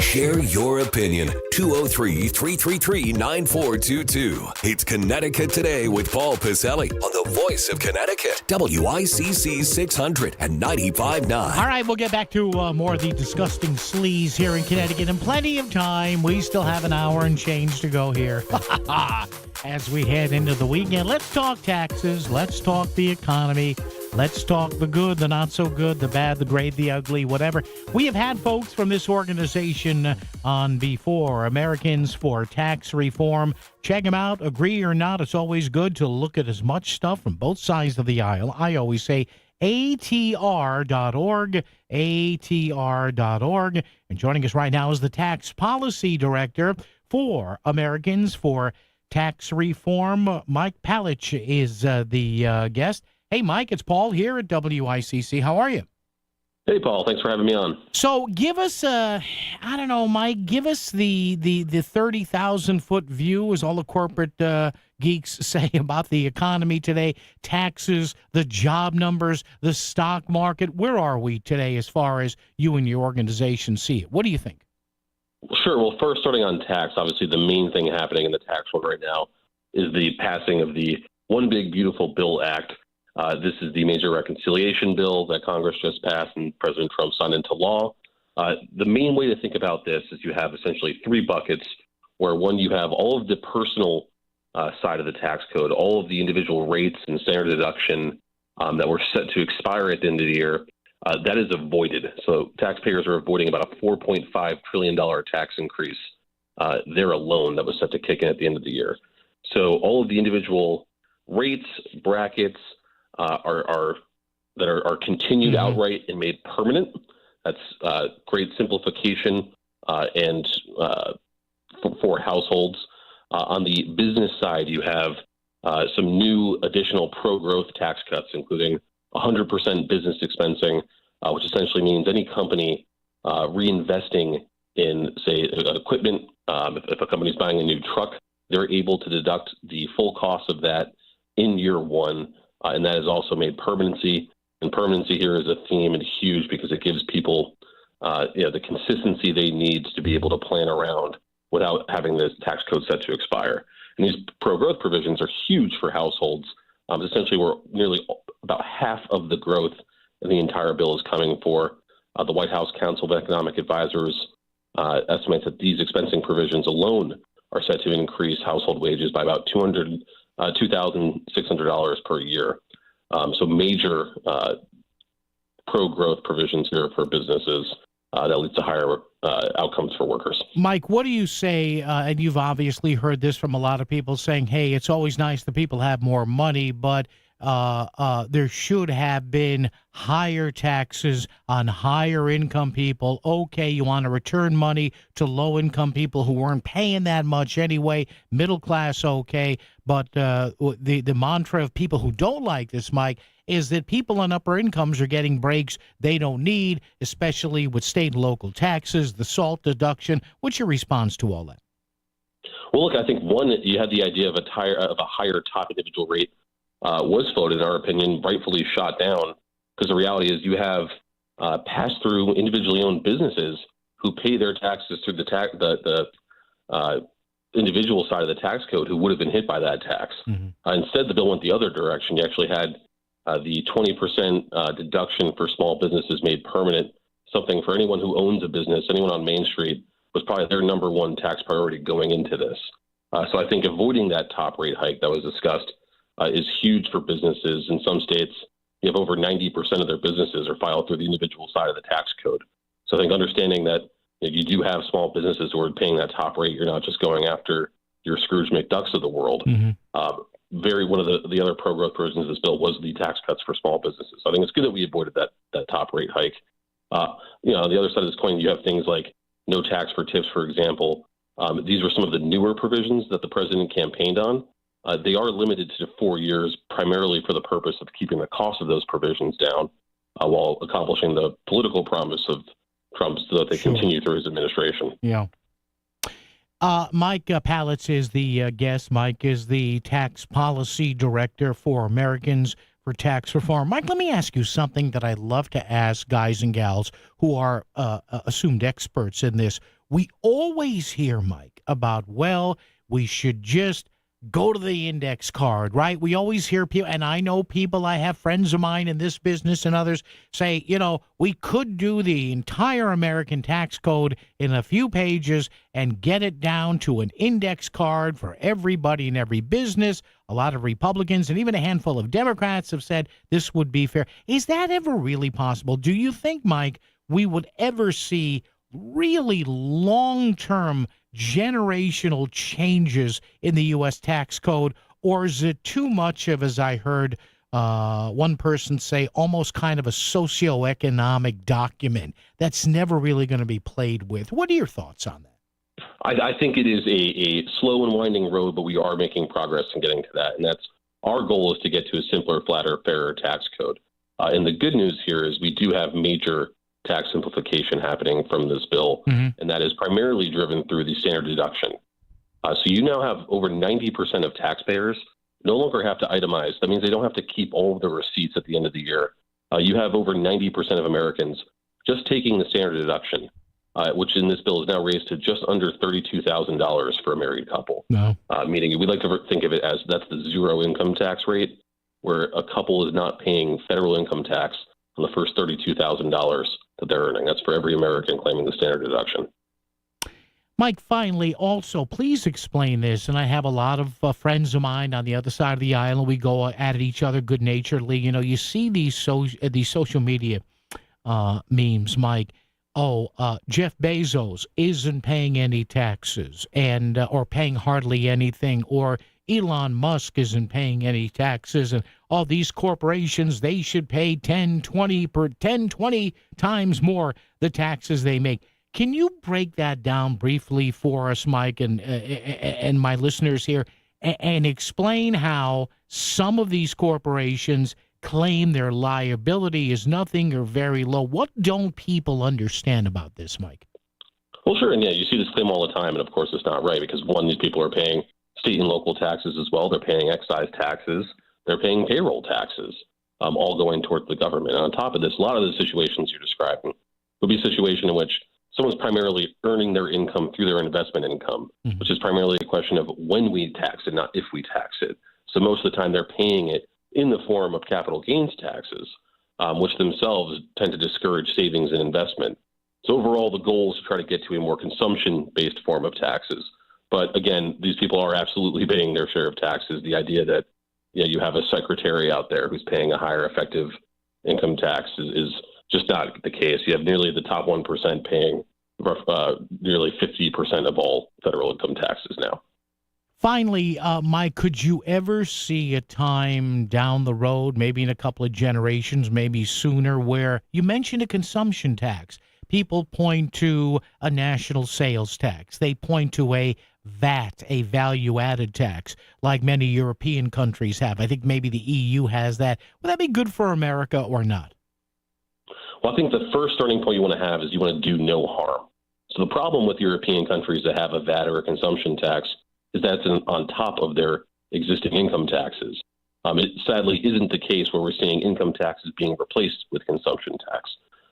Share your opinion. 203-333-9422. It's Connecticut Today with Paul Piselli on the voice of Connecticut. WICC 600 and 95.9. All right, we'll get back to more of the disgusting sleaze here in Connecticut in plenty of time. We still have an hour and change to go here as we head into the weekend. Let's talk taxes. Let's talk the economy. Let's talk the good, the not so good, the bad, the great, the ugly, whatever. We have had folks from this organization on before, Americans for Tax Reform. Check them out. Agree or not, it's always good to look at as much stuff from both sides of the aisle. I always say ATR.org, ATR.org. And joining us right now is the Tax Policy Director for Americans for Tax Reform. Mike Palich is the guest. Hey, Mike, it's Paul here at WICC. How are you? Hey, Paul. Thanks for having me on. So give us, Mike, give us the 30,000-foot view, as all the corporate geeks say about the economy today, taxes, the job numbers, the stock market. Where are we today as far as you and your organization see it? What do you think? Sure. Well, first, starting on tax, obviously the main thing happening in the tax world right now is the passing of the One Big Beautiful Bill Act. This is the major reconciliation bill that Congress just passed and President Trump signed into law. The main way to think about this is you have essentially three buckets where, one, you have all of the personal side of the tax code, all of the individual rates and standard deduction that were set to expire at the end of the year. That is avoided. So taxpayers are avoiding about a $4.5 trillion tax increase there alone that was set to kick in at the end of the year. So all of the individual rates, brackets, are continued outright and made permanent. That's great simplification and for households. On the business side, you have some new additional pro-growth tax cuts, including 100% business expensing, which essentially means any company reinvesting in, say, equipment. If a company's buying a new truck, they're able to deduct the full cost of that in year one. And that is also made permanency. And permanency here is a theme and huge because it gives people the consistency they need to be able to plan around without having the tax code set to expire. And these pro-growth provisions are huge for households. Essentially, we're nearly about half of the growth in the entire bill is coming for the White House Council of Economic Advisors estimates that these expensing provisions alone are set to increase household wages by about $2,600 per year. So major pro-growth provisions here for businesses that leads to higher outcomes for workers. Mike, what do you say, and you've obviously heard this from a lot of people saying, hey, it's always nice that people have more money, but there should have been higher taxes on higher income people. Okay, you want to return money to low income people who weren't paying that much anyway. Middle class, okay. But the mantra of people who don't like this, Mike, is that people on upper incomes are getting breaks they don't need, especially with state and local taxes, the SALT deduction. What's your response to all that? Well, look, I think, one, you had the idea of a higher top individual rate was floated, in our opinion, rightfully shot down, because the reality is you have pass-through individually owned businesses who pay their taxes through the individual side of the tax code who would have been hit by that tax. Instead, the bill went the other direction. You actually had the 20% deduction for small businesses made permanent, something for anyone who owns a business, anyone on Main Street, was probably their number one tax priority going into this. So I think avoiding that top rate hike that was discussed is huge for businesses. In some states, you have over 90% of their businesses are filed through the individual side of the tax code. So I think understanding that if you do have small businesses who are paying that top rate, you're not just going after your Scrooge McDucks of the world. One of the other pro-growth provisions of this bill was the tax cuts for small businesses. So I think it's good that we avoided that top rate hike. On the other side of this coin, you have things like no tax for tips, for example. These were some of the newer provisions that the president campaigned on. They are limited to 4 years, primarily for the purpose of keeping the cost of those provisions down while accomplishing the political promise of Trump so that they continue through his administration. Yeah. Mike Pallitz is the guest. Mike is the tax policy director for Americans for Tax Reform. Mike, let me ask you something that I love to ask guys and gals who are assumed experts in this. We always hear, Mike, about, well, we should just go to the index card, right? We always hear people, and I know people, I have friends of mine in this business and others say, we could do the entire American tax code in a few pages and get it down to an index card for everybody in every business. A lot of Republicans and even a handful of Democrats have said this would be fair. Is that ever really possible? Do you think, Mike, we would ever see really long-term generational changes in the U.S. tax code, or is it too much of, as I heard one person say, almost kind of a socioeconomic document that's never really going to be played with? What are your thoughts on that? I think it is a slow and winding road, but we are making progress in getting to that. And that's our goal, is to get to a simpler, flatter, fairer tax code. And the good news here is we do have major tax simplification happening from this bill, and that is primarily driven through the standard deduction. So you now have over 90% of taxpayers no longer have to itemize. That means they don't have to keep all of the receipts at the end of the year. You have over 90% of Americans just taking the standard deduction, which in this bill is now raised to just under $32,000 for a married couple. No. Meaning we'd like to think of it as that's the zero income tax rate, where a couple is not paying federal income tax on the first $32,000 that they're earning. That's for every American claiming the standard deduction. Mike, finally, also, please explain this. And I have a lot of friends of mine on the other side of the aisle, and we go at each other good-naturedly. You see these social media memes, Mike. Jeff Bezos isn't paying any taxes or paying hardly anything, or Elon Musk isn't paying any taxes, and all these corporations, they should pay 20 times more the taxes they make. Can you break that down briefly for us, Mike, and my listeners here, and explain how some of these corporations claim their liability is nothing or very low? What don't people understand about this, Mike? Well, sure, and yeah, you see this claim all the time, and of course it's not right, because one, these people are paying state and local taxes as well. They're paying excise taxes. They're paying payroll taxes, all going towards the government. And on top of this, a lot of the situations you're describing would be a situation in which someone's primarily earning their income through their investment income, which is primarily a question of when we tax it, not if we tax it. So most of the time they're paying it in the form of capital gains taxes, which themselves tend to discourage savings and investment. So overall, the goal is to try to get to a more consumption-based form of taxes. But again, these people are absolutely paying their share of taxes. The idea that you have a secretary out there who's paying a higher effective income tax is just not the case. You have nearly the top 1% paying nearly 50% of all federal income taxes now. Finally, Mike, could you ever see a time down the road, maybe in a couple of generations, maybe sooner, where you mentioned a consumption tax? People point to a national sales tax. They point to a VAT, a value-added tax, like many European countries have. I think maybe the EU has that. Would that be good for America or not? Well, I think the first starting point you want to have is you want to do no harm. So the problem with European countries that have a VAT or a consumption tax is that's on top of their existing income taxes. It sadly isn't the case where we're seeing income taxes being replaced with consumption tax.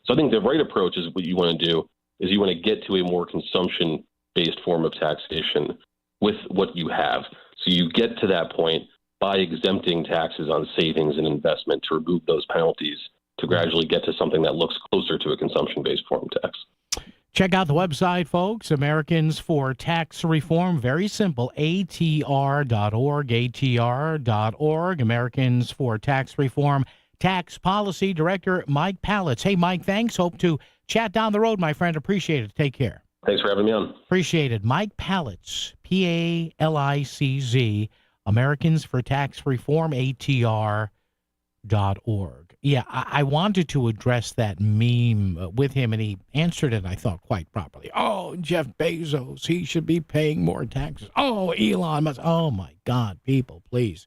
So I think the right approach is what you want to do is you want to get to a more consumption-based form of taxation with what you have. So you get to that point by exempting taxes on savings and investment to remove those penalties to gradually get to something that looks closer to a consumption-based form tax. Check out the website, folks, Americans for Tax Reform. Very simple, atr.org, atr.org, Americans for Tax Reform. Tax Policy Director Mike Palitz. Hey, Mike, thanks. Hope to chat down the road, my friend. Appreciate it. Take care. Thanks for having me on. Appreciate it. Mike Palitz, P-A-L-I-C-Z, Americans for Tax Reform, atr.org. Yeah, I wanted to address that meme with him, and he answered it, I thought, quite properly. Oh, Jeff Bezos, he should be paying more taxes. Oh, Elon Musk. Oh, my God, people, please.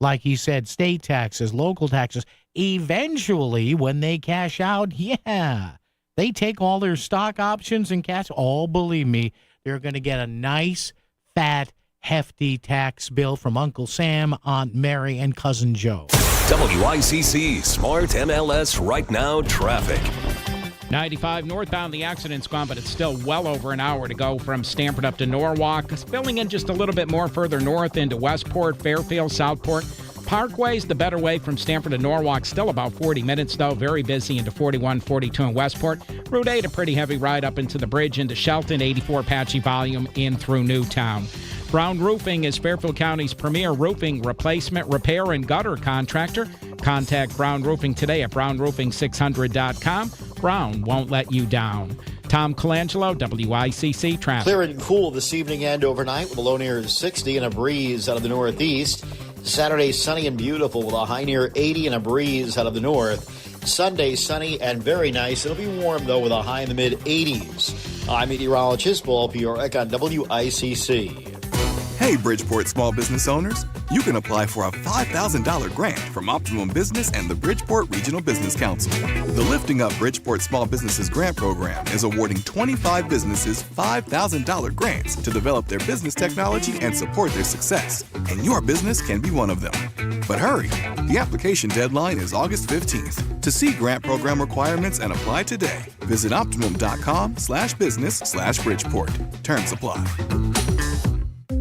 Like he said, state taxes, local taxes. Eventually, when they cash out, yeah, they take all their stock options and cash. Oh, believe me, they're going to get a nice, fat, hefty tax bill from Uncle Sam, Aunt Mary, and Cousin Joe. WICC Smart MLS Right Now Traffic. 95 northbound, the accident's gone, but it's still well over an hour to go from Stamford up to Norwalk. Spilling in just a little bit more further north into Westport, Fairfield, Southport. Parkway's the better way from Stamford to Norwalk. Still about 40 minutes, though. Very busy into 41, 42 in Westport. Route 8, a pretty heavy ride up into the bridge into Shelton. 84 patchy volume in through Newtown. Brown Roofing is Fairfield County's premier roofing replacement, repair, and gutter contractor. Contact Brown Roofing today at brownroofing600.com. Brown won't let you down. Tom Colangelo, WICC Traffic. Clear and cool this evening and overnight with a low near 60 and a breeze out of the northeast. Saturday, sunny and beautiful with a high near 80 and a breeze out of the north. Sunday, sunny and very nice. It'll be warm, though, with a high in the mid-80s. I'm meteorologist Paul Piorek on WICC. Hey, Bridgeport small business owners. You can apply for a $5,000 grant from Optimum Business and the Bridgeport Regional Business Council. The Lifting Up Bridgeport Small Businesses Grant Program is awarding 25 businesses $5,000 grants to develop their business technology and support their success. And your business can be one of them. But hurry, the application deadline is August 15th. To see grant program requirements and apply today, visit optimum.com/business/Bridgeport. Terms apply.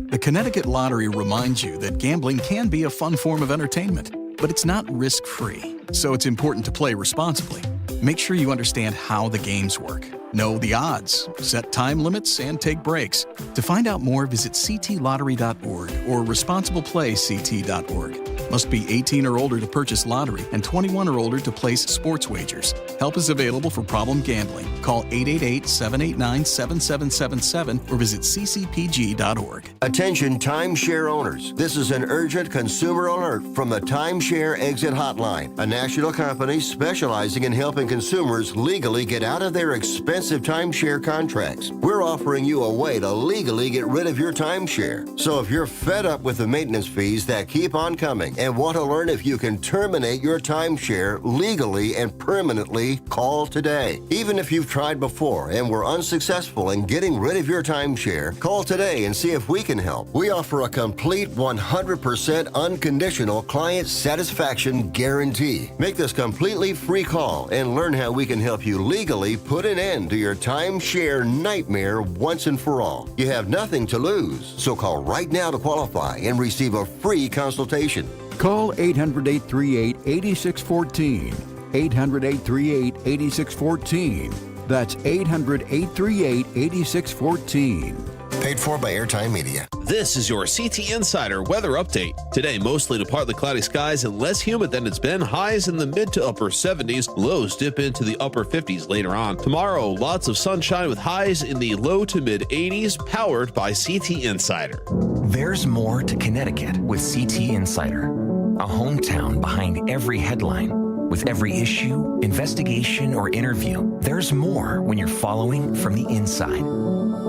The Connecticut Lottery reminds you that gambling can be a fun form of entertainment, but it's not risk-free, so it's important to play responsibly. Make sure you understand how the games work. Know the odds, set time limits, and take breaks. To find out more, visit ctlottery.org or responsibleplayct.org. Must be 18 or older to purchase lottery and 21 or older to place sports wagers. Help is available for problem gambling. Call 888-789-7777 or visit ccpg.org. Attention timeshare owners. This is an urgent consumer alert from the Timeshare Exit Hotline, a national company specializing in helping consumers legally get out of their expensive timeshare contracts. We're offering you a way to legally get rid of your timeshare. So if you're fed up with the maintenance fees that keep on coming and want to learn if you can terminate your timeshare legally and permanently, call today. Even if you've tried before and were unsuccessful in getting rid of your timeshare, call today and see if we can help. We offer a complete 100% unconditional client satisfaction guarantee. Make this completely free call and learn how we can help you legally put an end to your timeshare nightmare once and for all. You have nothing to lose, so call right now to qualify and receive a free consultation. Call 800-838-8614. 800-838-8614. That's 800-838-8614. Paid for by Airtime Media. This is your CT Insider weather update. Today, mostly to partly cloudy skies and less humid than it's been. Highs in the mid to upper 70s. Lows dip into the upper 50s later on. Tomorrow, lots of sunshine with highs in the low to mid 80s, powered by CT Insider. There's more to Connecticut with CT Insider. A hometown behind every headline. With every issue, investigation, or interview, there's more when you're following from the inside.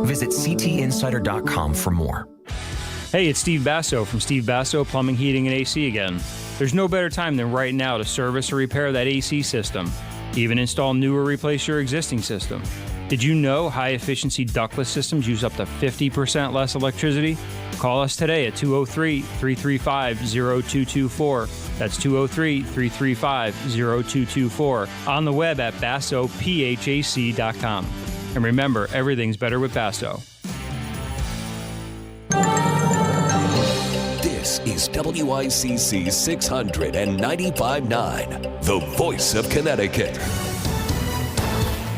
Visit ctinsider.com for more. Hey, it's Steve Basso from Steve Basso Plumbing, Heating, and AC again. There's no better time than right now to service or repair that AC system. Even install new or replace your existing system. Did you know high-efficiency ductless systems use up to 50% less electricity? Call us today at 203-335-0224. That's 203-335-0224. On the web at bassophac.com. And remember, everything's better with Basso. This This is WICC 695.9, the voice of Connecticut.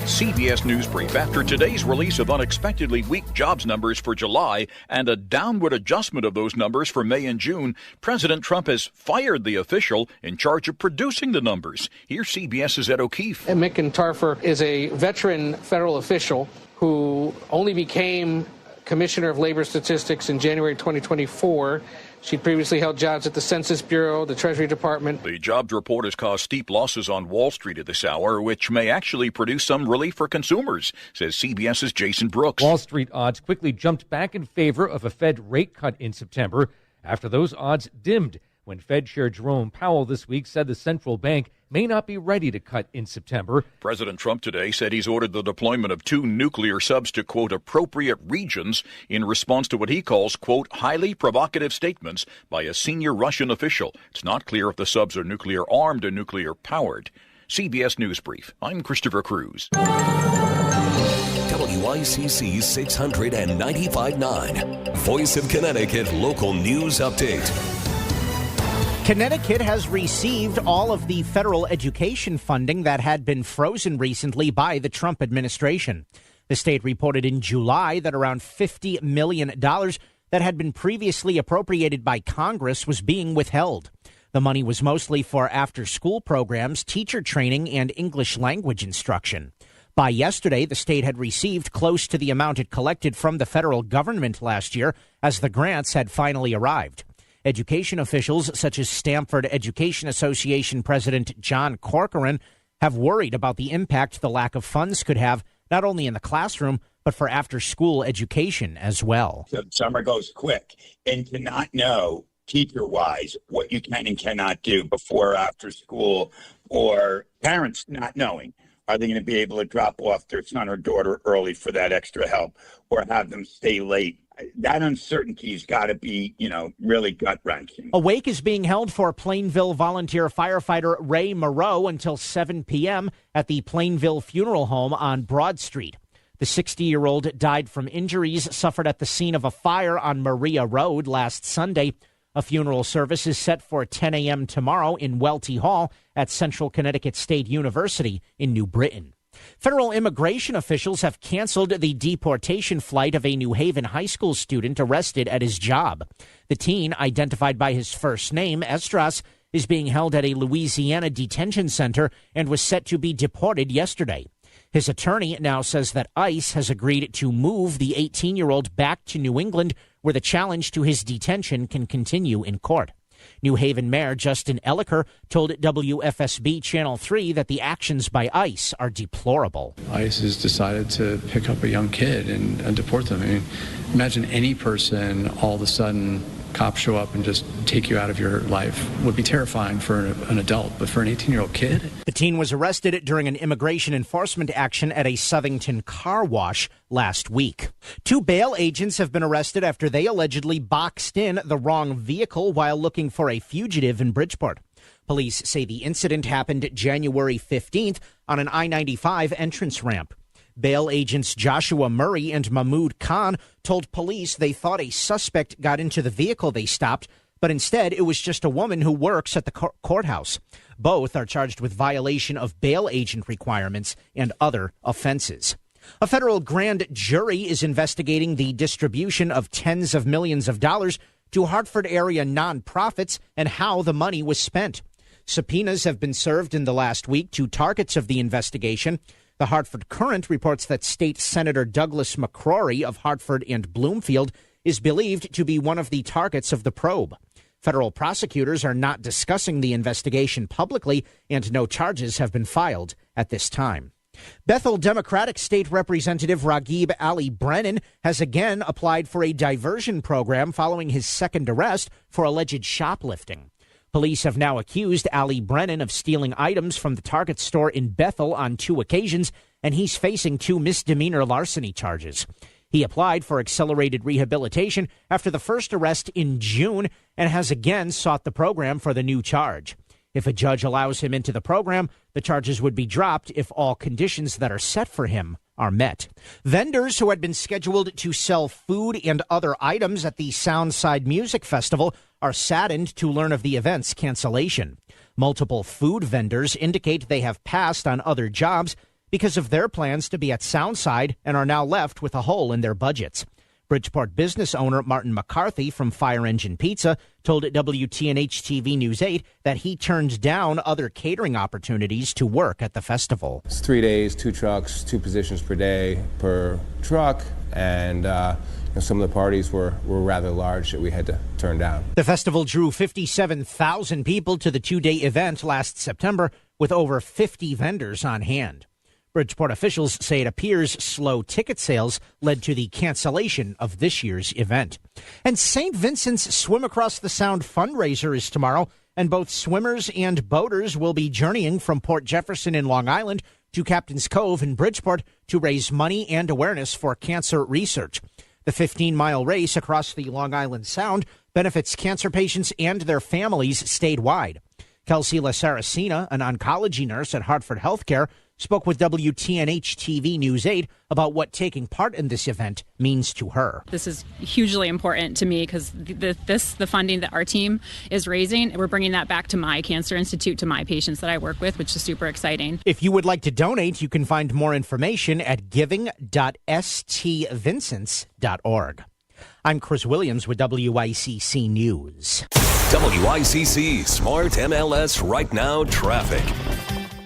CBS News Brief. After today's release of unexpectedly weak jobs numbers for July and a downward adjustment of those numbers for May and June, President Trump has fired the official in charge of producing the numbers. Here's CBS's Ed O'Keefe. Mick Tarfer is a veteran federal official who only became Commissioner of Labor Statistics in January 2024. She previously held jobs at the Census Bureau, the Treasury Department. The jobs report has caused steep losses on Wall Street at this hour, which may actually produce some relief for consumers, says CBS's Jason Brooks. Wall Street odds quickly jumped back in favor of a Fed rate cut in September after those odds dimmed when Fed Chair Jerome Powell this week said the central bank may not be ready to cut in September. President Trump today said he's ordered the deployment of 2 nuclear subs to, quote, appropriate regions in response to what he calls, quote, highly provocative statements by a senior Russian official. It's not clear if the subs are nuclear armed or nuclear powered. CBS News Brief. I'm Christopher Cruz. WICC 695.9, Voice of Connecticut Local News Update. Connecticut has received all of the federal education funding that had been frozen recently by the Trump administration. The state reported in July that around $50 million that had been previously appropriated by Congress was being withheld. The money was mostly for after-school programs, teacher training, and English language instruction. By yesterday, the state had received close to the amount it collected from the federal government last year, as the grants had finally arrived. Education officials such as Stamford Education Association President John Corcoran have worried about the impact the lack of funds could have not only in the classroom, but for after-school education as well. So summer goes quick, and to not know teacher-wise what you can and cannot do before or after school, or parents not knowing, are they going to be able to drop off their son or daughter early for that extra help or have them stay late? That uncertainty's got to be, really gut-wrenching. A wake is being held for Plainville volunteer firefighter Ray Moreau until 7 p.m. at the Plainville Funeral Home on Broad Street. The 60-year-old died from injuries suffered at the scene of a fire on Maria Road last Sunday. A funeral service is set for 10 a.m. tomorrow in Welty Hall at Central Connecticut State University in New Britain. Federal immigration officials have canceled the deportation flight of a New Haven high school student arrested at his job. The teen, identified by his first name, Estras, is being held at a Louisiana detention center and was set to be deported yesterday. His attorney now says that ICE has agreed to move the 18-year-old back to New England, where the challenge to his detention can continue in court. New Haven Mayor Justin Elliker told WFSB Channel 3 that the actions by ICE are deplorable. ICE has decided to pick up a young kid and deport them. I mean, imagine any person all of a sudden cops show up and just take you out of your life. Would be terrifying for an adult, but for an 18-year-old kid? The teen was arrested during an immigration enforcement action at a Southington car wash last week. 2 bail agents have been arrested after they allegedly boxed in the wrong vehicle while looking for a fugitive in Bridgeport. Police say the incident happened January 15th on an I-95 entrance ramp. Bail agents Joshua Murray and Mahmood Khan told police they thought a suspect got into the vehicle they stopped, but instead it was just a woman who works at the courthouse. Both are charged with violation of bail agent requirements and other offenses. A federal grand jury is investigating the distribution of tens of millions of dollars to Hartford area nonprofits and how the money was spent. Subpoenas have been served in the last week to targets of the investigation. The Hartford Courant reports that State Senator Douglas McCrory of Hartford and Bloomfield is believed to be one of the targets of the probe. Federal prosecutors are not discussing the investigation publicly, and no charges have been filed at this time. Bethel Democratic State Representative Raghib Ali Brennan has again applied for a diversion program following his second arrest for alleged shoplifting. Police have now accused Ali Brennan of stealing items from the Target store in Bethel on 2 occasions, and he's facing 2 misdemeanor larceny charges. He applied for accelerated rehabilitation after the first arrest in June and has again sought the program for the new charge. If a judge allows him into the program, the charges would be dropped if all conditions that are set for him are met. Vendors who had been scheduled to sell food and other items at the Soundside Music Festival are saddened to learn of the event's cancellation. Multiple food vendors indicate they have passed on other jobs because of their plans to be at Soundside and are now left with a hole in their budgets. Bridgeport business owner Martin McCarthy from Fire Engine Pizza told WTNH-TV News 8 that he turned down other catering opportunities to work at the festival. It's 3 days, 2 trucks, 2 positions per day per truck, and some of the parties were rather large that we had to turn down. The festival drew 57,000 people to the 2-day event last September, with over 50 vendors on hand. Bridgeport officials say it appears slow ticket sales led to the cancellation of this year's event. And St. Vincent's Swim Across the Sound fundraiser is tomorrow, and both swimmers and boaters will be journeying from Port Jefferson in Long Island to Captain's Cove in Bridgeport to raise money and awareness for cancer research. The 15-mile race across the Long Island Sound benefits cancer patients and their families statewide. Kelsey LaSaracina, an oncology nurse at Hartford Healthcare, spoke with WTNH-TV News 8 about what taking part in this event means to her. This is hugely important to me because the funding that our team is raising, we're bringing that back to my cancer institute, to my patients that I work with, which is super exciting. If you would like to donate, you can find more information at giving.stvincents.org. I'm Chris Williams with WICC News. WICC Smart MLS Right Now traffic.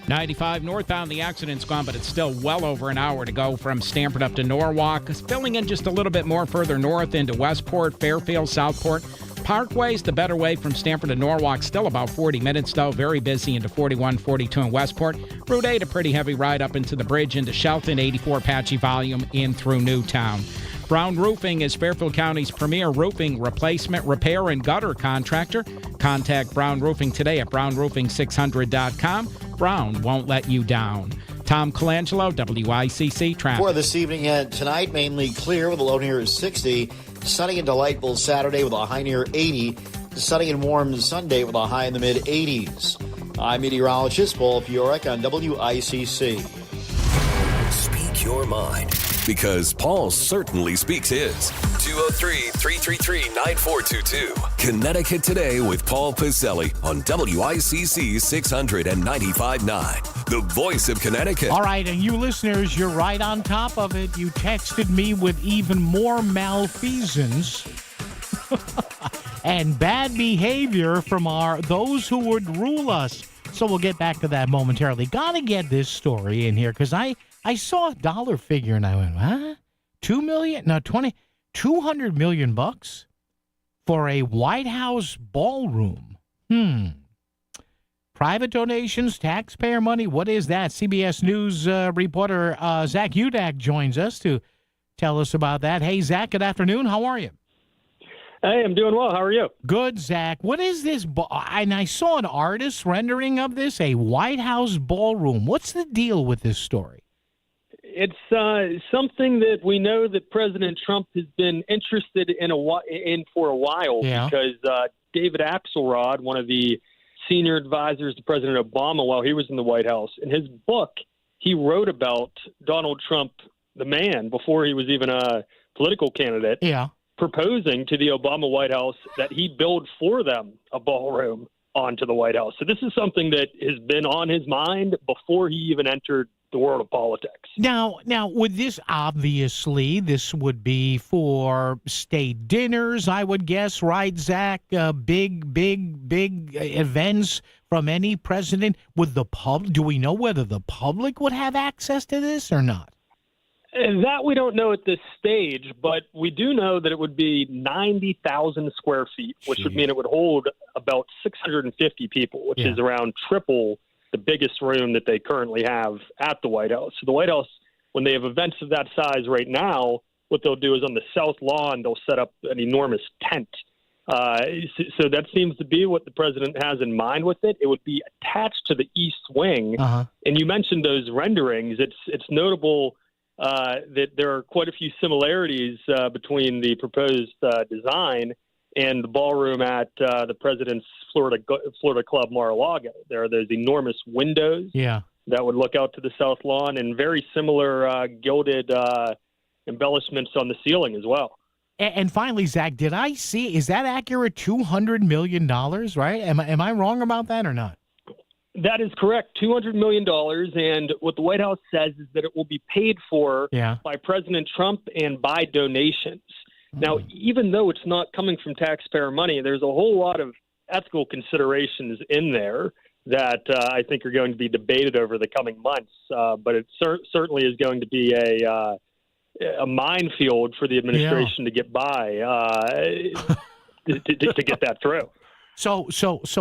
95 northbound, the accident's gone, but it's still well over an hour to go from Stamford up to Norwalk. Filling in just a little bit more further north into Westport, Fairfield, Southport. Parkway's the better way from Stamford to Norwalk. Still about 40 minutes, though. Very busy into 41, 42 in Westport. Route 8, a pretty heavy ride up into the bridge into Shelton. 84 patchy volume in through Newtown. Brown Roofing is Fairfield County's premier roofing replacement, repair, and gutter contractor. Contact Brown Roofing today at brownroofing600.com. Brown won't let you down. Tom Colangelo, WICC Traffic. For this evening and tonight, mainly clear with a low near 60. Sunny and delightful Saturday with a high near 80. Sunny and warm Sunday with a high in the mid-80s. I'm meteorologist Paul Fiorek on WICC. Speak your mind, because Paul certainly speaks his. 203-333-9422. Connecticut Today with Paul Pacelli on WICC 695.9. The voice of Connecticut. All right, and you listeners, you're right on top of it. You texted me with even more malfeasance and bad behavior from those who would rule us. So we'll get back to that momentarily. Gotta get this story in here because I saw a dollar figure and I went, huh? 2 million? No, 200 million bucks for a White House ballroom. Private donations, taxpayer money. What is that? CBS News reporter Zach Udak joins us to tell us about that. Hey, Zach, good afternoon. How are you? Hey, I'm doing well. How are you? Good, Zach. What is this? And I saw an artist rendering of this, a White House ballroom. What's the deal with this story? It's something that we know that President Trump has been interested in for a while, because David Axelrod, one of the senior advisors to President Obama while he was in the White House, in his book, he wrote about Donald Trump, the man, before he was even a political candidate, proposing to the Obama White House that he build for them a ballroom onto the White House. So this is something that has been on his mind before he even entered the world of politics. Now, would this obviously, this would be for state dinners, I would guess, right, Zach? Big events from any president. Do we know whether the public would have access to this or not? That we don't know at this stage, but we do know that it would be 90,000 square feet, which would mean it would hold about 650 people, which is around triple the biggest room that they currently have at the White House. So the White House, when they have events of that size right now, what they'll do is on the south lawn, they'll set up an enormous tent. So that seems to be what the president has in mind with it. It would be attached to the east wing. And you mentioned those renderings. It's notable that there are quite a few similarities between the proposed design and the ballroom at the president's Florida Club Mar-a-Lago. There are those enormous windows that would look out to the south lawn, and very similar gilded embellishments on the ceiling as well. And finally, Zach, did I see, is that accurate, $200 million, right? Am I wrong about that or not? That is correct, $200 million. And what the White House says is that it will be paid for by President Trump and by donations. Now, even though it's not coming from taxpayer money, there's a whole lot of ethical considerations in there that I think are going to be debated over the coming months. But it certainly is going to be a minefield for the administration to get by to get that through. So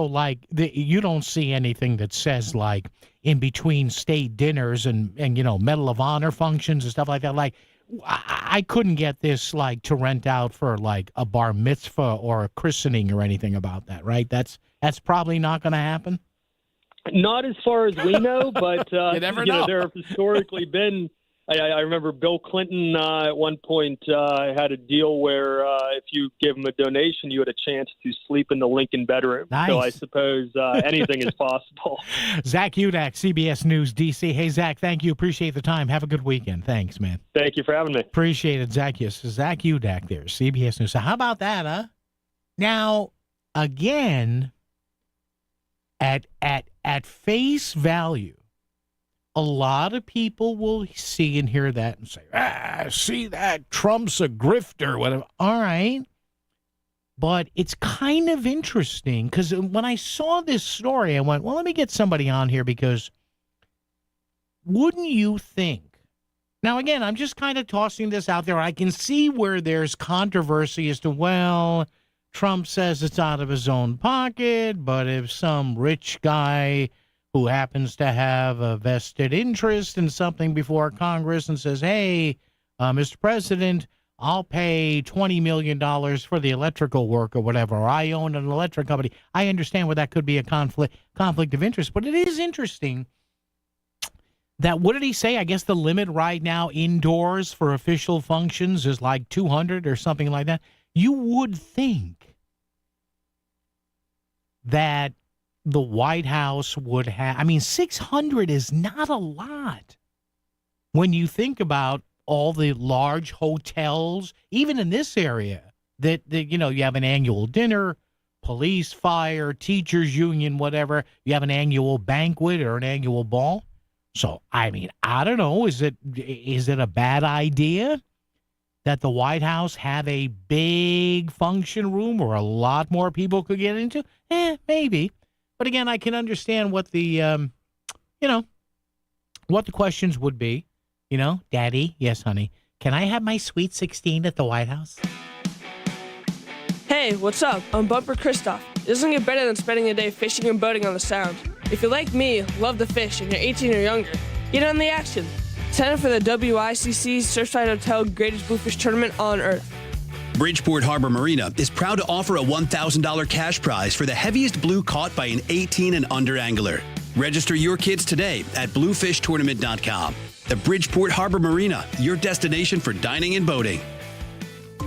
like you don't see anything that says like in between state dinners and Medal of Honor functions and stuff like that. Like I couldn't get this like to rent out for like a bar mitzvah or a christening or anything about that, right? That's probably not going to happen. Not as far as we know, but you never know. There have historically been. I remember Bill Clinton at one point had a deal where if you gave him a donation, you had a chance to sleep in the Lincoln bedroom. Nice. So I suppose anything is possible. Zach Udak, CBS News, D.C. Hey, Zach, thank you. Appreciate the time. Have a good weekend. Thanks, man. Thank you for having me. Appreciate it, Zach. Yes, Zach Udak there, CBS News. So how about that, huh? Now, again, at face value, a lot of people will see and hear that and say, see that, Trump's a grifter, whatever. All right. But it's kind of interesting because when I saw this story, I went, well, let me get somebody on here because wouldn't you think? Now, again, I'm just kind of tossing this out there. I can see where there's controversy as to, well, Trump says it's out of his own pocket, but if some rich guy who happens to have a vested interest in something before Congress and says, hey, Mr. President, I'll pay $20 million for the electrical work or whatever, or I own an electric company. I understand where that could be a conflict of interest. But it is interesting that, what did he say? I guess the limit right now indoors for official functions is like 200 or something like that. You would think that the White House would have, 600 is not a lot when you think about all the large hotels, even in this area, that you have an annual dinner, police, fire, teachers union, whatever. You have an annual banquet or an annual ball. So, I don't know. Is it a bad idea that the White House have a big function room where a lot more people could get into? Maybe. But again, I can understand what the, what the questions would be. Daddy, yes, honey, can I have my Sweet 16 at the White House? Hey, what's up? I'm Bumper Kristoff. It doesn't get better than spending a day fishing and boating on the Sound. If you're like me, love to fish, and you're 18 or younger, get on the action. Sign up for the WICC Surfside Hotel Greatest Bluefish Tournament on Earth. Bridgeport Harbor Marina is proud to offer a $1,000 cash prize for the heaviest blue caught by an 18 and under angler. Register your kids today at bluefishtournament.com. The Bridgeport Harbor Marina, your destination for dining and boating.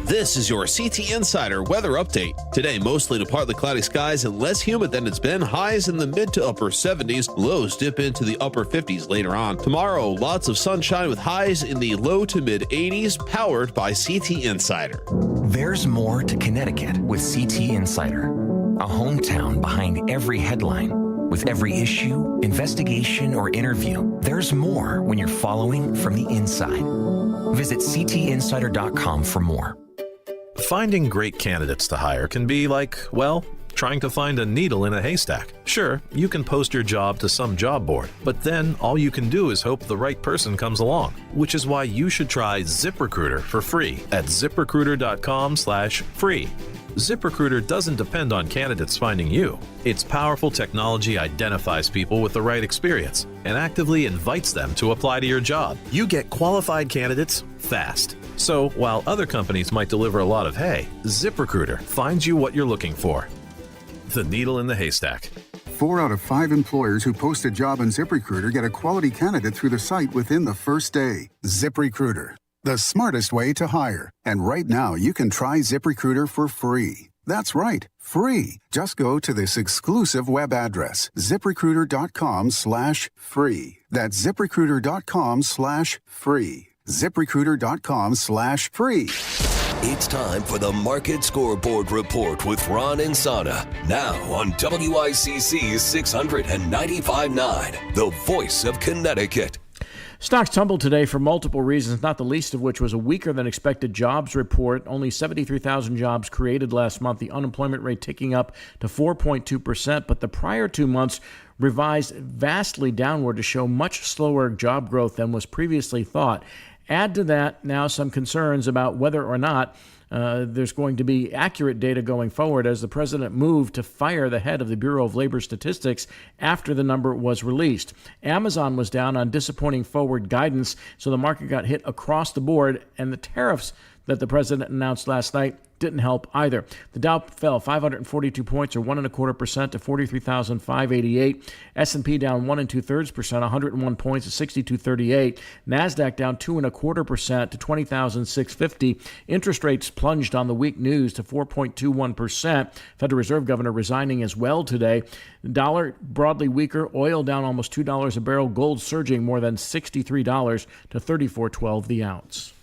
This is your CT Insider weather update. Today, mostly to partly cloudy skies and less humid than it's been. Highs in the mid to upper 70s. Lows dip into the upper 50s later on. Tomorrow, lots of sunshine with highs in the low to mid 80s, powered by CT Insider. There's more to Connecticut with CT Insider, a hometown behind every headline. With every issue, investigation, or interview, there's more when you're following from the inside. Visit ctinsider.com for more. Finding great candidates to hire can be like, well, trying to find a needle in a haystack. Sure, you can post your job to some job board, but then all you can do is hope the right person comes along, which is why you should try ZipRecruiter for free at ziprecruiter.com/free. ZipRecruiter doesn't depend on candidates finding you. Its powerful technology identifies people with the right experience and actively invites them to apply to your job. You get qualified candidates fast. So while other companies might deliver a lot of hay, ZipRecruiter finds you what you're looking for. The needle in the haystack. 4 out of 5 employers who post a job on ZipRecruiter get a quality candidate through the site within the first day. ZipRecruiter, the smartest way to hire. And right now, you can try ZipRecruiter for free. That's right, free. Just go to this exclusive web address, ziprecruiter.com/free. That's ziprecruiter.com/free. ziprecruiter.com/free. It's time for the Market Scoreboard Report with Ron and Sana. Now on WICC 695.9, the voice of Connecticut. Stocks tumbled today for multiple reasons, not the least of which was a weaker than expected jobs report. Only 73,000 jobs created last month. The unemployment rate ticking up to 4.2%, but the prior 2 months revised vastly downward to show much slower job growth than was previously thought. Add to that now some concerns about whether or not there's going to be accurate data going forward as the president moved to fire the head of the Bureau of Labor Statistics after the number was released. Amazon was down on disappointing forward guidance, so the market got hit across the board, and the tariffs that the president announced last night didn't help either. The Dow fell 542 points, or 1.25% to 43,588. S&P down 1 2/3%, 101 points to 6238. Nasdaq down 2.25% to 20,650. Interest rates plunged on the weak news to 4.21%. Federal Reserve Governor resigning as well today. The dollar broadly weaker. Oil down almost $2 a barrel. Gold surging more than $63 to $34.12 the ounce.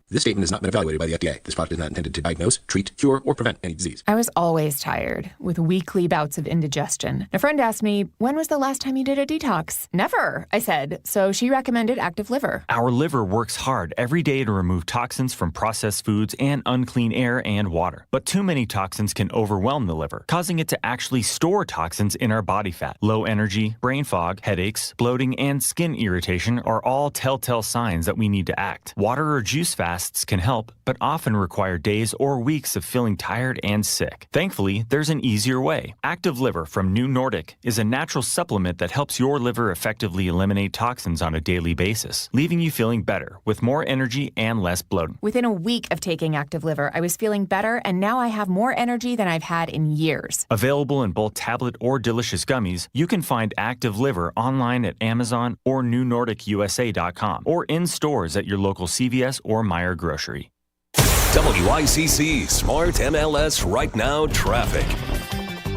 This statement has not been evaluated by the FDA. This product is not intended to diagnose, treat, cure, or prevent any disease. I was always tired, with weekly bouts of indigestion. A friend asked me, when was the last time you did a detox? Never, I said. So she recommended Active Liver. Our liver works hard every day to remove toxins from processed foods and unclean air and water. But too many toxins can overwhelm the liver, causing it to actually store toxins in our body fat. Low energy, brain fog, headaches, bloating, and skin irritation are all telltale signs that we need to act. Water or juice fasts can help, but often require days or weeks of feeling tired and sick. Thankfully, there's an easier way. Active Liver from New Nordic is a natural supplement that helps your liver effectively eliminate toxins on a daily basis, leaving you feeling better with more energy and less bloating. Within a week of taking Active Liver, I was feeling better, and now I have more energy than I've had in years. Available in both tablet or delicious gummies, you can find Active Liver online at Amazon or NewNordicUSA.com or in stores at your local CVS or Meijer Grocery. WICC Smart MLS Right Now traffic.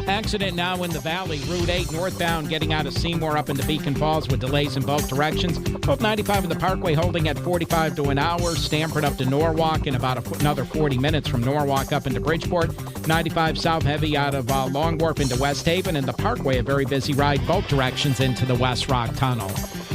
Accident now in the valley. Route 8 northbound getting out of Seymour up into Beacon Falls with delays in both directions. Both 95 and the Parkway holding at 45 to an hour. Stamford up to Norwalk in about another 40 minutes from Norwalk up into Bridgeport. 95 south heavy out of Long Wharf into West Haven. And the Parkway a very busy ride both directions into the West Rock Tunnel.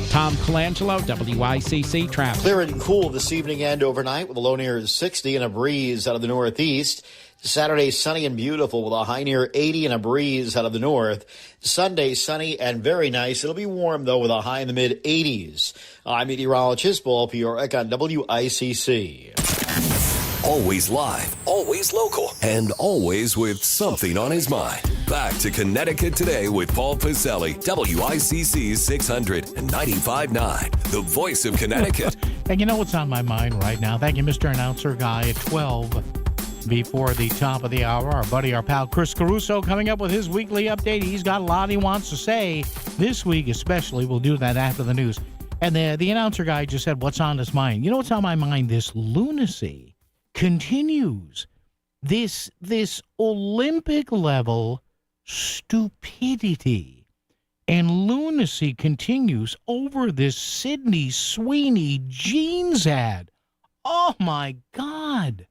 Tom Colangelo, WICC traffic. Clear and cool this evening and overnight with a low near 60 and a breeze out of the northeast. Saturday, sunny and beautiful with a high near 80 and a breeze out of the north. Sunday, sunny and very nice. It'll be warm, though, with a high in the mid-80s. I'm meteorologist Paul Piorek on WICC. Always live, always local, and always with something on his mind. Back to Connecticut Today with Paul Pacelli, WICC 695.9, the voice of Connecticut. And you know what's on my mind right now? Thank you, Mr. Announcer Guy, at 12. Before the top of the hour, our pal Chris Caruso coming up with his weekly update. He's got a lot he wants to say this week, especially. We'll do that after the news. And the announcer guy just said, what's on his mind? You know what's on my mind? This lunacy continues. This Olympic level stupidity and lunacy continues over this Sydney Sweeney jeans ad. Oh my God.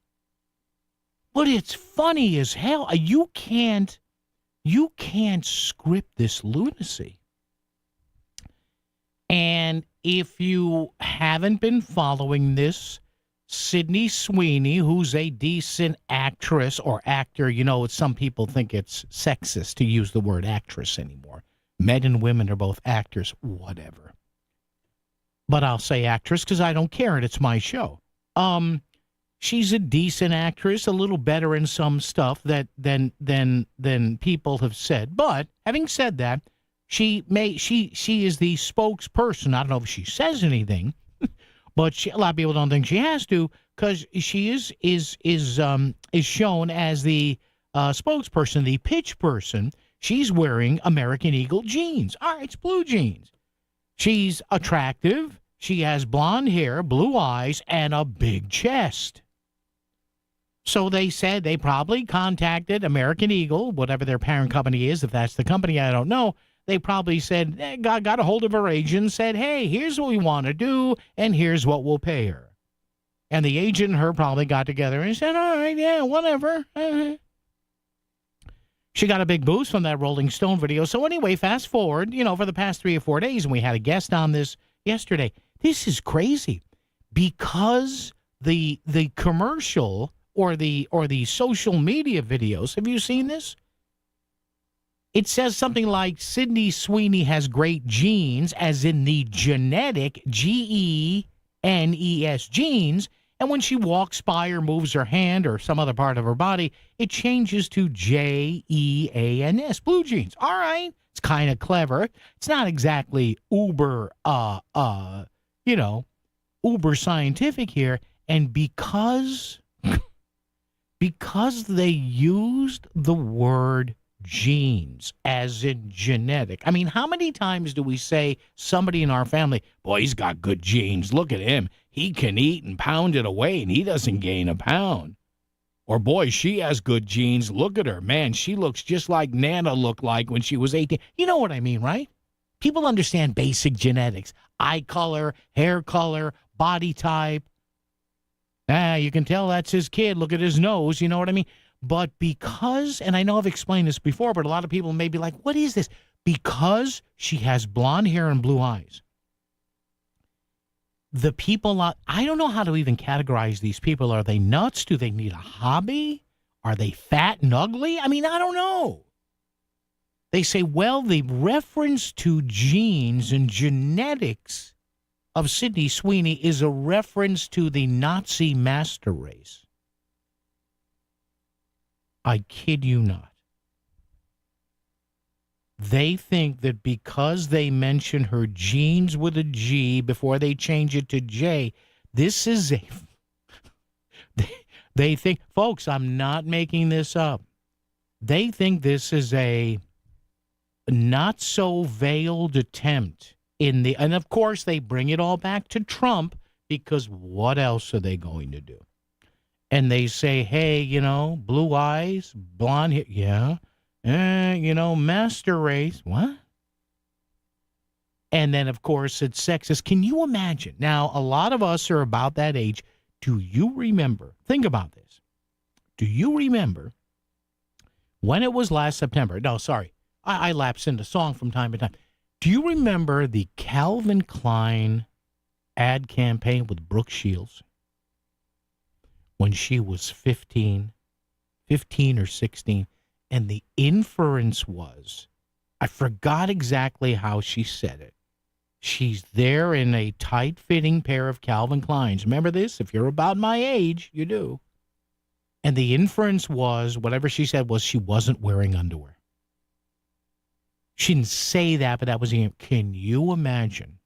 But it's funny as hell. You can't script this lunacy. And if you haven't been following this, Sydney Sweeney, who's a decent actress or actor, some people think it's sexist to use the word actress anymore. Men and women are both actors, whatever. But I'll say actress because I don't care, and it's my show. She's a decent actress, a little better in some stuff than people have said. But having said that, she is the spokesperson. I don't know if she says anything, but a lot of people don't think she has to because she is shown as the spokesperson, the pitch person. She's wearing American Eagle jeans. All right, it's blue jeans. She's attractive. She has blonde hair, blue eyes, and a big chest. So they said they probably contacted American Eagle, whatever their parent company is. If that's the company, I don't know. They probably said, got a hold of her agent, said, hey, here's what we want to do, and here's what we'll pay her. And the agent and her probably got together and said, all right, yeah, whatever. She got a big boost from that Rolling Stone video. So anyway, fast forward, for the past 3 or 4 days, and we had a guest on this yesterday. This is crazy because the commercial or the social media videos, have you seen this? It says something like Sydney Sweeney has great genes, as in the genetic GENES genes. And when she walks by or moves her hand or some other part of her body, it changes to JEANS, blue jeans. All right. It's kind of clever. It's not exactly uber scientific here. And because they used the word genes as in genetic. I mean, how many times do we say somebody in our family, boy, he's got good genes. Look at him. He can eat and pound it away and he doesn't gain a pound. Or, boy, she has good genes. Look at her. Man, she looks just like Nana looked like when she was 18. You know what I mean, right? People understand basic genetics. Eye color, hair color, body type. You can tell that's his kid. Look at his nose. You know what I mean? But because, and I know I've explained this before, but a lot of people may be like, what is this? Because she has blonde hair and blue eyes. The people, I don't know how to even categorize these people. Are they nuts? Do they need a hobby? Are they fat and ugly? I mean, I don't know. They say, well, the reference to genes and genetics of Sydney Sweeney is a reference to the Nazi master race. I kid you not. They think that because they mention her genes with a G before they change it to J, this is a... They think, folks, I'm not making this up. They think this is a not-so-veiled attempt and of course, they bring it all back to Trump because what else are they going to do? And they say, hey, blue eyes, blonde hair, yeah. Master race, what? And then, of course, it's sexist. Can you imagine? Now, a lot of us are about that age. Do you remember? Think about this. Do you remember when it was last September? No, sorry. I lapse into song from time to time. Do you remember the Calvin Klein ad campaign with Brooke Shields? When she was 15 or 16, and the inference was, I forgot exactly how she said it. She's there in a tight-fitting pair of Calvin Kleins. Remember this? If you're about my age, you do. And the inference was, whatever she said was she wasn't wearing underwear. She didn't say that, but that was the... Can you imagine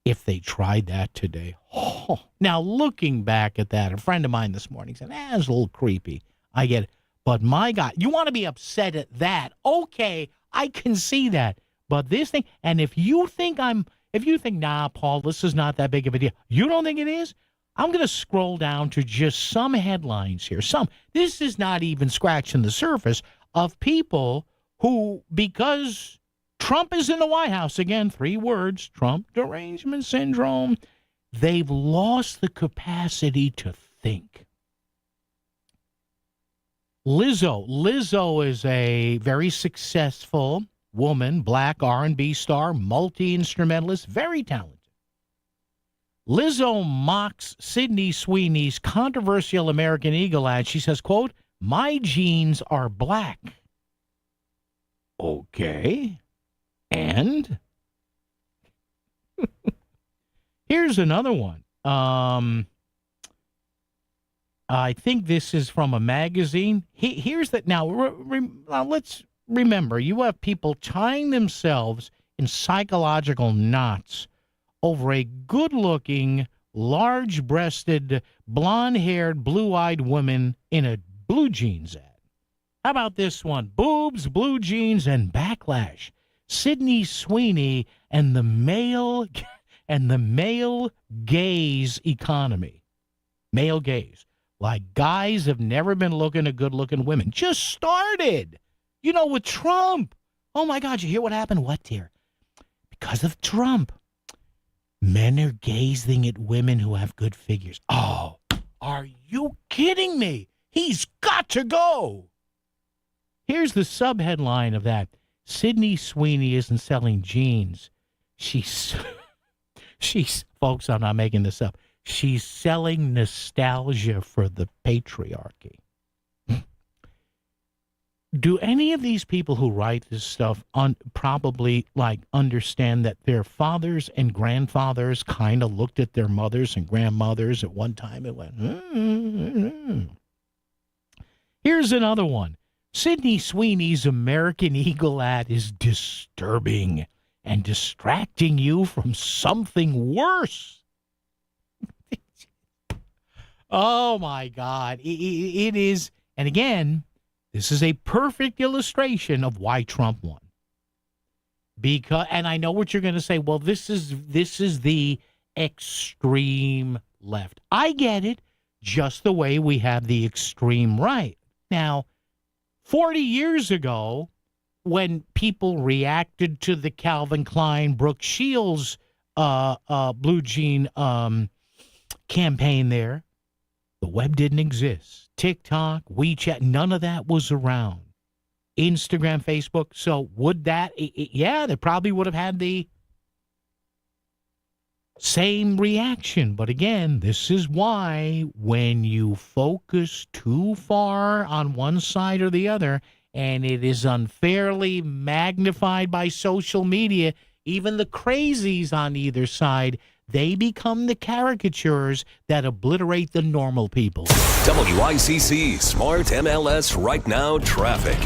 if they tried that today? Oh. Now, looking back at that, a friend of mine this morning said, it's a little creepy. I get it. But my God, you want to be upset at that. Okay, I can see that. But this thing, and if you think, nah, Paul, this is not that big of a deal. You don't think it is? I'm going to scroll down to just some headlines here. This is not even scratching the surface of people who, because Trump is in the White House, again, 3 words, Trump derangement syndrome, they've lost the capacity to think. Lizzo is a very successful woman, black R&B star, multi-instrumentalist, very talented. Lizzo mocks Sydney Sweeney's controversial American Eagle ad. She says, quote, my genes are black. Okay. And here's another one. I think this is from a magazine. Here's that. Now, let's remember, you have people tying themselves in psychological knots over a good-looking, large-breasted, blonde-haired, blue-eyed woman in a blue jeans ad. How about this one? Boobs, blue jeans, and backlash. Sydney Sweeney and the male gaze economy. Male gaze. Like guys have never been looking at good-looking women. Just started. With Trump. Oh, my God, you hear what happened? What, dear? Because of Trump. Men are gazing at women who have good figures. Oh, are you kidding me? He's got to go. Here's the subheadline of that. Sydney Sweeney isn't selling jeans. She's, folks, I'm not making this up. She's selling nostalgia for the patriarchy. Do any of these people who write this stuff probably understand that their fathers and grandfathers kind of looked at their mothers and grandmothers at one time and went, Here's another one. Sydney Sweeney's American Eagle ad is disturbing and distracting you from something worse. Oh, my God. It is. And again, this is a perfect illustration of why Trump won. And I know what you're going to say. Well, this is the extreme left. I get it. Just the way we have the extreme right. Now, 40 years ago, when people reacted to the Calvin Klein, Brooke Shields blue jean campaign there, the web didn't exist. TikTok, WeChat, none of that was around. Instagram, Facebook. So would that, yeah, they probably would have had the same reaction. But again, this is why when you focus too far on one side or the other, and it is unfairly magnified by social media, even the crazies on either side, they become the caricatures that obliterate the normal people. WICC Smart MLS Right Now Traffic.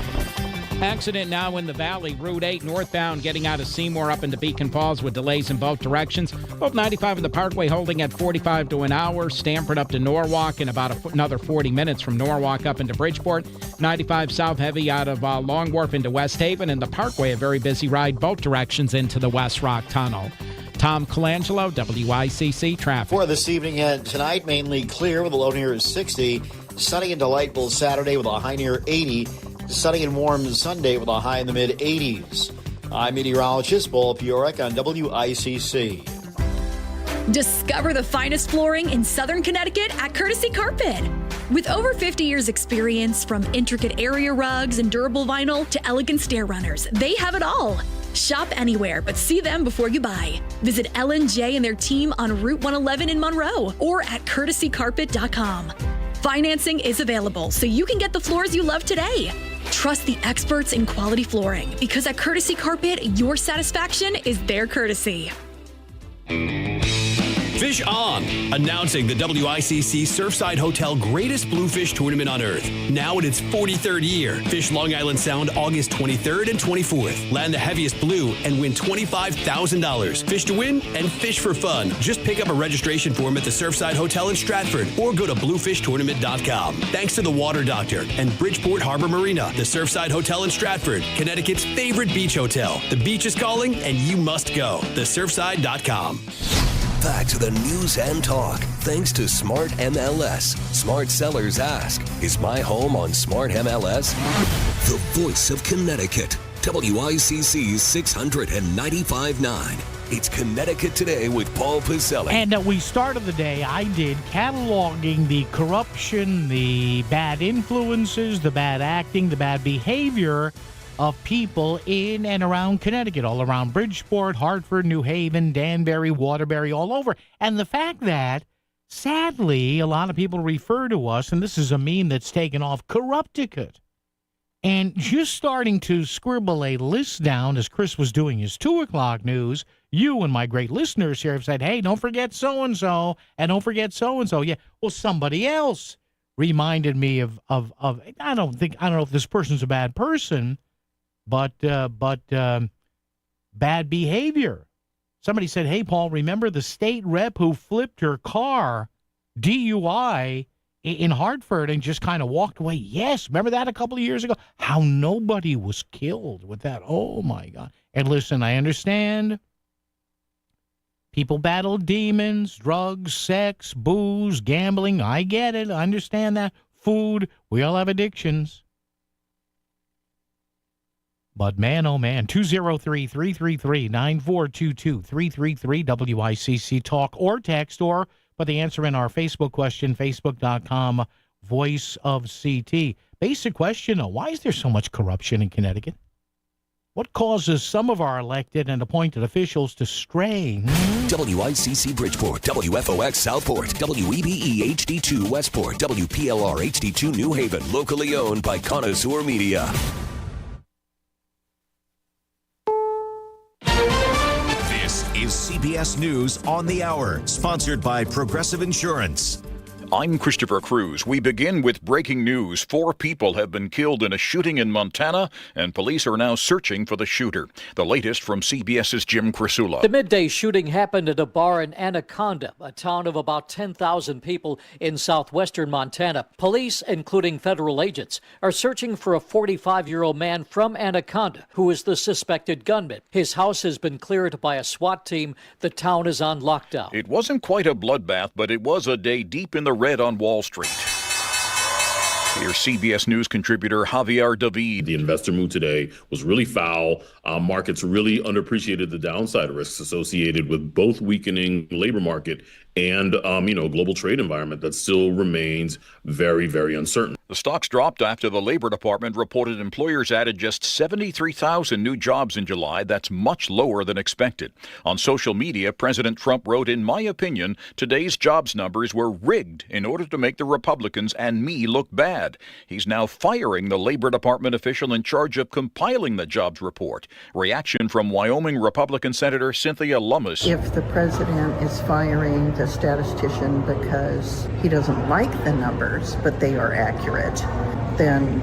Accident now in the valley. Route 8 northbound getting out of Seymour up into Beacon Falls with delays in both directions. Both 95 and the Parkway holding at 45 to an hour. Stamford up to Norwalk in about another 40 minutes from Norwalk up into Bridgeport. 95 south heavy out of Long Wharf into West Haven. And the Parkway a very busy ride both directions into the West Rock Tunnel. Tom Colangelo, WICC Traffic. For this evening and tonight, mainly clear with a low near 60. Sunny and delightful Saturday with a high near 80. Sunny and warm Sunday with a high in the mid-80s. I'm meteorologist Paul Piorek on WICC. Discover the finest flooring in Southern Connecticut at Courtesy Carpet. With over 50 years experience, from intricate area rugs and durable vinyl to elegant stair runners, they have it all. Shop anywhere, but see them before you buy. Visit L&J and their team on Route 111 in Monroe or at courtesycarpet.com. Financing is available, so you can get the floors you love today. Trust the experts in quality flooring, because at Courtesy Carpet, your satisfaction is their courtesy. Fish On, announcing the WICC Surfside Hotel Greatest Bluefish Tournament on Earth. Now in its 43rd year. Fish Long Island Sound August 23rd and 24th. Land the heaviest blue and win $25,000. Fish to win and fish for fun. Just pick up a registration form at the Surfside Hotel in Stratford or go to bluefishtournament.com. Thanks to the Water Doctor and Bridgeport Harbor Marina, the Surfside Hotel in Stratford, Connecticut's favorite beach hotel. The beach is calling and you must go. Thesurfside.com. Back to the news and talk. Thanks to Smart MLS. Smart sellers ask, is my home on Smart MLS? The voice of Connecticut. WICC's 695.9. It's Connecticut Today with Paul Piselli. And we started the day, I did, cataloging the corruption, the bad influences, the bad acting, the bad behavior of people in and around Connecticut, all around Bridgeport, Hartford, New Haven, Danbury, Waterbury, all over. And the fact that, sadly, a lot of people refer to us, and this is a meme that's taken off, Corrupticate. And just starting to scribble a list down as Chris was doing his 2 o'clock news, you and my great listeners here have said, hey, don't forget so-and-so, and don't forget so-and-so. Yeah, well, somebody else reminded me of I don't know if this person's a bad person, but bad behavior. Somebody said, hey, Paul, remember the state rep who flipped her car, DUI, in Hartford and just kind of walked away? Yes, remember that a couple of years ago? How nobody was killed with that. Oh, my God. And listen, I understand people battle demons, drugs, sex, booze, gambling. I get it. I understand that. Food. We all have addictions. But man, oh man, 203-333-9422, 333 WICC talk or text, or put the answer in our Facebook question, facebook.com, Voice of CT. Basic question, though, why is there so much corruption in Connecticut? What causes some of our elected and appointed officials to stray? WICC Bridgeport, WFOX Southport, WEBE HD2 Westport, WPLR HD2 New Haven, locally owned by Connoisseur Media. This is CBS News on the Hour, sponsored by Progressive Insurance. I'm Christopher Cruz. We begin with breaking news. 4 people have been killed in a shooting in Montana, and police are now searching for the shooter. The latest from CBS's Jim Crisula. The midday shooting happened at a bar in Anaconda, a town of about 10,000 people in southwestern Montana. Police, including federal agents, are searching for a 45-year-old man from Anaconda who is the suspected gunman. His house has been cleared by a SWAT team. The town is on lockdown. It wasn't quite a bloodbath, but it was a day deep in the red on Wall Street. Here's CBS News contributor Javier David. The investor mood today was really foul. Markets really underappreciated the downside risks associated with both weakening labor market and, global trade environment that still remains very, very uncertain. The stocks dropped after the Labor Department reported employers added just 73,000 new jobs in July. That's much lower than expected. On social media, President Trump wrote, "In my opinion, today's jobs numbers were rigged in order to make the Republicans and me look bad." He's now firing the Labor Department official in charge of compiling the jobs report. Reaction from Wyoming Republican Senator Cynthia Lummis. If the president is firing the statistician because he doesn't like the numbers, but they are accurate, then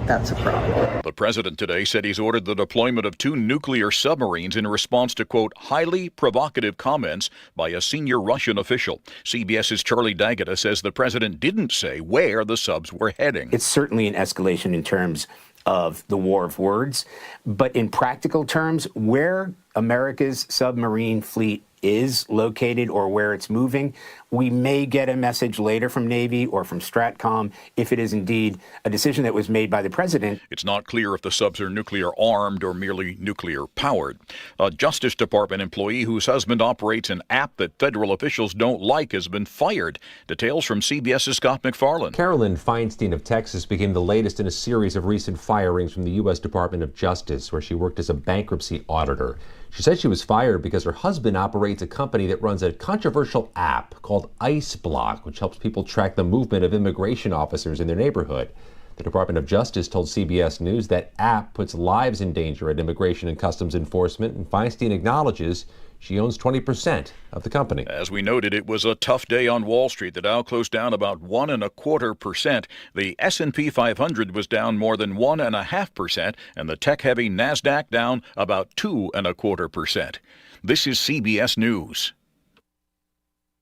that's a problem. The president today said he's ordered the deployment of 2 nuclear submarines in response to, quote, highly provocative comments by a senior Russian official. CBS's Charlie D'Agata says the president didn't say where the subs were heading. It's certainly an escalation in terms of the war of words, but in practical terms, where America's submarine fleet is located or where it's moving, we may get a message later from Navy or from Stratcom if it is indeed a decision that was made by the president. It's not clear if the subs are nuclear armed or merely nuclear powered. A Justice Department employee whose husband operates an app that federal officials don't like has been fired. Details from CBS's Scott McFarland. Carolyn Feinstein of Texas became the latest in a series of recent firings from the U.S. Department of Justice, where she worked as a bankruptcy auditor. She said she was fired because her husband operates a company that runs a controversial app called Ice Block, which helps people track the movement of immigration officers in their neighborhood. The Department of Justice told CBS News that app puts lives in danger at Immigration and Customs Enforcement, and Feinstein acknowledges she owns 20% of the company. As we noted, it was a tough day on Wall Street. The Dow closed down about 1.25%. The S&P 500 was down more than 1.5%, and the tech-heavy NASDAQ down about 2.25%. This is CBS News.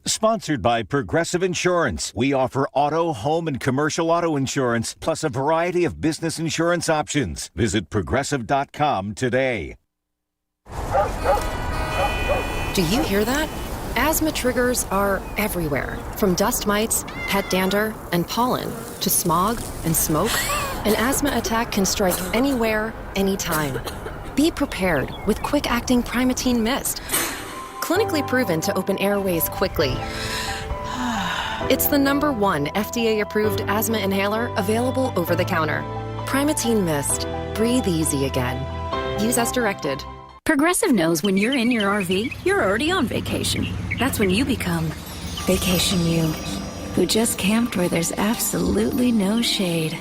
Sponsored by Progressive Insurance. We offer auto, home, and commercial auto insurance, plus a variety of business insurance options. Visit Progressive.com today. Do you hear that? Asthma triggers are everywhere, from dust mites, pet dander, and pollen, to smog and smoke. An asthma attack can strike anywhere, anytime. Be prepared with quick-acting Primatene Mist. Clinically proven to open airways quickly. It's the #1 FDA-approved asthma inhaler available over the counter. Primatene Mist. Breathe easy again. Use as directed. Progressive knows when you're in your RV, you're already on vacation. That's when you become Vacation You, who just camped where there's absolutely no shade.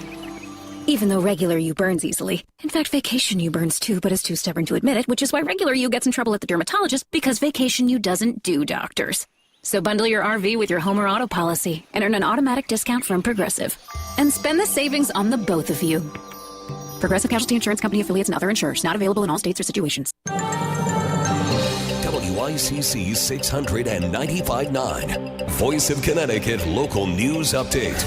Even though regular you burns easily. In fact, Vacation You burns too, but is too stubborn to admit it, which is why regular you gets in trouble at the dermatologist, because Vacation You doesn't do doctors. So bundle your RV with your home or auto policy and earn an automatic discount from Progressive. And spend the savings on the both of you. Progressive Casualty Insurance Company affiliates and other insurers. Not available in all states or situations. WICC 695.9. Voice of Connecticut Local News Update.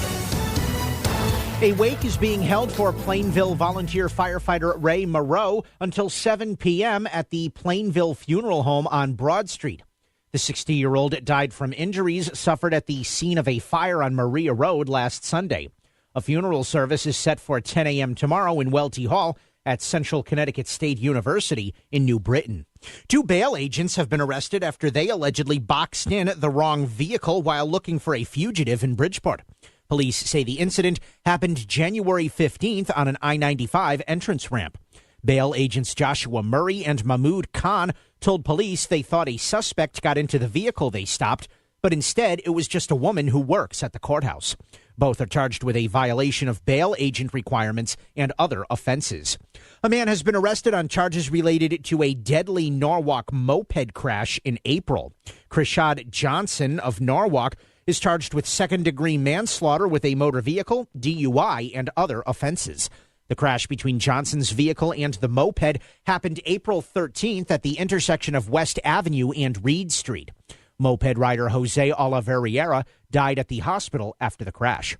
A wake is being held for Plainville volunteer firefighter Ray Moreau until 7 p.m. at the Plainville Funeral Home on Broad Street. The 60-year-old died from injuries suffered at the scene of a fire on Maria Road last Sunday. A funeral service is set for 10 a.m. tomorrow in Welty Hall at Central Connecticut State University in New Britain. 2 bail agents have been arrested after they allegedly boxed in the wrong vehicle while looking for a fugitive in Bridgeport. Police say the incident happened January 15th on an I-95 entrance ramp. Bail agents Joshua Murray and Mahmood Khan told police they thought a suspect got into the vehicle they stopped, but instead it was just a woman who works at the courthouse. Both are charged with a violation of bail agent requirements and other offenses. A man has been arrested on charges related to a deadly Norwalk moped crash in April. Krishad Johnson of Norwalk is charged with second-degree manslaughter with a motor vehicle, DUI, and other offenses. The crash between Johnson's vehicle and the moped happened April 13th at the intersection of West Avenue and Reed Street. Moped rider Jose Oliveira died at the hospital after the crash.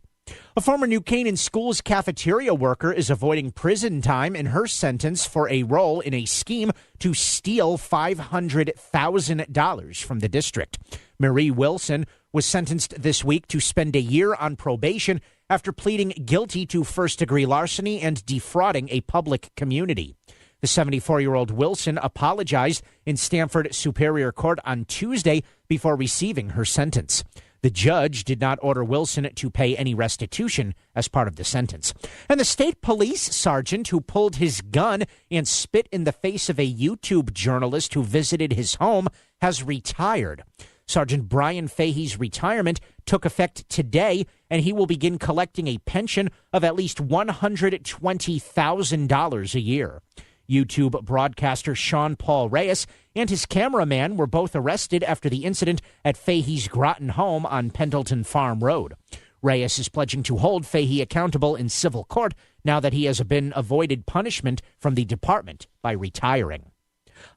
A former New Canaan Schools cafeteria worker is avoiding prison time in her sentence for a role in a scheme to steal $500,000 from the district. Marie Wilson was sentenced this week to spend a year on probation after pleading guilty to first-degree larceny and defrauding a public community. The 74-year-old Wilson apologized in Stamford Superior Court on Tuesday before receiving her sentence. The judge did not order Wilson to pay any restitution as part of the sentence. And the state police sergeant who pulled his gun and spit in the face of a YouTube journalist who visited his home has retired. Sergeant Brian Fahey's retirement took effect today, and he will begin collecting a pension of at least $120,000 a year. YouTube broadcaster Sean Paul Reyes and his cameraman were both arrested after the incident at Fahey's Groton home on Pendleton Farm Road. Reyes is pledging to hold Fahey accountable in civil court now that he has been avoided punishment from the department by retiring.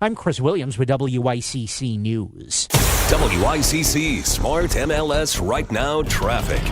I'm Chris Williams with WICC News. WICC Smart MLS Right Now Traffic.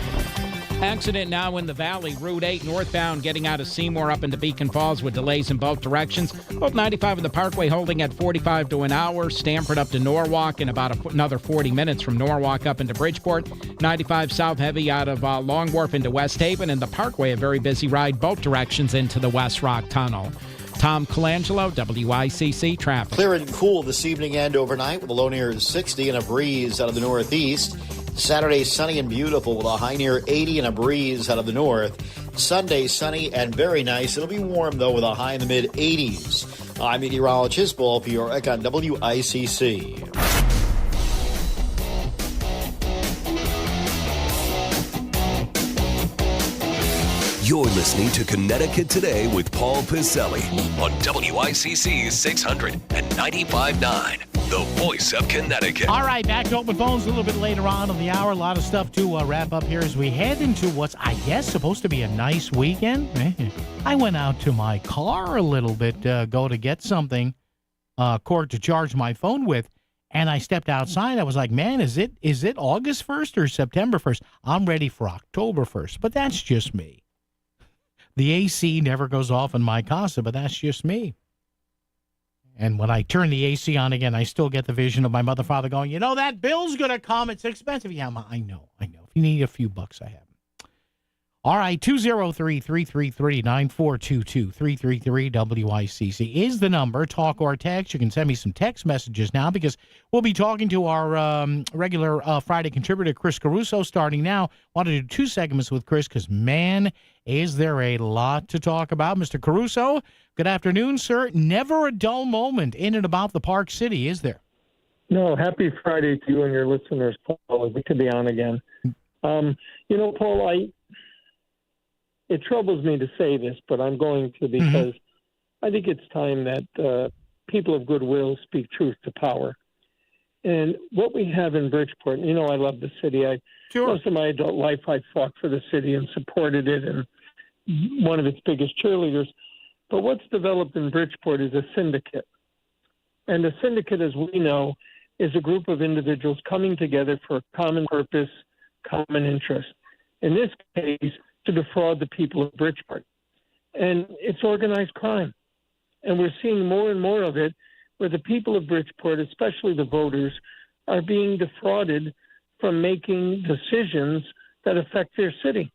Accident now in the valley. Route 8 northbound getting out of Seymour up into Beacon Falls with delays in both directions. Both 95 and the Parkway holding at 45 to an hour. Stamford up to Norwalk in about another 40 minutes from Norwalk up into Bridgeport. 95 south heavy out of Long Wharf into West Haven. And the Parkway a very busy ride both directions into the West Rock Tunnel. Tom Colangelo, WICC Traffic. Clear and cool this evening and overnight with a low near 60 and a breeze out of the northeast. Saturday, sunny and beautiful with a high near 80 and a breeze out of the north. Sunday, sunny and very nice. It'll be warm, though, with a high in the mid-80s. I'm meteorologist Paul Piorek on WICC. You're listening to Connecticut Today with Paul Piselli on WICC 600 and 95.9, the voice of Connecticut. All right, back to open phones a little bit later on in the hour. A lot of stuff to wrap up here as we head into what's, I guess, supposed to be a nice weekend. I went out to my car a little bit, go to get something, cord to charge my phone with, and I stepped outside. I was like, man, is it August 1st or September 1st? I'm ready for October 1st, but that's just me. The AC never goes off in my casa, but that's just me. And when I turn the AC on again, I still get the vision of my mother, father going, you know, that bill's going to come. It's expensive. Yeah, I know. If you need a few bucks, I have them. All right, 203-333-9422, 333-WICC is the number. Talk or text. You can send me some text messages now because we'll be talking to our regular Friday contributor, Chris Caruso, starting now. Want to do 2 segments with Chris because, man, is there a lot to talk about. Mr. Caruso, good afternoon, sir. Never a dull moment in and about the Park City, is there? No, happy Friday to you and your listeners, Paul. Good to be on again. Paul, it troubles me to say this, but I'm going to because I think it's time that people of goodwill speak truth to power. And what we have in Bridgeport, I love the city. Most of my adult life, I fought for the city and supported it and one of its biggest cheerleaders. But what's developed in Bridgeport is a syndicate. And a syndicate, as we know, is a group of individuals coming together for a common purpose, common interest. In this case, to defraud the people of Bridgeport. And it's organized crime. And we're seeing more and more of it where the people of Bridgeport, especially the voters, are being defrauded from making decisions that affect their city.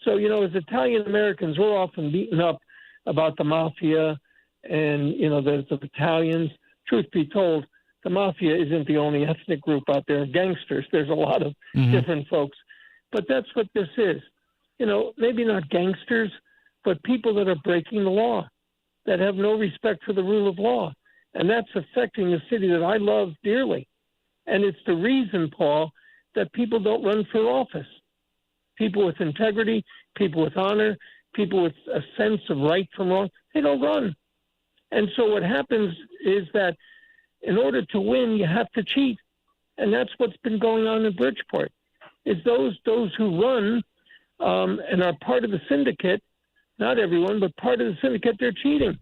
So, as Italian Americans, we're often beaten up about the mafia and, there's the battalions. Truth be told, the mafia isn't the only ethnic group out there of gangsters. There's a lot of different folks. But that's what this is. Maybe not gangsters, but people that are breaking the law, that have no respect for the rule of law. And that's affecting the city that I love dearly. And it's the reason, Paul, that people don't run for office. People with integrity, people with honor, people with a sense of right from wrong, they don't run. And so what happens is that in order to win, you have to cheat. And that's what's been going on in Bridgeport, is those who run and are part of the syndicate, not everyone, but part of the syndicate, they're cheating.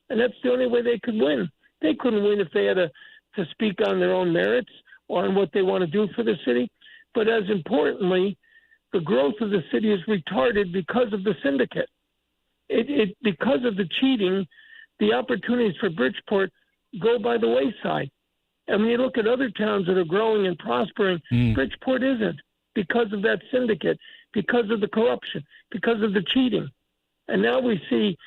And that's the only way they could win. They couldn't win if they had to speak on their own merits or on what they want to do for the city. But as importantly, the growth of the city is retarded because of the syndicate. Because of the cheating, the opportunities for Bridgeport go by the wayside. And when you look at other towns that are growing and prospering, Bridgeport isn't, because of that syndicate, because of the corruption, because of the cheating. And now we see,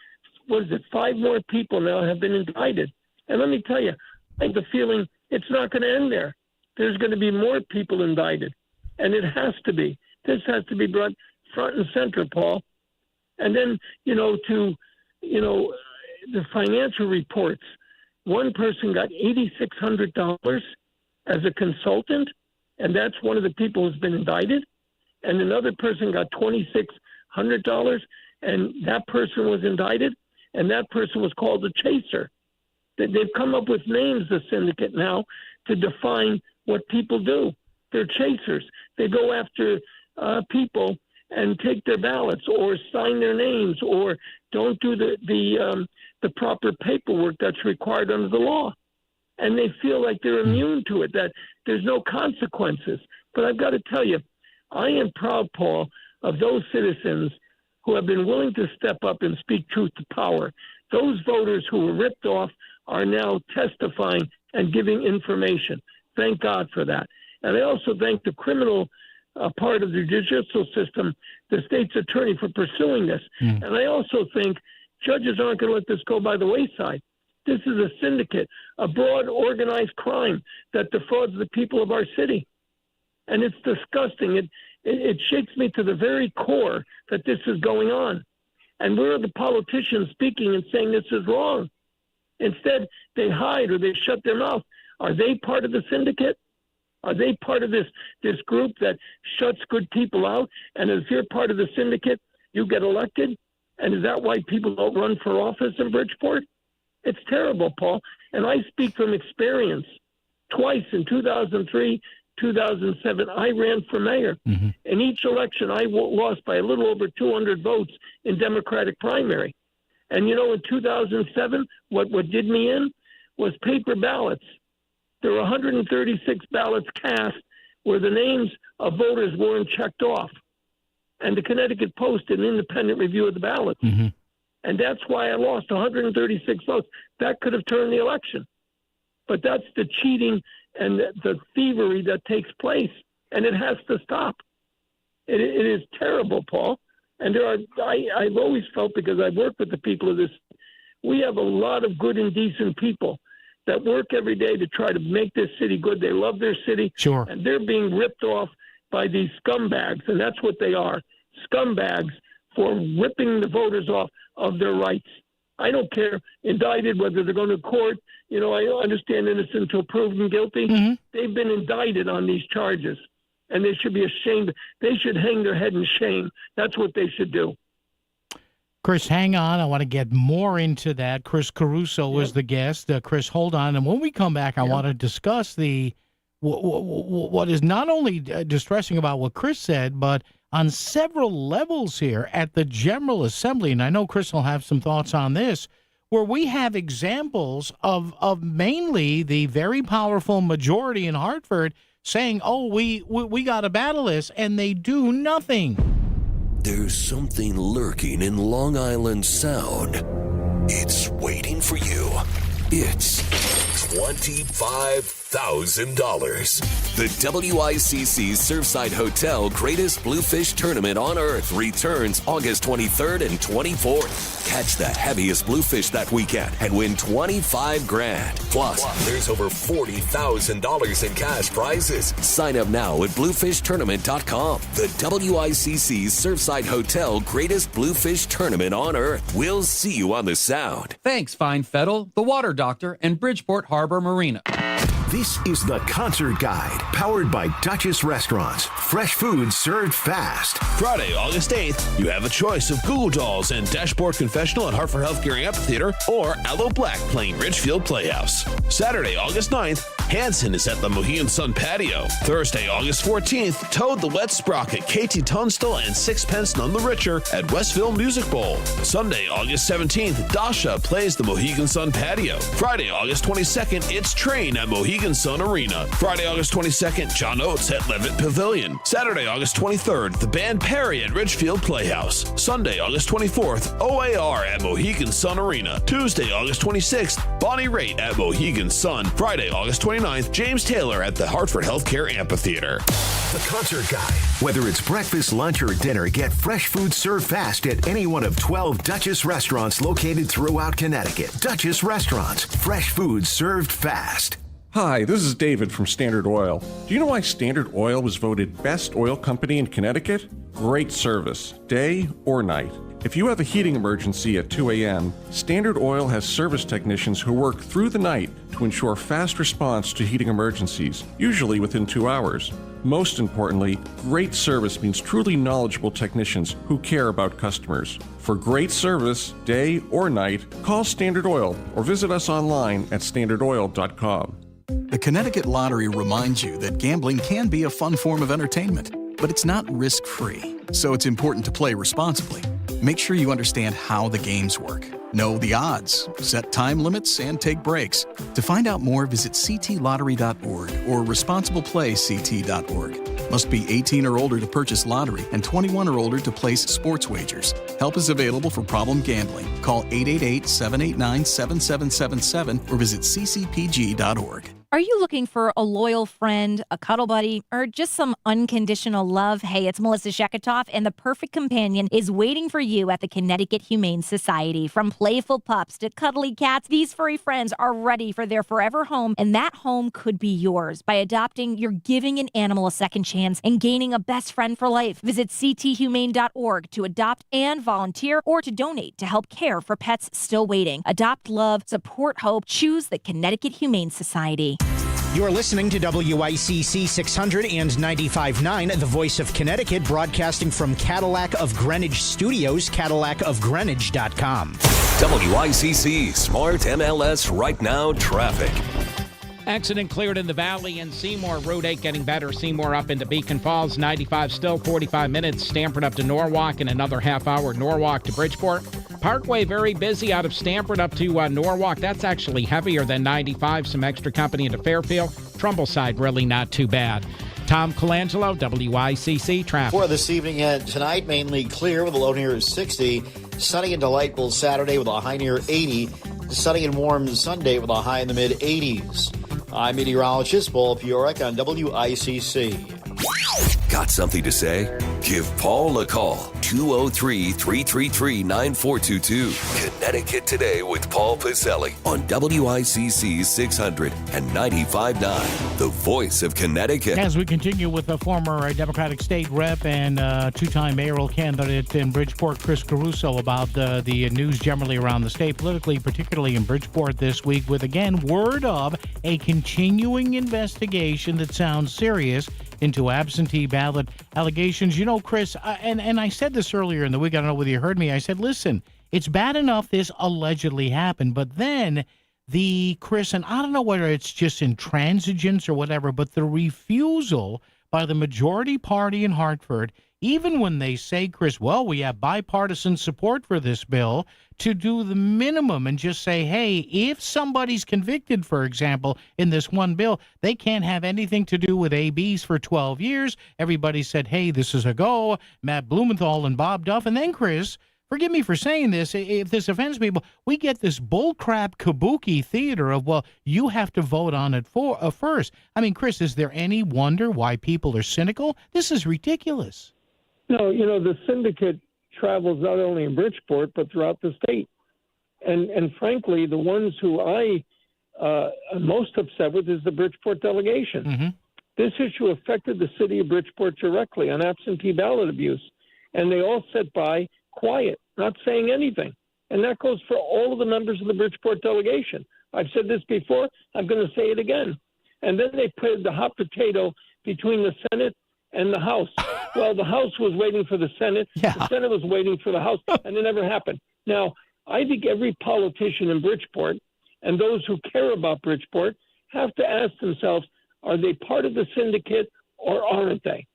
5 more people now have been indicted. And let me tell you, I have the feeling it's not going to end there. There's going to be more people indicted. And it has to be. This has to be brought front and center, Paul. And then, the financial reports. One person got $8,600 as a consultant, and that's one of the people who's been indicted. And another person got $2,600, and that person was indicted, and that person was called a chaser. They've come up with names, the syndicate now, to define what people do. They're chasers. They go after people and take their ballots or sign their names or don't do the proper paperwork that's required under the law. And they feel like they're immune to it, that there's no consequences. But I've got to tell you, I am proud, Paul, of those citizens who have been willing to step up and speak truth to power. Those voters who were ripped off are now testifying and giving information. Thank God for that. And I also thank the criminal part of the judicial system, the state's attorney, for pursuing this. And I also think judges aren't going to let this go by the wayside. This is a syndicate, a broad organized crime that defrauds the people of our city. And it's disgusting. It shakes me to the very core that this is going on. And where are the politicians speaking and saying this is wrong? Instead, they hide or they shut their mouth. Are they part of the syndicate? Are they part of this group that shuts good people out? And if you're part of the syndicate, you get elected? And is that why people don't run for office in Bridgeport? It's terrible, Paul. And I speak from experience. Twice in 2003, 2007, I ran for mayor. In each election, I lost by a little over 200 votes in Democratic primary. And, in 2007, what did me in was paper ballots. There were 136 ballots cast where the names of voters weren't checked off. And the Connecticut Post did an independent review of the ballots. And that's why I lost 136 votes. That could have turned the election. But that's the cheating and the thievery that takes place. And it has to stop. It is terrible, Paul. And I've always felt, because I've worked with the people of this, we have a lot of good and decent people that work every day to try to make this city good. They love their city. Sure. And they're being ripped off by these scumbags, and that's what they are, scumbags, for ripping the voters off of their rights. I don't care, indicted, whether they're going to court. I understand innocent until proven guilty. They've been indicted on these charges, and they should be ashamed. They should hang their head in shame. That's what they should do. Chris, hang on. I want to get more into that. Chris Caruso was the guest. Chris, hold on. And when we come back, I want to discuss what is not only distressing about what Chris said, but on several levels here at the General Assembly. And I know Chris will have some thoughts on this, where we have examples of mainly the very powerful majority in Hartford saying, oh, we got to battle this, and they do nothing. There's something lurking in Long Island Sound. It's waiting for you. It's 25 The WICC Surfside Hotel Greatest Bluefish Tournament on Earth returns August 23rd and 24th. Catch the heaviest bluefish that weekend and win $25,000. Plus, there's over $40,000 in cash prizes. Sign up now at bluefishtournament.com. The WICC Surfside Hotel Greatest Bluefish Tournament on Earth. We'll see you on the Sound. Thanks, Fine Fettle, The Water Doctor, and Bridgeport Harbor Marina. This is the Concert Guide, powered by Duchess Restaurants. Fresh food served fast. Friday, August 8th, you have a choice of Google Dolls and Dashboard Confessional at Hartford Healthcare Amphitheater or Aloe Black playing Ridgefield Playhouse. Saturday, August 9th, Hanson is at the Mohegan Sun Patio. Thursday, August 14th, Toad the Wet Sprocket, KT Tunstall, and Sixpence None the Richer at Westville Music Bowl. Sunday, August 17th, Dasha plays the Mohegan Sun Patio. Friday, August 22nd, it's Train at Mohegan Sun Arena. Friday, August 22nd, John Oates at Levitt Pavilion. Saturday, August 23rd, the band Perry at Ridgefield Playhouse. Sunday, August 24th, OAR at Mohegan Sun Arena. Tuesday, August 26th, Bonnie Raitt at Mohegan Sun. Friday, August 29th, James Taylor at the Hartford Healthcare Amphitheater. The Concert Guide. Whether it's breakfast, lunch, or dinner, get fresh food served fast at any one of 12 Duchess restaurants located throughout Connecticut. Duchess Restaurants. Fresh food served fast. Hi, this is David from Standard Oil. Do you know why Standard Oil was voted best oil company in Connecticut? Great service, day or night. If you have a heating emergency at 2 a.m., Standard Oil has service technicians who work through the night to ensure fast response to heating emergencies, usually within 2 hours. Most importantly, great service means truly knowledgeable technicians who care about customers. For great service, day or night, call Standard Oil or visit us online at standardoil.com. The Connecticut Lottery reminds you that gambling can be a fun form of entertainment, but it's not risk-free, so it's important to play responsibly. Make sure you understand how the games work. Know the odds, set time limits, and take breaks. To find out more, visit ctlottery.org or responsibleplayct.org. Must be 18 or older to purchase lottery and 21 or older to place sports wagers. Help is available for problem gambling. Call 888-789-7777 or visit ccpg.org. Are you looking for a loyal friend, a cuddle buddy, or just some unconditional love? Hey, it's Melissa Sheketoff, and the perfect companion is waiting for you at the Connecticut Humane Society. From playful pups to cuddly cats, these furry friends are ready for their forever home, and that home could be yours. By adopting, you're giving an animal a second chance and gaining a best friend for life. Visit cthumane.org to adopt and volunteer, or to donate to help care for pets still waiting. Adopt love, support hope, choose the Connecticut Humane Society. You're listening to WICC 600 and 95.9, the voice of Connecticut, broadcasting from Cadillac of Greenwich Studios, CadillacofGreenwich.com. WICC Smart MLS Right Now traffic. Accident cleared in the Valley and Seymour. Route 8 getting better. Seymour up into Beacon Falls. 95 still 45 minutes. Stamford up to Norwalk in another half hour. Norwalk to Bridgeport. Parkway very busy out of Stamford up to Norwalk. That's actually heavier than 95. Some extra company into Fairfield. Trumbull side really not too bad. Tom Colangelo, WICC traffic. For this evening and tonight, mainly clear with a low near 60. Sunny and delightful Saturday with a high near 80. Sunny and warm Sunday with a high in the mid 80s. I'm meteorologist Paul Piorek on WICC. Got something to say? Give Paul a call. 203-333-9422. Connecticut Today with Paul Pacelli on WICC 600 and 95.9, the voice of Connecticut. As we continue with the former Democratic state rep and two-time mayoral candidate in Bridgeport, Chris Caruso, about the news generally around the state, politically, particularly in Bridgeport this week, with, again, word of a continuing investigation that sounds serious into absentee ballot allegations. You know, Chris, and I said this earlier in the week, I don't know whether you heard me, I said, listen, it's bad enough this allegedly happened, but then Chris, and I don't know whether it's just intransigence or whatever, but the refusal by the majority party in Hartford, even when they say, Chris, well, we have bipartisan support for this bill, to do the minimum and just say, hey, if somebody's convicted, for example, in this one bill, they can't have anything to do with ABs for 12 years. Everybody said, hey, this is a go. Matt Blumenthal and Bob Duff. And then, Chris, forgive me for saying this, if this offends people, we get this bullcrap kabuki theater of, well, you have to vote on it first. I mean, Chris, is there any wonder why people are cynical? This is ridiculous. No, the syndicate travels not only in Bridgeport, but throughout the state. And frankly, the ones who I'm most upset with is the Bridgeport delegation. Mm-hmm. This issue affected the city of Bridgeport directly on absentee ballot abuse. And they all sat by quiet, not saying anything. And that goes for all of the members of the Bridgeport delegation. I've said this before. I'm going to say it again. And then they put the hot potato between the Senate and the House. Well, the House was waiting for the Senate. Yeah. The Senate was waiting for the House, and it never happened. Now, I think every politician in Bridgeport and those who care about Bridgeport have to ask themselves, are they part of the syndicate or aren't they?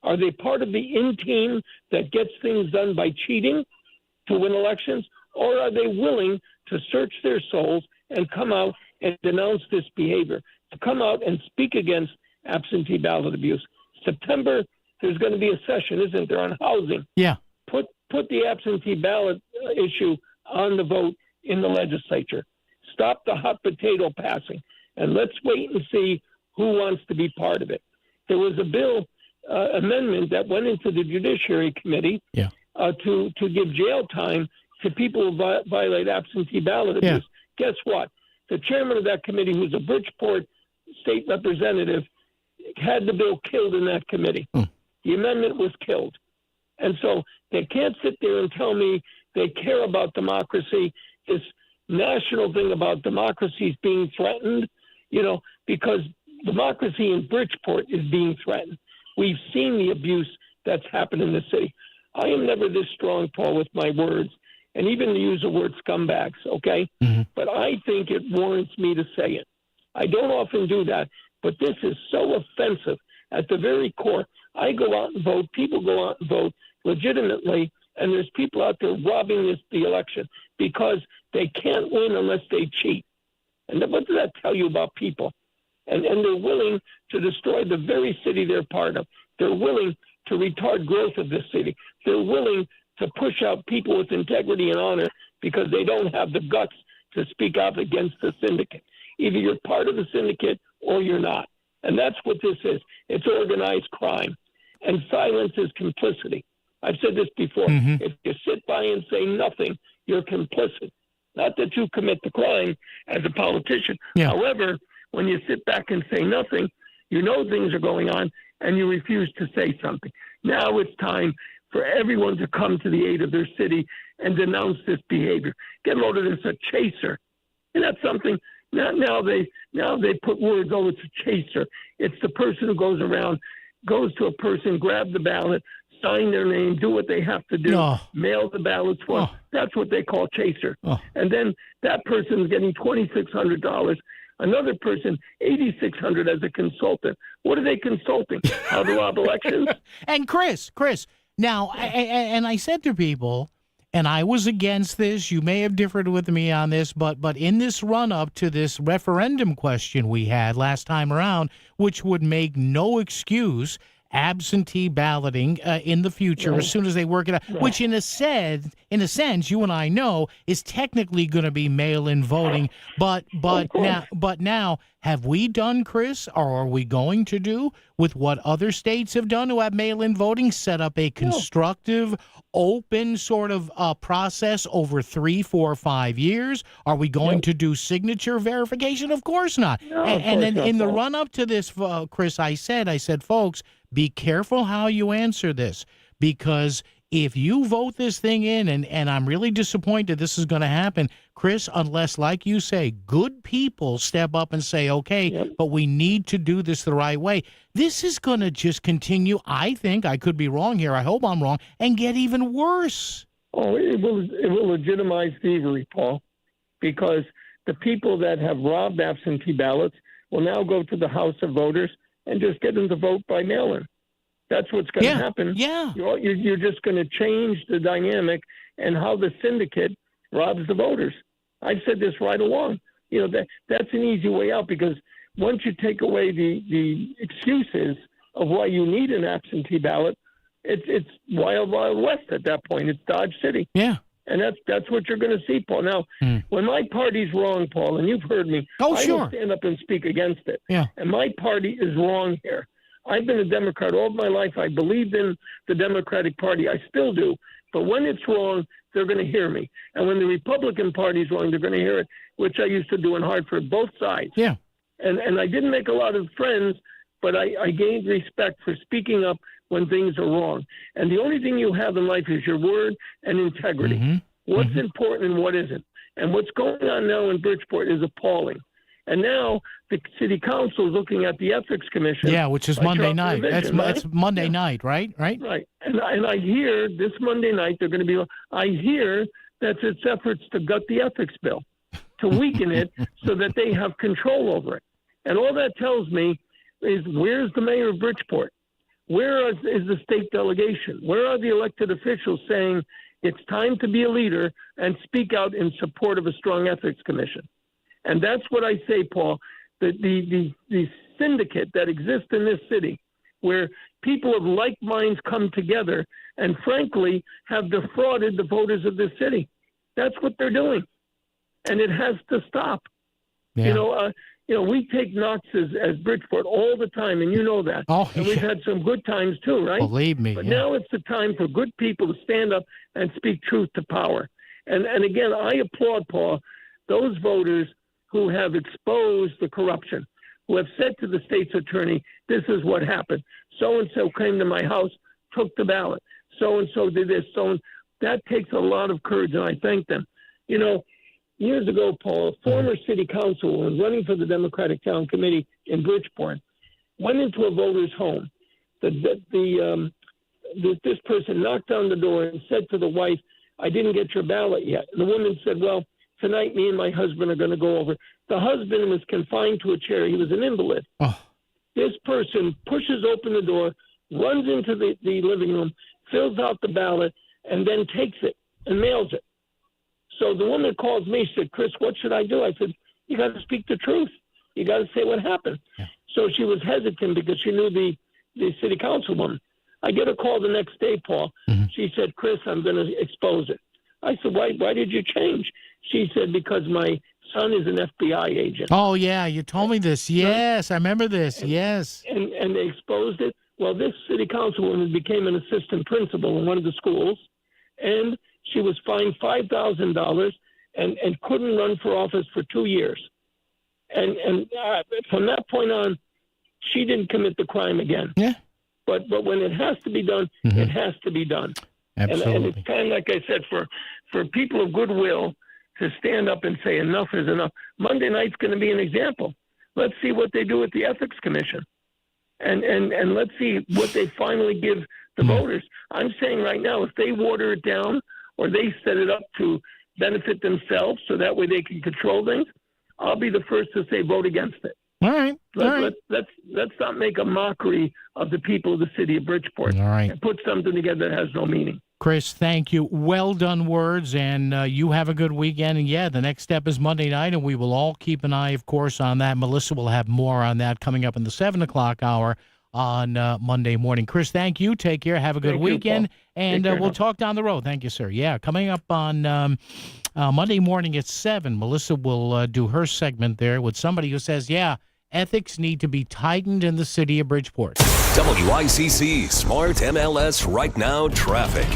Are they part of the in-team that gets things done by cheating to win elections? Or are they willing to search their souls and come out and denounce this behavior, to come out and speak against absentee ballot abuse? September, there's going to be a session, isn't there, on housing? Yeah. Put the absentee ballot issue on the vote in the legislature. Stop the hot potato passing, and let's wait and see who wants to be part of it. There was a bill amendment that went into the Judiciary Committee to give jail time to people who violate absentee ballot abuse. Guess what? The chairman of that committee, who's a Bridgeport state representative, had the bill killed in that committee. The amendment was killed. And so they can't sit there and tell me they care about democracy, this national thing about democracy is being threatened, because democracy in Bridgeport is being threatened. We've seen the abuse that's happened in the city. I am never this strong, Paul, with my words, and even to use the word scumbags, okay? Mm-hmm. But I think it warrants me to say it. I don't often do that, but this is so offensive at the very core. I go out and vote, people go out and vote legitimately, and there's people out there robbing the election because they can't win unless they cheat. And what does that tell you about people? And they're willing to destroy the very city they're part of. They're willing to retard growth of this city. They're willing to push out people with integrity and honor because they don't have the guts to speak out against the syndicate. Either you're part of the syndicate or you're not. And that's what this is. It's organized crime. And silence is complicity. I've said this before. Mm-hmm. If you sit by and say nothing, you're complicit. Not that you commit the crime as a politician. Yeah. However, when you sit back and say nothing, you know things are going on and you refuse to say something. Now it's time for everyone to come to the aid of their city and denounce this behavior. Get a load of this, a chaser. And that's something, now they put words, oh, it's a chaser. It's the person who goes around, goes to a person, grab the ballot, sign their name, do what they have to do, mail the ballots for. That's what they call chaser. And then that person is getting $2,600. Another person, $8,600 as a consultant. What are they consulting? How to rob elections? And Chris, now, and I said to people, and I was against this, you may have differed with me on this, but in this run-up to this referendum question we had last time around, which would make no excuse absentee balloting in the future as soon as they work it out, which in a sense, you and I know is technically going to be mail-in voting. But now, have we done, Chris, or are we going to do with what other states have done who have mail-in voting? Set up a constructive, open sort of process over 3, 4, 5 years? Are we going to do signature verification? Of course not. And then in the run-up to this, Chris, I said, folks, be careful how you answer this, because if you vote this thing in, and I'm really disappointed this is going to happen, Chris, unless, like you say, good people step up and say, okay, but we need to do this the right way, this is going to just continue, I think, I could be wrong here, I hope I'm wrong, and get even worse. Oh, it will legitimize thievery, Paul, because the people that have robbed absentee ballots will now go to the House of Voters and just get them to vote by mail-in. That's what's going to happen. Yeah. You're just going to change the dynamic and how the syndicate robs the voters. I've said this right along. That's an easy way out, because once you take away the excuses of why you need an absentee ballot, it's wild, wild west at that point. It's Dodge City. Yeah. And that's what you're going to see, Paul. Now, when my party's wrong, Paul, and you've heard me, I will stand up and speak against it. Yeah. And my party is wrong here. I've been a Democrat all my life. I believed in the Democratic Party. I still do. But when it's wrong, they're going to hear me. And when the Republican Party is wrong, they're going to hear it, which I used to do in Hartford, both sides. Yeah. And I didn't make a lot of friends, but I gained respect for speaking up when things are wrong. And the only thing you have in life is your word and integrity. What's important and what isn't. And what's going on now in Bridgeport is appalling. And now the city council is looking at the ethics commission. Yeah, which is Monday night. That's Monday night, right? Right. And I hear this Monday night they're going to be. I hear that's its efforts to gut the ethics bill, to weaken it so that they have control over it. And all that tells me is, where's the mayor of Bridgeport? Where is the state delegation? Where are the elected officials saying it's time to be a leader and speak out in support of a strong ethics commission? And that's what I say, Paul. The syndicate that exists in this city, where people of like minds come together and, frankly, have defrauded the voters of this city. That's what they're doing, and it has to stop. Yeah. We take knocks as Bridgeport all the time, and you know that. Oh, and we've had some good times too, right? Believe me. But now it's the time for good people to stand up and speak truth to power. And again, I applaud, Paul, those voters who have exposed the corruption, who have said to the state's attorney, this is what happened. So-and-so came to my house, took the ballot. So-and-so did this. That takes a lot of courage, and I thank them. Years ago, Paul, a former city councilwoman running for the Democratic Town Committee in Bridgeport went into a voter's home. This person knocked on the door and said to the wife, I didn't get your ballot yet. And the woman said, well, tonight me and my husband are going to go over. The husband was confined to a chair. He was an invalid. Oh. This person pushes open the door, runs into the living room, fills out the ballot, and then takes it and mails it. So the woman calls me, said, Chris, what should I do? I said, you got to speak the truth. You got to say what happened. Yeah. So she was hesitant because she knew the city councilwoman. I get a call the next day, Paul. She said, Chris, I'm going to expose it. I said, why did you change? She said, because my son is an FBI agent. Oh, yeah, you told me this. Yes, I remember this. Yes. And they exposed it. Well, this city councilwoman became an assistant principal in one of the schools, and she was fined $5,000 and couldn't run for office for 2 years. And from that point on, she didn't commit the crime again. Yeah. But when it has to be done, it has to be done. Absolutely. And it's time, like I said, for people of goodwill to stand up and say enough is enough. Monday night's going to be an example. Let's see what they do with the Ethics Commission. And let's see what they finally give the voters. I'm saying right now, if they water it down or they set it up to benefit themselves so that way they can control things, I'll be the first to say vote against it. All right. Let's not make a mockery of the people of the city of Bridgeport. All right. And put something together that has no meaning. Chris, thank you. Well done words, and you have a good weekend. And, yeah, the next step is Monday night, and we will all keep an eye, of course, on that. Melissa will have more on that coming up in the 7 o'clock hour on Monday morning. Chris, thank you. Take care. Have a good weekend, and we'll talk down the road. Thank you, sir. Yeah, coming up on Monday morning at 7, Melissa will do her segment there with somebody who says, yeah, ethics need to be tightened in the city of Bridgeport. WICC Smart MLS Right Now Traffic.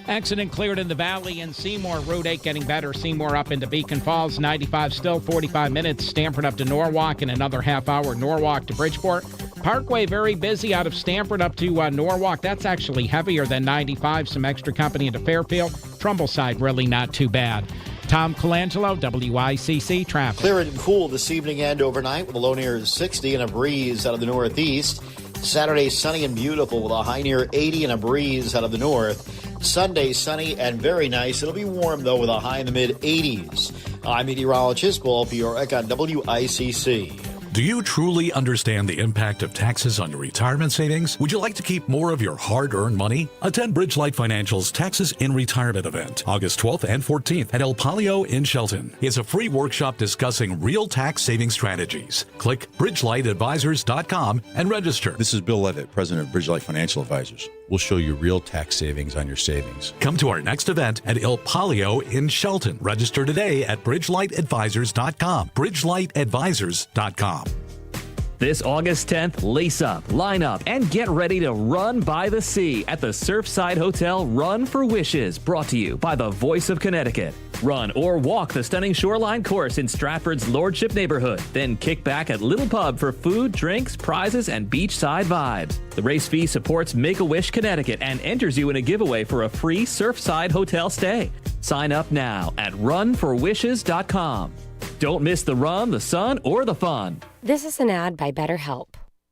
Accident cleared in the Valley and Seymour. Route 8 getting better. Seymour up into Beacon Falls. 95 still 45 minutes. Stamford up to Norwalk in another half hour. Norwalk to Bridgeport. Parkway very busy out of Stamford up to Norwalk. That's actually heavier than 95. Some extra company into Fairfield. Trumbull side really not too bad. Tom Colangelo, WICC Traffic. Clear and cool this evening and overnight with a low near 60 and a breeze out of the northeast. Saturday, sunny and beautiful with a high near 80 and a breeze out of the north. Sunday, sunny and very nice. It'll be warm, though, with a high in the mid-80s. I'm meteorologist Paul Fiorek on WICC. Do you truly understand the impact of taxes on your retirement savings? Would you like to keep more of your hard-earned money? Attend Bridgelight Financial's Taxes in Retirement event, August 12th and 14th at El Palio in Shelton. It's a free workshop discussing real tax saving strategies. Click BridgelightAdvisors.com and register. This is Bill Levitt, president of Bridgelight Financial Advisors. We'll show you real tax savings on your savings. Come to our next event at Il Palio in Shelton. Register today at bridgelightadvisors.com. bridgelightadvisors.com. This August 10th, lace up, line up, and get ready to run by the sea at the Surfside Hotel Run for Wishes, brought to you by the Voice of Connecticut. Run or walk the stunning shoreline course in Stratford's Lordship neighborhood, then kick back at Little Pub for food, drinks, prizes, and beachside vibes. The race fee supports Make-A-Wish Connecticut and enters you in a giveaway for a free Surfside hotel stay. Sign up now at runforwishes.com. Don't miss the run, the sun, or the fun. This is an ad by BetterHelp.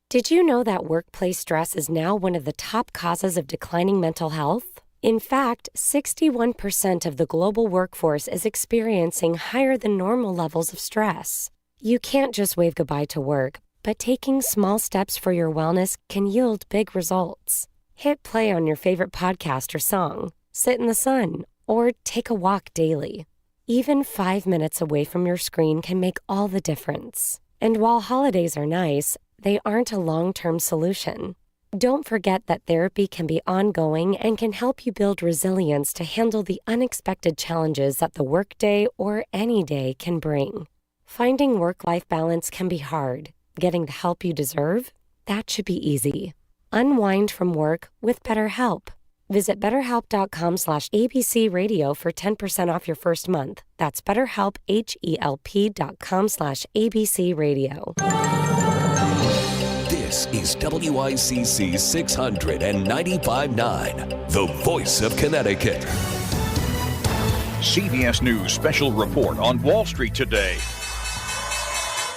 Did you know that workplace stress is now one of the top causes of declining mental health? In fact, 61% of the global workforce is experiencing higher than normal levels of stress. You can't just wave goodbye to work, but taking small steps for your wellness can yield big results. Hit play on your favorite podcast or song, sit in the sun, or take a walk daily. Even 5 minutes away from your screen can make all the difference. And while holidays are nice, they aren't a long-term solution. Don't forget that therapy can be ongoing and can help you build resilience to handle the unexpected challenges that the workday or any day can bring. Finding work-life balance can be hard. Getting the help you deserve? That should be easy. Unwind from work with BetterHelp. Visit BetterHelp.com/ABC Radio for 10% off your first month. That's BetterHelp, HELP.com/ABC Radio. This is WICC 695.9, the voice of Connecticut. CBS News special report on Wall Street today.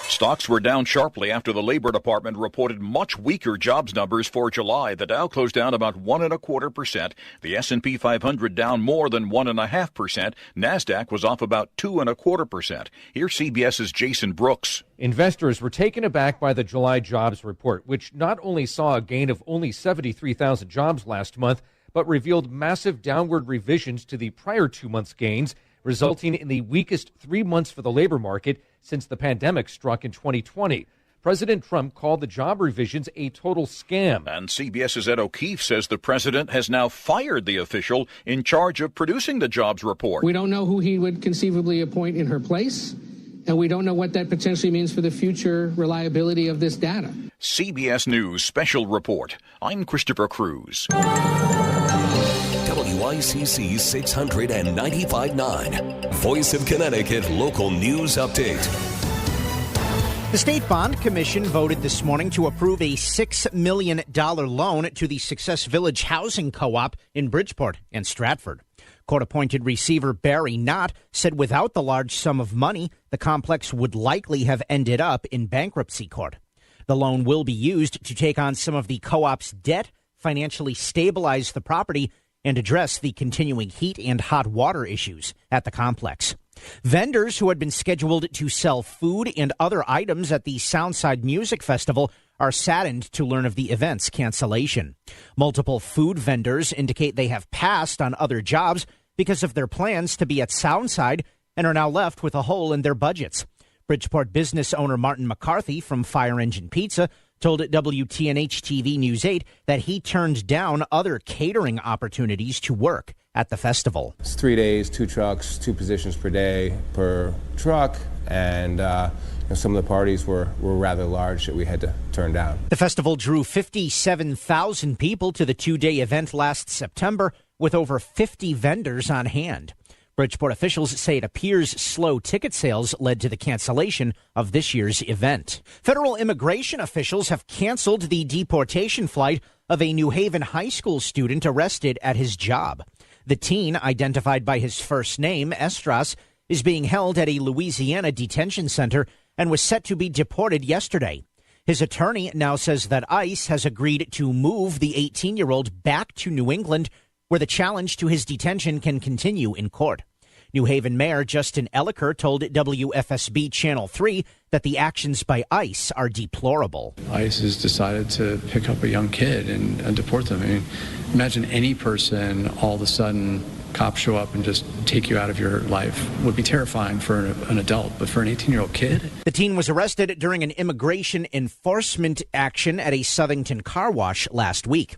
Stocks were down sharply after the Labor Department reported much weaker jobs numbers for July. The Dow closed down about 1.25%. The S&P 500 down more than 1.5%. NASDAQ was off about 2.25%. Here's CBS's Jason Brooks. Investors were taken aback by the July jobs report, which not only saw a gain of only 73,000 jobs last month, but revealed massive downward revisions to the prior 2 months' gains, resulting in the weakest 3 months for the labor market since the pandemic struck in 2020. President Trump called the job revisions a total scam. And CBS's Ed O'Keefe says the president has now fired the official in charge of producing the jobs report. We don't know who he would conceivably appoint in her place, and we don't know what that potentially means for the future reliability of this data. CBS News Special Report. I'm Christopher Cruz. WICC 695.9, Voice of Connecticut Local News Update. The State Bond Commission voted this morning to approve a $6 million loan to the Success Village Housing Co-op in Bridgeport and Stratford. Court-appointed receiver Barry Knott said without the large sum of money, the complex would likely have ended up in bankruptcy court. The loan will be used to take on some of the co-op's debt, financially stabilize the property, and address the continuing heat and hot water issues at the complex. Vendors who had been scheduled to sell food and other items at the Soundside Music Festival are saddened to learn of the event's cancellation. Multiple food vendors indicate they have passed on other jobs because of their plans to be at Soundside and are now left with a hole in their budgets. Bridgeport business owner Martin McCarthy from Fire Engine Pizza told WTNH-TV News 8 that he turned down other catering opportunities to work at the festival. It's 3 days, 2 trucks, 2 positions per day per truck, and some of the parties were rather large that we had to turn down. The festival drew 57,000 people to the 2-day event last September, with over 50 vendors on hand. Bridgeport officials say it appears slow ticket sales led to the cancellation of this year's event. Federal immigration officials have canceled the deportation flight of a New Haven high school student arrested at his job. The teen, identified by his first name, Estras, is being held at a Louisiana detention center and was set to be deported yesterday. His attorney now says that ICE has agreed to move the 18-year-old back to New England, where the challenge to his detention can continue in court. New Haven Mayor Justin Elliker told WFSB Channel 3 that the actions by ICE are deplorable. ICE has decided to pick up a young kid and deport them. I mean, imagine any person all of a sudden cops show up and just take you out of your life would be terrifying for an adult, but for an 18-year-old kid. The teen was arrested during an immigration enforcement action at a Southington car wash last week.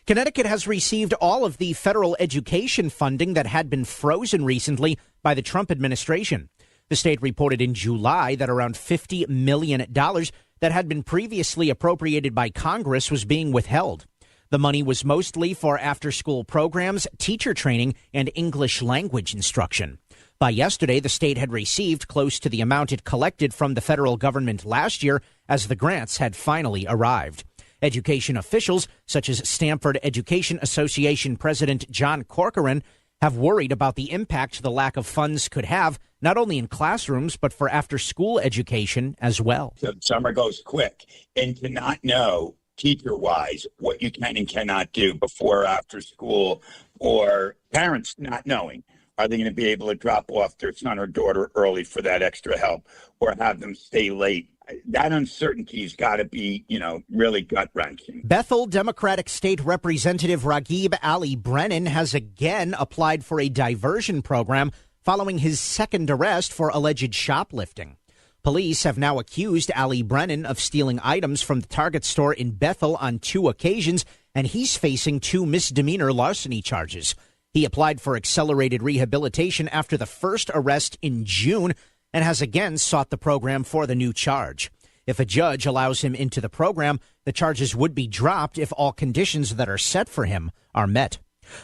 Connecticut has received all of the federal education funding that had been frozen recently by the Trump administration. The state reported in July that around $50 million that had been previously appropriated by Congress was being withheld. The money was mostly for after-school programs, teacher training, and English language instruction. By yesterday, the state had received close to the amount it collected from the federal government last year as the grants had finally arrived. Education officials, such as Stanford Education Association President John Corcoran, have worried about the impact the lack of funds could have, not only in classrooms, but for after-school education as well. So summer goes quick, and to not know teacher-wise what you can and cannot do before or after school, or parents not knowing, are they going to be able to drop off their son or daughter early for that extra help or have them stay late? That uncertainty's got to be, really gut-wrenching. Bethel Democratic State Representative Raghib Ali Brennan has again applied for a diversion program following his second arrest for alleged shoplifting. Police have now accused Ali Brennan of stealing items from the Target store in Bethel on 2 occasions, and he's facing 2 misdemeanor larceny charges. He applied for accelerated rehabilitation after the first arrest in June and has again sought the program for the new charge. If a judge allows him into the program, the charges would be dropped if all conditions that are set for him are met.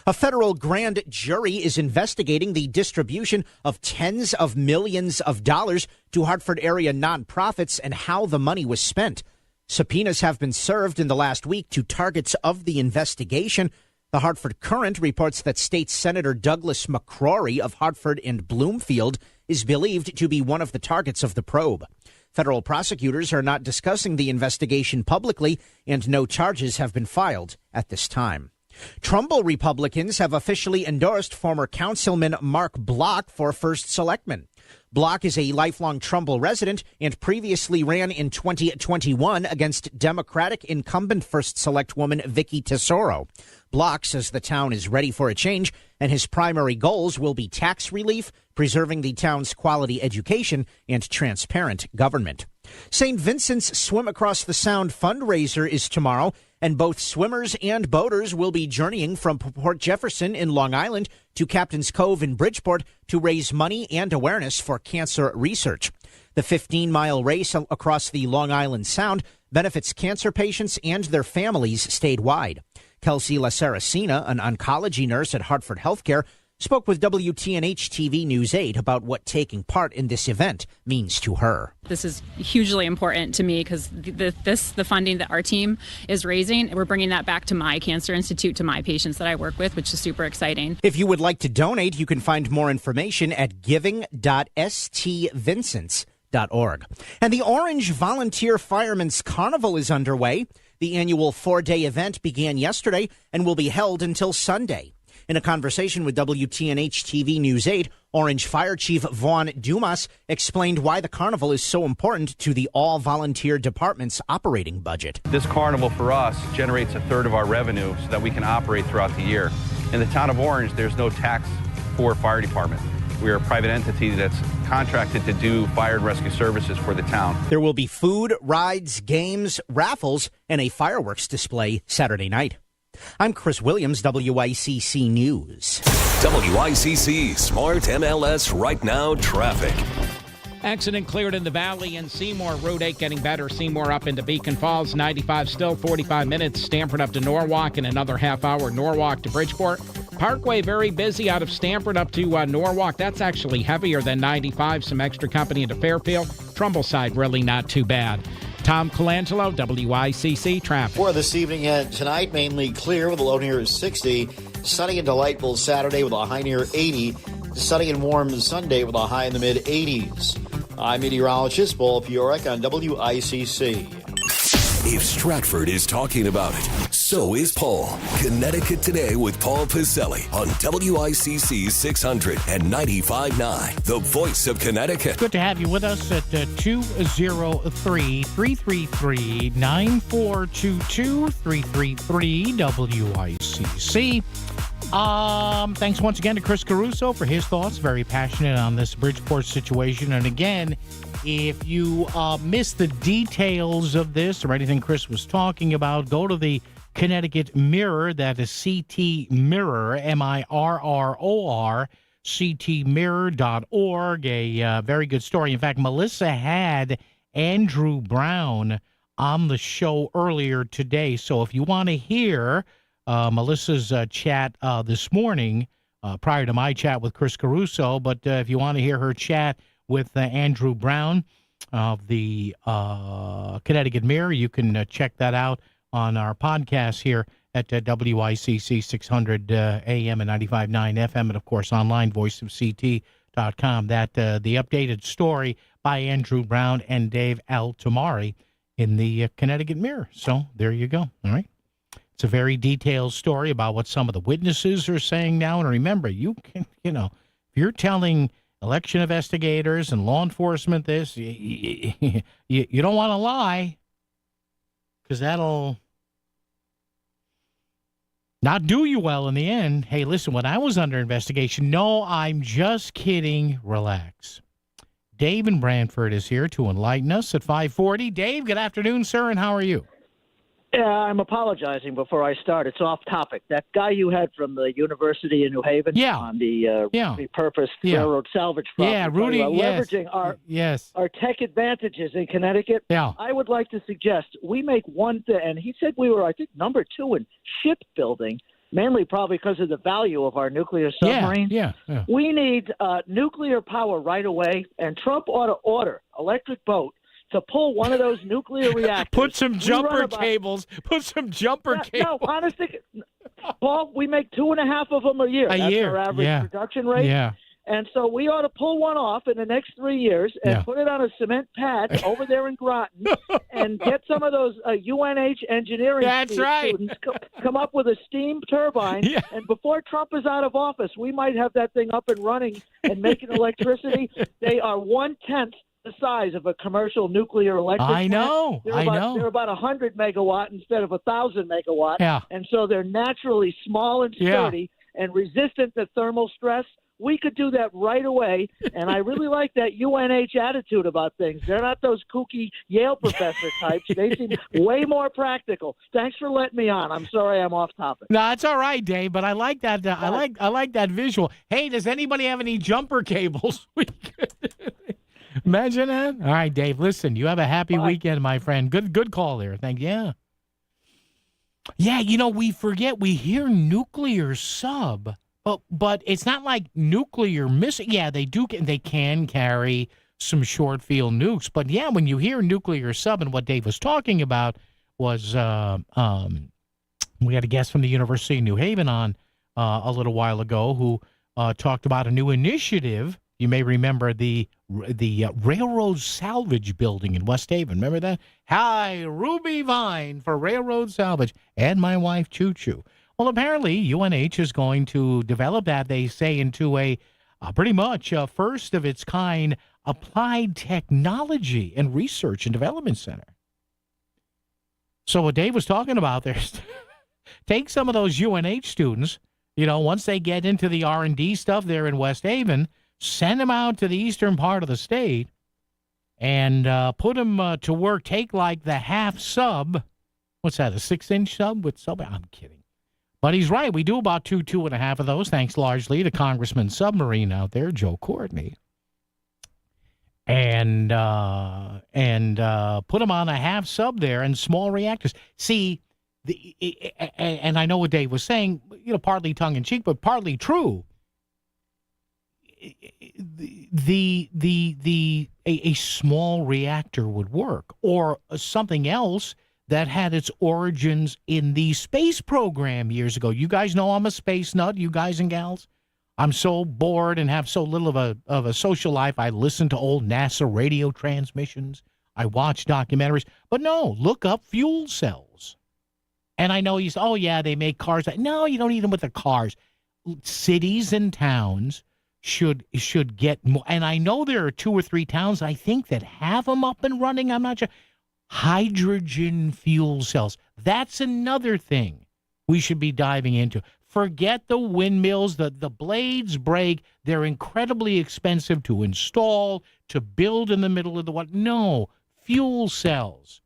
A federal grand jury is investigating the distribution of tens of millions of dollars to Hartford area nonprofits and how the money was spent. Subpoenas have been served in the last week to targets of the investigation. The Hartford Courant reports that State Senator Douglas McCrory of Hartford and Bloomfield is believed to be one of the targets of the probe. Federal prosecutors are not discussing the investigation publicly, and no charges have been filed at this time. Trumbull Republicans have officially endorsed former Councilman Mark Block for first selectman. Block is a lifelong Trumbull resident and previously ran in 2021 against Democratic incumbent first selectwoman Vicky Tesoro. Block says the town is ready for a change, and his primary goals will be tax relief, preserving the town's quality education, and transparent government. St. Vincent's Swim Across the Sound fundraiser is tomorrow, and both swimmers and boaters will be journeying from Port Jefferson in Long Island to Captain's Cove in Bridgeport to raise money and awareness for cancer research. The 15-mile race across the Long Island Sound benefits cancer patients and their families statewide. Kelsey LaSaracina, an oncology nurse at Hartford Healthcare, spoke with WTNH-TV News 8 about what taking part in this event means to her. This is hugely important to me because the funding that our team is raising, we're bringing that back to my cancer institute, to my patients that I work with, which is super exciting. If you would like to donate, you can find more information at giving.stvincents.org. And the Orange Volunteer Firemen's Carnival is underway. The annual 4-day event began yesterday and will be held until Sunday. In a conversation with WTNH-TV News 8, Orange Fire Chief Vaughn Dumas explained why the carnival is so important to the all-volunteer department's operating budget. This carnival for us generates a third of our revenue so that we can operate throughout the year. In the town of Orange, there's no tax for fire department. We are a private entity that's contracted to do fire and rescue services for the town. There will be food, rides, games, raffles, and a fireworks display Saturday night. I'm Chris Williams, WICC News. WICC Smart MLS Right Now Traffic. Accident cleared in the Valley and Seymour. Route 8 getting better. Seymour up into Beacon Falls. 95 still 45 minutes. Stamford up to Norwalk in another half hour. Norwalk to Bridgeport. Parkway very busy out of Stamford up to Norwalk. That's actually heavier than 95. Some extra company into Fairfield. Trumbull side really not too bad. Tom Colangelo, WICC Traffic. For this evening and tonight, mainly clear with a low near 60. Sunny and delightful Saturday with a high near 80. Sunny and warm Sunday with a high in the mid-80s. I'm meteorologist Paul Fiorek on WICC. If Stratford is talking about it, so is Paul. Connecticut Today with Paul Piselli on WICC 695.9, the voice of Connecticut. Good to have you with us at 203-333-9422, 333-WICC. Thanks once again to Chris Caruso for his thoughts. Very passionate on this Bridgeport situation. And again, if you missed the details of this or anything Chris was talking about, go to the Connecticut Mirror. That is CT Mirror, MIRROR, ctmirror.org. A very good story. In fact, Melissa had Andrew Brown on the show earlier today. So if you want to hear Melissa's chat this morning, prior to my chat with Chris Caruso, but if you want to hear her chat with Andrew Brown of the Connecticut Mirror, you can check that out on our podcast here at WICC 600 AM and 95.9 FM, and of course online, voiceofct.com. That the updated story by Andrew Brown and Dave Altomari in the Connecticut Mirror. So there you go. All right. It's a very detailed story about what some of the witnesses are saying now. And remember, you can, if you're telling election investigators and law enforcement this, you don't want to lie, because that'll not do you well in the end. Hey, listen, when I was under investigation, no, I'm just kidding. Relax. Dave in Brantford is here to enlighten us at 5:40. Dave, good afternoon, sir, and how are you? Yeah, I'm apologizing before I start. It's off topic. That guy you had from the University of New Haven on the repurposed railroad salvage property. Yeah, Rudy, leveraging our tech advantages in Connecticut. Yeah. I would like to suggest we make one thing, and he said we were, I think, number 2 in shipbuilding, mainly probably because of the value of our nuclear submarines. Yeah. We need nuclear power right away, and Trump ought to order electric boat to pull one of those nuclear reactors. Put some jumper cables. Put some jumper cables. No, honestly, Paul, we make 2.5 of them a year. That's our average production rate. Yeah. And so we ought to pull one off in the next 3 years and put it on a cement pad over there in Groton and get some of those UNH engineering students come up with a steam turbine. Yeah. And before Trump is out of office, we might have that thing up and running and making electricity. They are 1/10 the size of a commercial nuclear electric plant. I know. They're about 100 megawatt instead of 1,000 megawatt. Yeah. And so they're naturally small and sturdy and resistant to thermal stress. We could do that right away, and I really like that UNH attitude about things. They're not those kooky Yale professor types. They seem way more practical. Thanks for letting me on. I'm sorry I'm off topic. No, it's all right, Dave, but I like that. I like that visual. Hey, does anybody have any jumper cables? Imagine that. All right, Dave, listen, you have a happy weekend, my friend. Good call there. Thank you. Yeah, we forget. We hear nuclear sub. But it's not like nuclear missile. Yeah, they can carry some short field nukes. But yeah, when you hear nuclear sub, and what Dave was talking about was we had a guest from the University of New Haven on a little while ago who talked about a new initiative. You may remember the railroad salvage building in West Haven. Remember that? Hi, Ruby Vine for railroad salvage, and my wife Choo Choo. Well, apparently, UNH is going to develop that, they say, into a pretty much a first-of-its-kind applied technology and research and development center. So what Dave was talking about there is take some of those UNH students, once they get into the R&D stuff there in West Haven, send them out to the eastern part of the state and put them to work. Take like the half sub. What's that, a 6-inch sub with sub? I'm kidding. But he's right. We do about 2.5 of those, thanks largely to Congressman Submarine out there, Joe Courtney. And put them on a half sub there and small reactors. See, and I know what Dave was saying, partly tongue in cheek, but partly true. A small reactor would work, or something else that had its origins in the space program years ago. You guys know I'm a space nut, you guys and gals. I'm so bored and have so little of a social life. I listen to old NASA radio transmissions. I watch documentaries. But no, look up fuel cells. And I know they make cars. No, you don't need them with the cars. Cities and towns should get more. And I know there are 2 or 3 towns, I think, that have them up and running. I'm not sure. Hydrogen fuel cells. That's another thing we should be diving into. Forget the windmills. The blades break. They're incredibly expensive to install, to build in the middle of the water. No, fuel cells.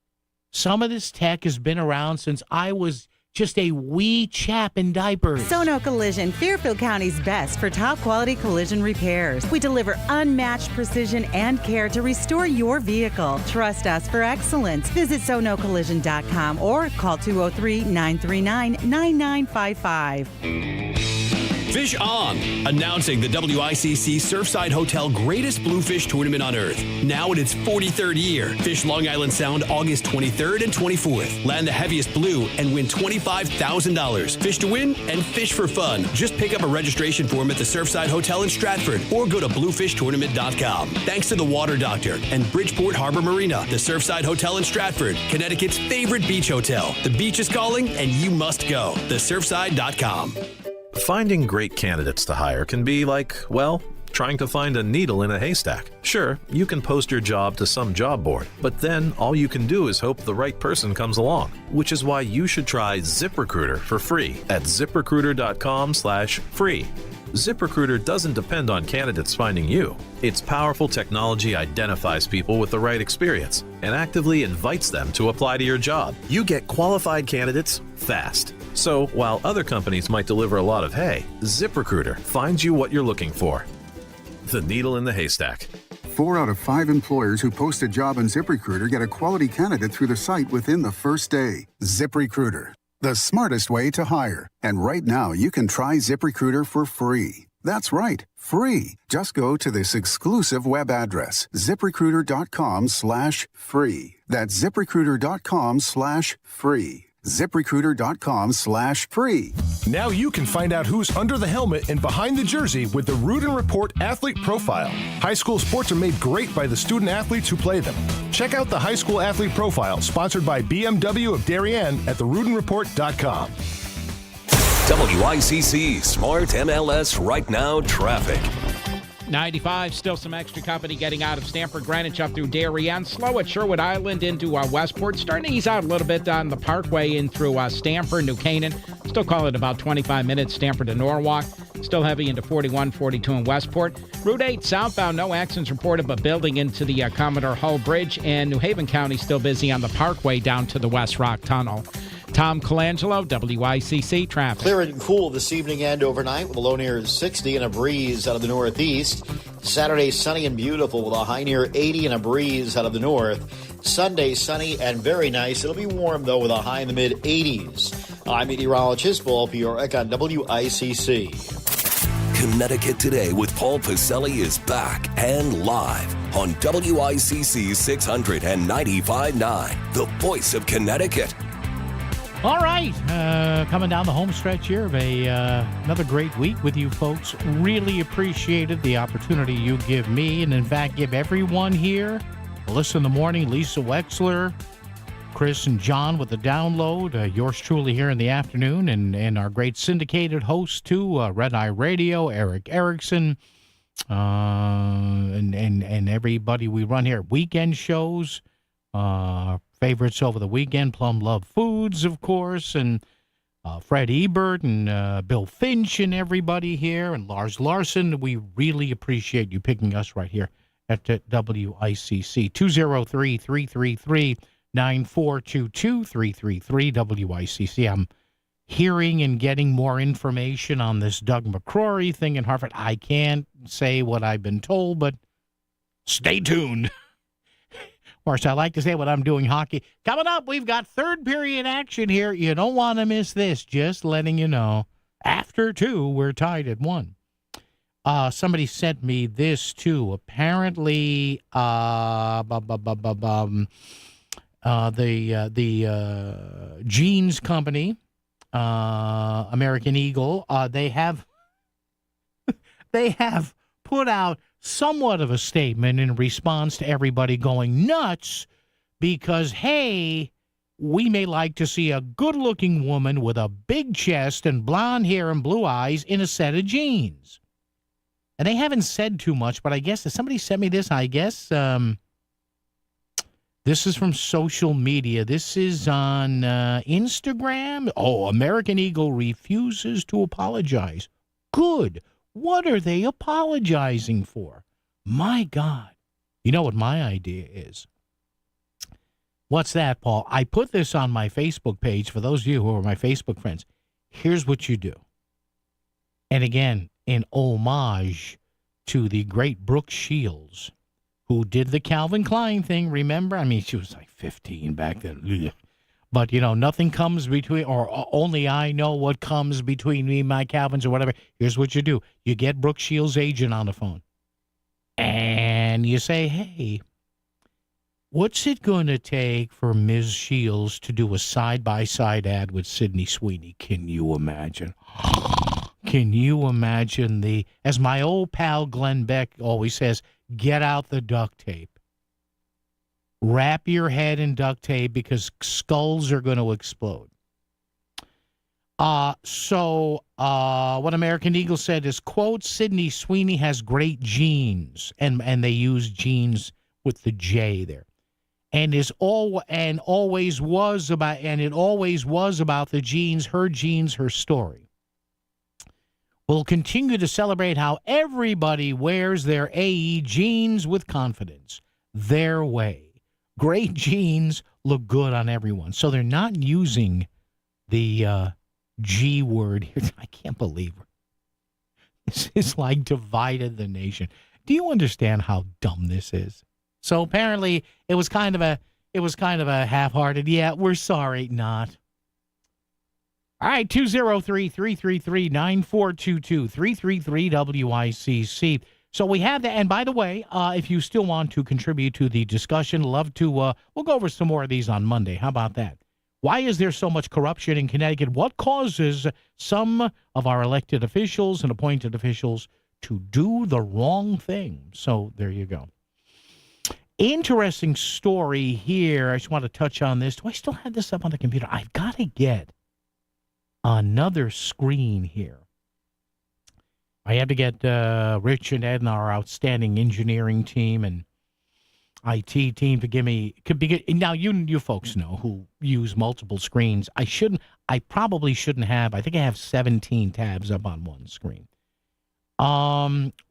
Some of this tech has been around since I was just a wee chap in diapers. Sono Collision, Fairfield County's best for top quality collision repairs. We deliver unmatched precision and care to restore your vehicle. Trust us for excellence. Visit sonocollision.com or call 203-939-9955. Fish On, announcing the WICC Surfside Hotel Greatest Bluefish Tournament on Earth. Now in its 43rd year. Fish Long Island Sound August 23rd and 24th. Land the heaviest blue and win $25,000. Fish to win and fish for fun. Just pick up a registration form at the Surfside Hotel in Stratford or go to bluefishtournament.com. Thanks to the Water Doctor and Bridgeport Harbor Marina, the Surfside Hotel in Stratford, Connecticut's favorite beach hotel. The beach is calling and you must go. TheSurfside.com. Finding great candidates to hire can be like, well, trying to find a needle in a haystack. Sure, you can post your job to some job board, but then all you can do is hope the right person comes along, which is why you should try ZipRecruiter for free at ZipRecruiter.com/free. ZipRecruiter doesn't depend on candidates finding you. Its powerful technology identifies people with the right experience and actively invites them to apply to your job. You get qualified candidates fast. So while other companies might deliver a lot of hay, ZipRecruiter finds you what you're looking for. The needle in the haystack. 4 out of 5 employers who post a job on ZipRecruiter get a quality candidate through the site within the first day. ZipRecruiter, the smartest way to hire. And right now, you can try ZipRecruiter for free. That's right, free. Just go to this exclusive web address, ZipRecruiter.com/free. That's ZipRecruiter.com/free. ZipRecruiter.com/free. Now you can find out who's under the helmet and behind the jersey with the Rudin Report Athlete Profile. High school sports are made great by the student athletes who play them. Check out the High School Athlete Profile, sponsored by BMW of Darien at therudinreport.com. WICC Smart MLS Right Now Traffic. 95, still some extra company getting out of Stamford Greenwich up through Darien. Slow at Sherwood Island into Westport. Starting to ease out a little bit on the Parkway in through Stamford, New Canaan. Still call it about 25 minutes, Stamford to Norwalk. Still heavy into 41, 42 in Westport. Route 8 southbound, no accidents reported, but building into the Commodore Hull Bridge. And New Haven County still busy on the Parkway down to the West Rock Tunnel. Tom Colangelo, WICC Traffic. Clear and cool this evening and overnight with a low near 60 and a breeze out of the northeast. Saturday, sunny and beautiful with a high near 80 and a breeze out of the north. Sunday, sunny and very nice. It'll be warm, though, with a high in the mid-80s. I'm meteorologist Paul Piorek on WICC. Connecticut Today with Paul Pacelli is back and live on WICC 695.9, the voice of Connecticut. All right, coming down the home stretch here of another great week with you folks. Really appreciated the opportunity you give me, and in fact, give everyone here. Melissa in the morning, Lisa Wexler, Chris and John with the download. Yours truly here in the afternoon, and our great syndicated host too, Red Eye Radio, Eric Erickson, and everybody we run here. Weekend shows. Favorites over the weekend, Plum Love Foods, of course, and Fred Ebert and Bill Finch and everybody here, and Lars Larson. We really appreciate you picking us right here at WICC. 203-333-9422, 333-WICC. I'm hearing and getting more information on this Doug McCrory thing in Hartford. I can't say what I've been told, but stay tuned. Of course, I like to say when I'm doing hockey. Coming up, we've got third period action here. You don't want to miss this. Just letting you know. After 2, we're tied at 1. Somebody sent me this, too. Apparently, the jeans company, American Eagle, they have put out somewhat of a statement in response to everybody going nuts because, hey, we may like to see a good-looking woman with a big chest and blonde hair and blue eyes in a set of jeans. And they haven't said too much, but I guess somebody sent me this. I guess This is from social media. This is on Instagram. Oh, American Eagle refuses to apologize. Good. What are they apologizing for? My God. You know what my idea is? What's that, Paul? I put this on my Facebook page for those of you who are my Facebook friends. Here's what you do. And again, in homage to the great Brooke Shields, who did the Calvin Klein thing, remember? I mean, she was like 15 back then. But, nothing comes between, or only I know what comes between me and my Calvins or whatever. Here's what you do. You get Brooke Shields' agent on the phone. And you say, hey, what's it going to take for Ms. Shields to do a side-by-side ad with Sydney Sweeney? Can you imagine? Can you imagine as my old pal Glenn Beck always says, get out the duct tape. Wrap your head in duct tape because skulls are going to explode. So what American Eagle said is, quote, Sydney Sweeney has great genes. And they use genes with the J there. And it always was about the genes, her story. We'll continue to celebrate how everybody wears their AE jeans with confidence, their way. Great jeans look good on everyone. So they're not using the G word here. I can't believe it. This is like divided the nation. Do you understand how dumb this is? So apparently it was kind of a half-hearted, yeah, we're sorry, not. All right, 203-333-9422, 333-WICC. So we have that. And by the way, if you still want to contribute to the discussion, love to, we'll go over some more of these on Monday. How about that? Why is there so much corruption in Connecticut? What causes some of our elected officials and appointed officials to do the wrong thing? So there you go. Interesting story here. I just want to touch on this. Do I still have this up on the computer? I've got to get another screen here. I have to get Rich and Ed and our outstanding engineering team and IT team to give me. Now, you folks know who use multiple screens. I probably shouldn't have. I think I have 17 tabs up on one screen.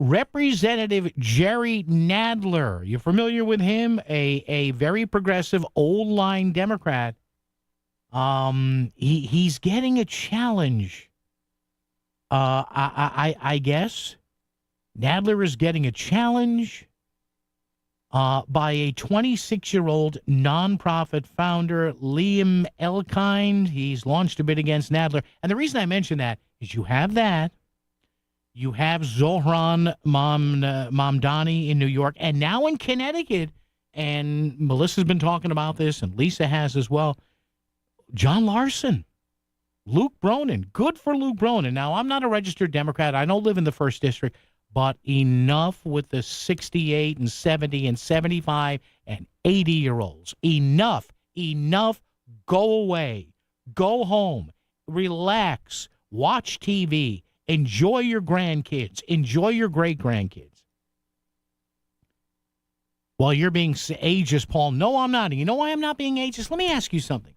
Representative Jerry Nadler. You familiar with him? A very progressive, old-line Democrat. He's getting a challenge. I guess Nadler is getting a challenge by a 26-year-old nonprofit founder, Liam Elkind. He's launched a bid against Nadler. And the reason I mention that is you have that. You have Zohran Mamdani in New York, and now in Connecticut, and Melissa's been talking about this, and Lisa has as well, John Larson. Luke Bronin. Good for Luke Bronin. Now, I'm not a registered Democrat. I don't live in the 1st District, but enough with the 68 and 70 and 75 and 80-year-olds. Enough. Go away. Go home. Relax. Watch TV. Enjoy your grandkids. Enjoy your great-grandkids. While you're being ageist, Paul. No, I'm not. You know why I'm not being ageist? Let me ask you something.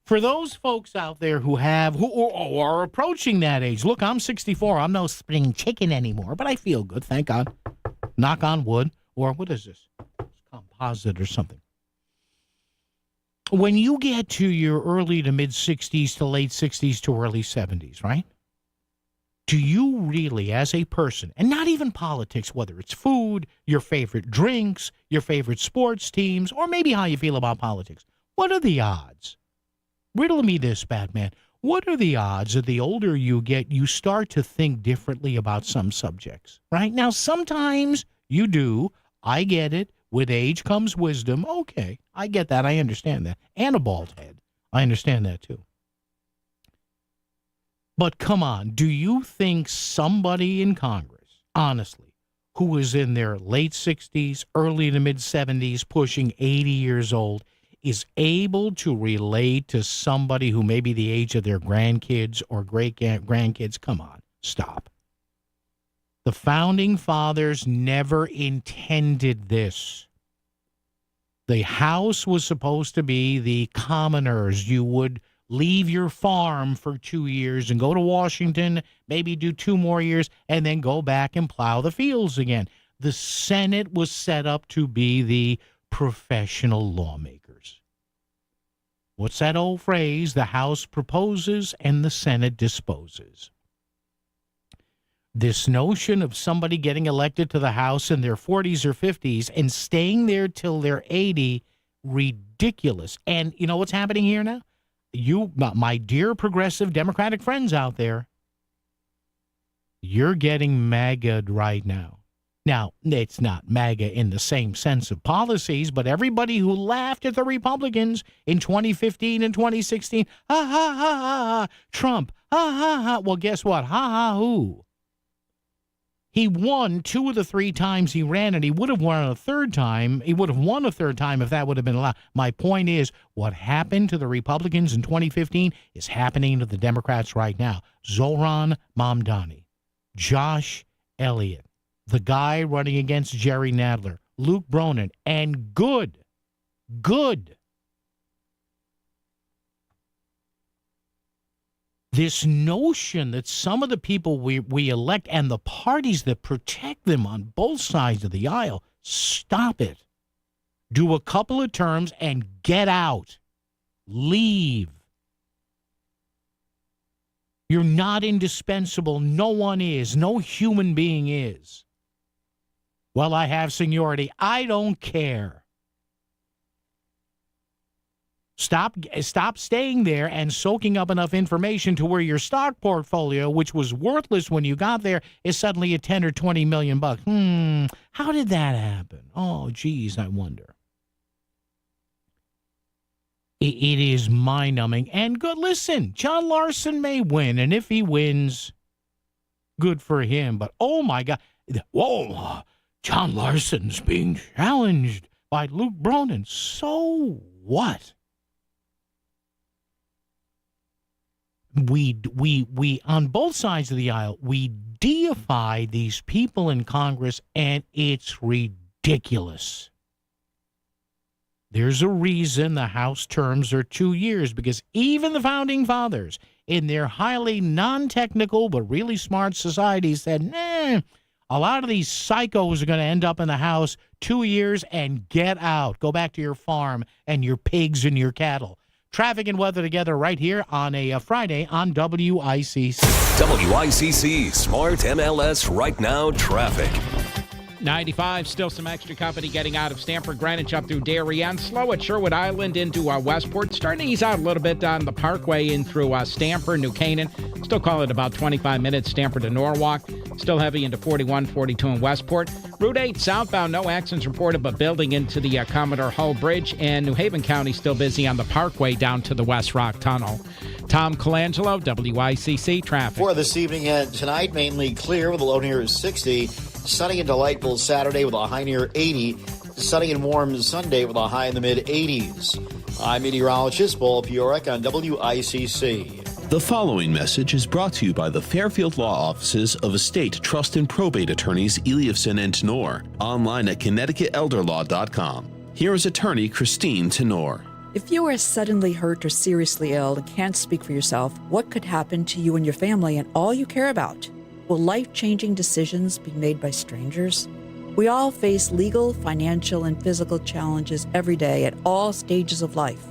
For those folks out there who are approaching that age, look, I'm 64. I'm no spring chicken anymore, but I feel good, thank God. Knock on wood. Or what is this? It's composite or something. When you get to your early to mid-60s to late 60s to early 70s, right? Do you really, as a person, and not even politics, whether it's food, your favorite drinks, your favorite sports teams, or maybe how you feel about politics, what are the odds? Riddle me this, Batman. What are the odds that the older you get, you start to think differently about some subjects, right? Now, sometimes you do. I get it. With age comes wisdom. Okay, I get that. I understand that. And a bald head. I understand that, too. But come on, do you think somebody in Congress, honestly, who is in their late 60s, early to mid-70s, pushing 80 years old, is able to relate to somebody who may be the age of their grandkids or great-grandkids? Come on, stop. The Founding Fathers never intended this. The House was supposed to be the commoners. You would leave your farm for 2 years and go to Washington, maybe do 2 more years, and then go back and plow the fields again. The Senate was set up to be the professional lawmakers. What's that old phrase? The House proposes and the Senate disposes. This notion of somebody getting elected to the House in their 40s or 50s and staying there till they're 80, ridiculous. And you know what's happening here now? You, my dear progressive Democratic friends out there, you're getting MAGA'd right now. Now, it's not MAGA in the same sense of policies, but everybody who laughed at the Republicans in 2015 and 2016, ha, ha, ha, ha, ha, Trump, ha, ha, ha. Well, guess what? Ha, ha, who? He won 2 of the 3 times he ran, and he would have won a third time. He would have won a third time if that would have been allowed. My point is, what happened to the Republicans in 2015 is happening to the Democrats right now. Zohran Mamdani, Josh Elliott, the guy running against Jerry Nadler, Luke Bronin, and good. This notion that some of the people we elect and the parties that protect them on both sides of the aisle, stop it. Do a couple of terms and get out. Leave. You're not indispensable. No one is. No human being is. Well, I have seniority. I don't care. Stop staying there and soaking up enough information to where your stock portfolio, which was worthless when you got there, is suddenly at 10 or 20 million bucks. How did that happen? Oh, geez, I wonder. It is mind-numbing and good. Listen, John Larson may win, and if he wins, good for him. But, oh, my God. Whoa, John Larson's being challenged by Luke Bronin. So what? We on both sides of the aisle, we deify these people in Congress, and it's ridiculous. There's a reason the House terms are 2 years, because even the Founding Fathers, in their highly non-technical but really smart society, said, a lot of these psychos are going to end up in the House 2 years and get out. Go back to your farm and your pigs and your cattle. Traffic and weather together right here on a Friday on WICC. WICC Smart MLS Right Now Traffic. 95, still some extra company getting out of Stamford Greenwich up through Darien. Slow at Sherwood Island into Westport. Starting to ease out a little bit on the Parkway in through Stamford, New Canaan. Still call it about 25 minutes, Stamford to Norwalk. Still heavy into 41, 42 in Westport. Route 8 southbound, no accidents reported, but building into the Commodore Hull Bridge. And New Haven County still busy on the Parkway down to the West Rock Tunnel. Tom Colangelo, WICC Traffic. For this evening and tonight, mainly clear with a low near 60. Sunny and delightful Saturday with a high near 80. Sunny and warm Sunday with a high in the mid-80s. I'm meteorologist Paul Piorek on WICC. The following message is brought to you by the Fairfield Law Offices of Estate, Trust, and Probate Attorneys Eliafson and Tenor, online at ConnecticutElderLaw.com. Here is attorney Christine Tenor. If you are suddenly hurt or seriously ill and can't speak for yourself, what could happen to you and your family and all you care about? Will life-changing decisions be made by strangers? We all face legal, financial, and physical challenges every day at all stages of life.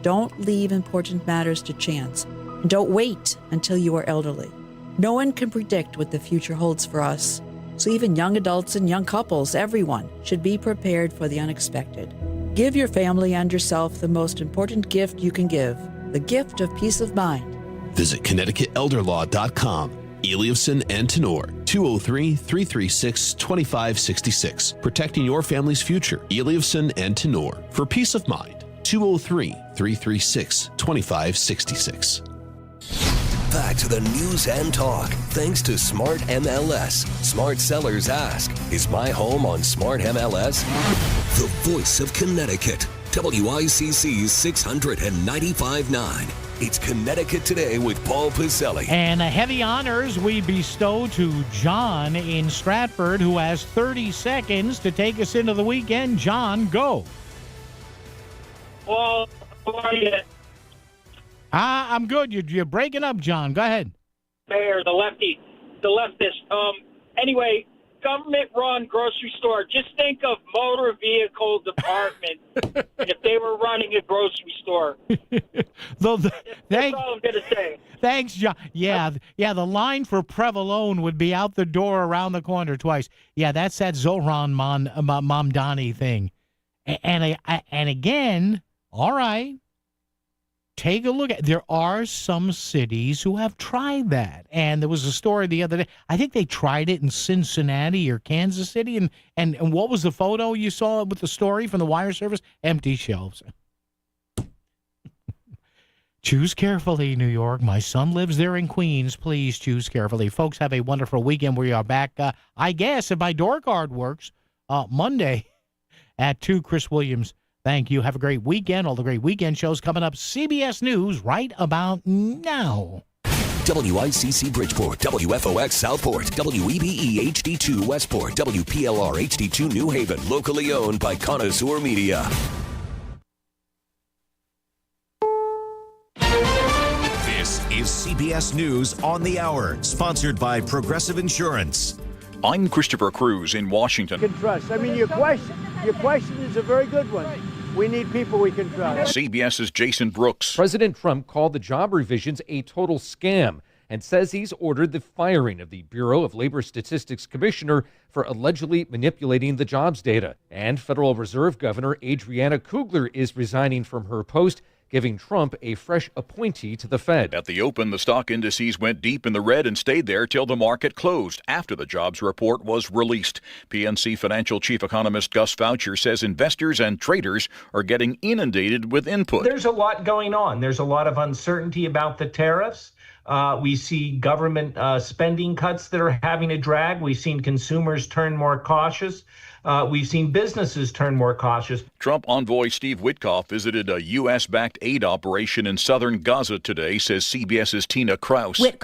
Don't leave important matters to chance. And don't wait until you are elderly. No one can predict what the future holds for us. So even young adults and young couples, everyone, should be prepared for the unexpected. Give your family and yourself the most important gift you can give, the gift of peace of mind. Visit ConnecticutElderLaw.com. Eliafson and Tenor, 203-336-2566. Protecting your family's future. Eliafson and Tenor. For peace of mind, 203-336-2566. Back to the news and talk. Thanks to Smart MLS. Smart sellers ask, is my home on Smart MLS? The voice of Connecticut. WICC's 695.9. It's Connecticut Today with Paul Piselli. And heavy honors we bestow to John in Stratford, who has 30 seconds to take us into the weekend. John, go. Paul, how are you? I'm good. You're breaking up, John. Go ahead. Mayor, the leftist. Anyway, government-run grocery store. Just think of motor vehicle department if they were running a grocery store. That's all I'm going to say. Thanks, John. Yeah, the line for Prevalone would be out the door around the corner twice. Yeah, that's that Zohran Mamdani thing. And again, all right, take a look at. There are some cities who have tried that, and there was a story the other day. I think they tried it in Cincinnati or Kansas City, and what was the photo you saw with the story from the wire service? Empty shelves. Choose carefully, New York. My son lives there in Queens. Please choose carefully. Folks, have a wonderful weekend. We are back, I guess, if my door card works, Monday at 2. Chris Williams, thank you. Have a great weekend. All the great weekend shows coming up. CBS News right about now. WICC Bridgeport, WFOX Southport, WEBE HD2 Westport, WPLR HD2 New Haven. Locally owned by Connoisseur Media. This is CBS News on the Hour, sponsored by Progressive Insurance. I'm Christopher Cruz in Washington. Can trust. I mean, your question is a very good one. We need people we can trust. CBS's Jason Brooks. President Trump called the job revisions a total scam and says he's ordered the firing of the Bureau of Labor Statistics commissioner for allegedly manipulating the jobs data. And Federal Reserve Governor Adriana Kugler is resigning from her post, giving Trump a fresh appointee to the Fed. At the open, the stock indices went deep in the red and stayed there till the market closed after the jobs report was released. PNC Financial Chief Economist Gus Foucher says investors and traders are getting inundated with input. There's a lot going on. There's a lot of uncertainty about the tariffs. We see government spending cuts that are having a drag. We've seen consumers turn more cautious. We've seen businesses turn more cautious. Trump envoy Steve Witkoff visited a U.S.-backed aid operation in southern Gaza today, says CBS's Tina Kraus.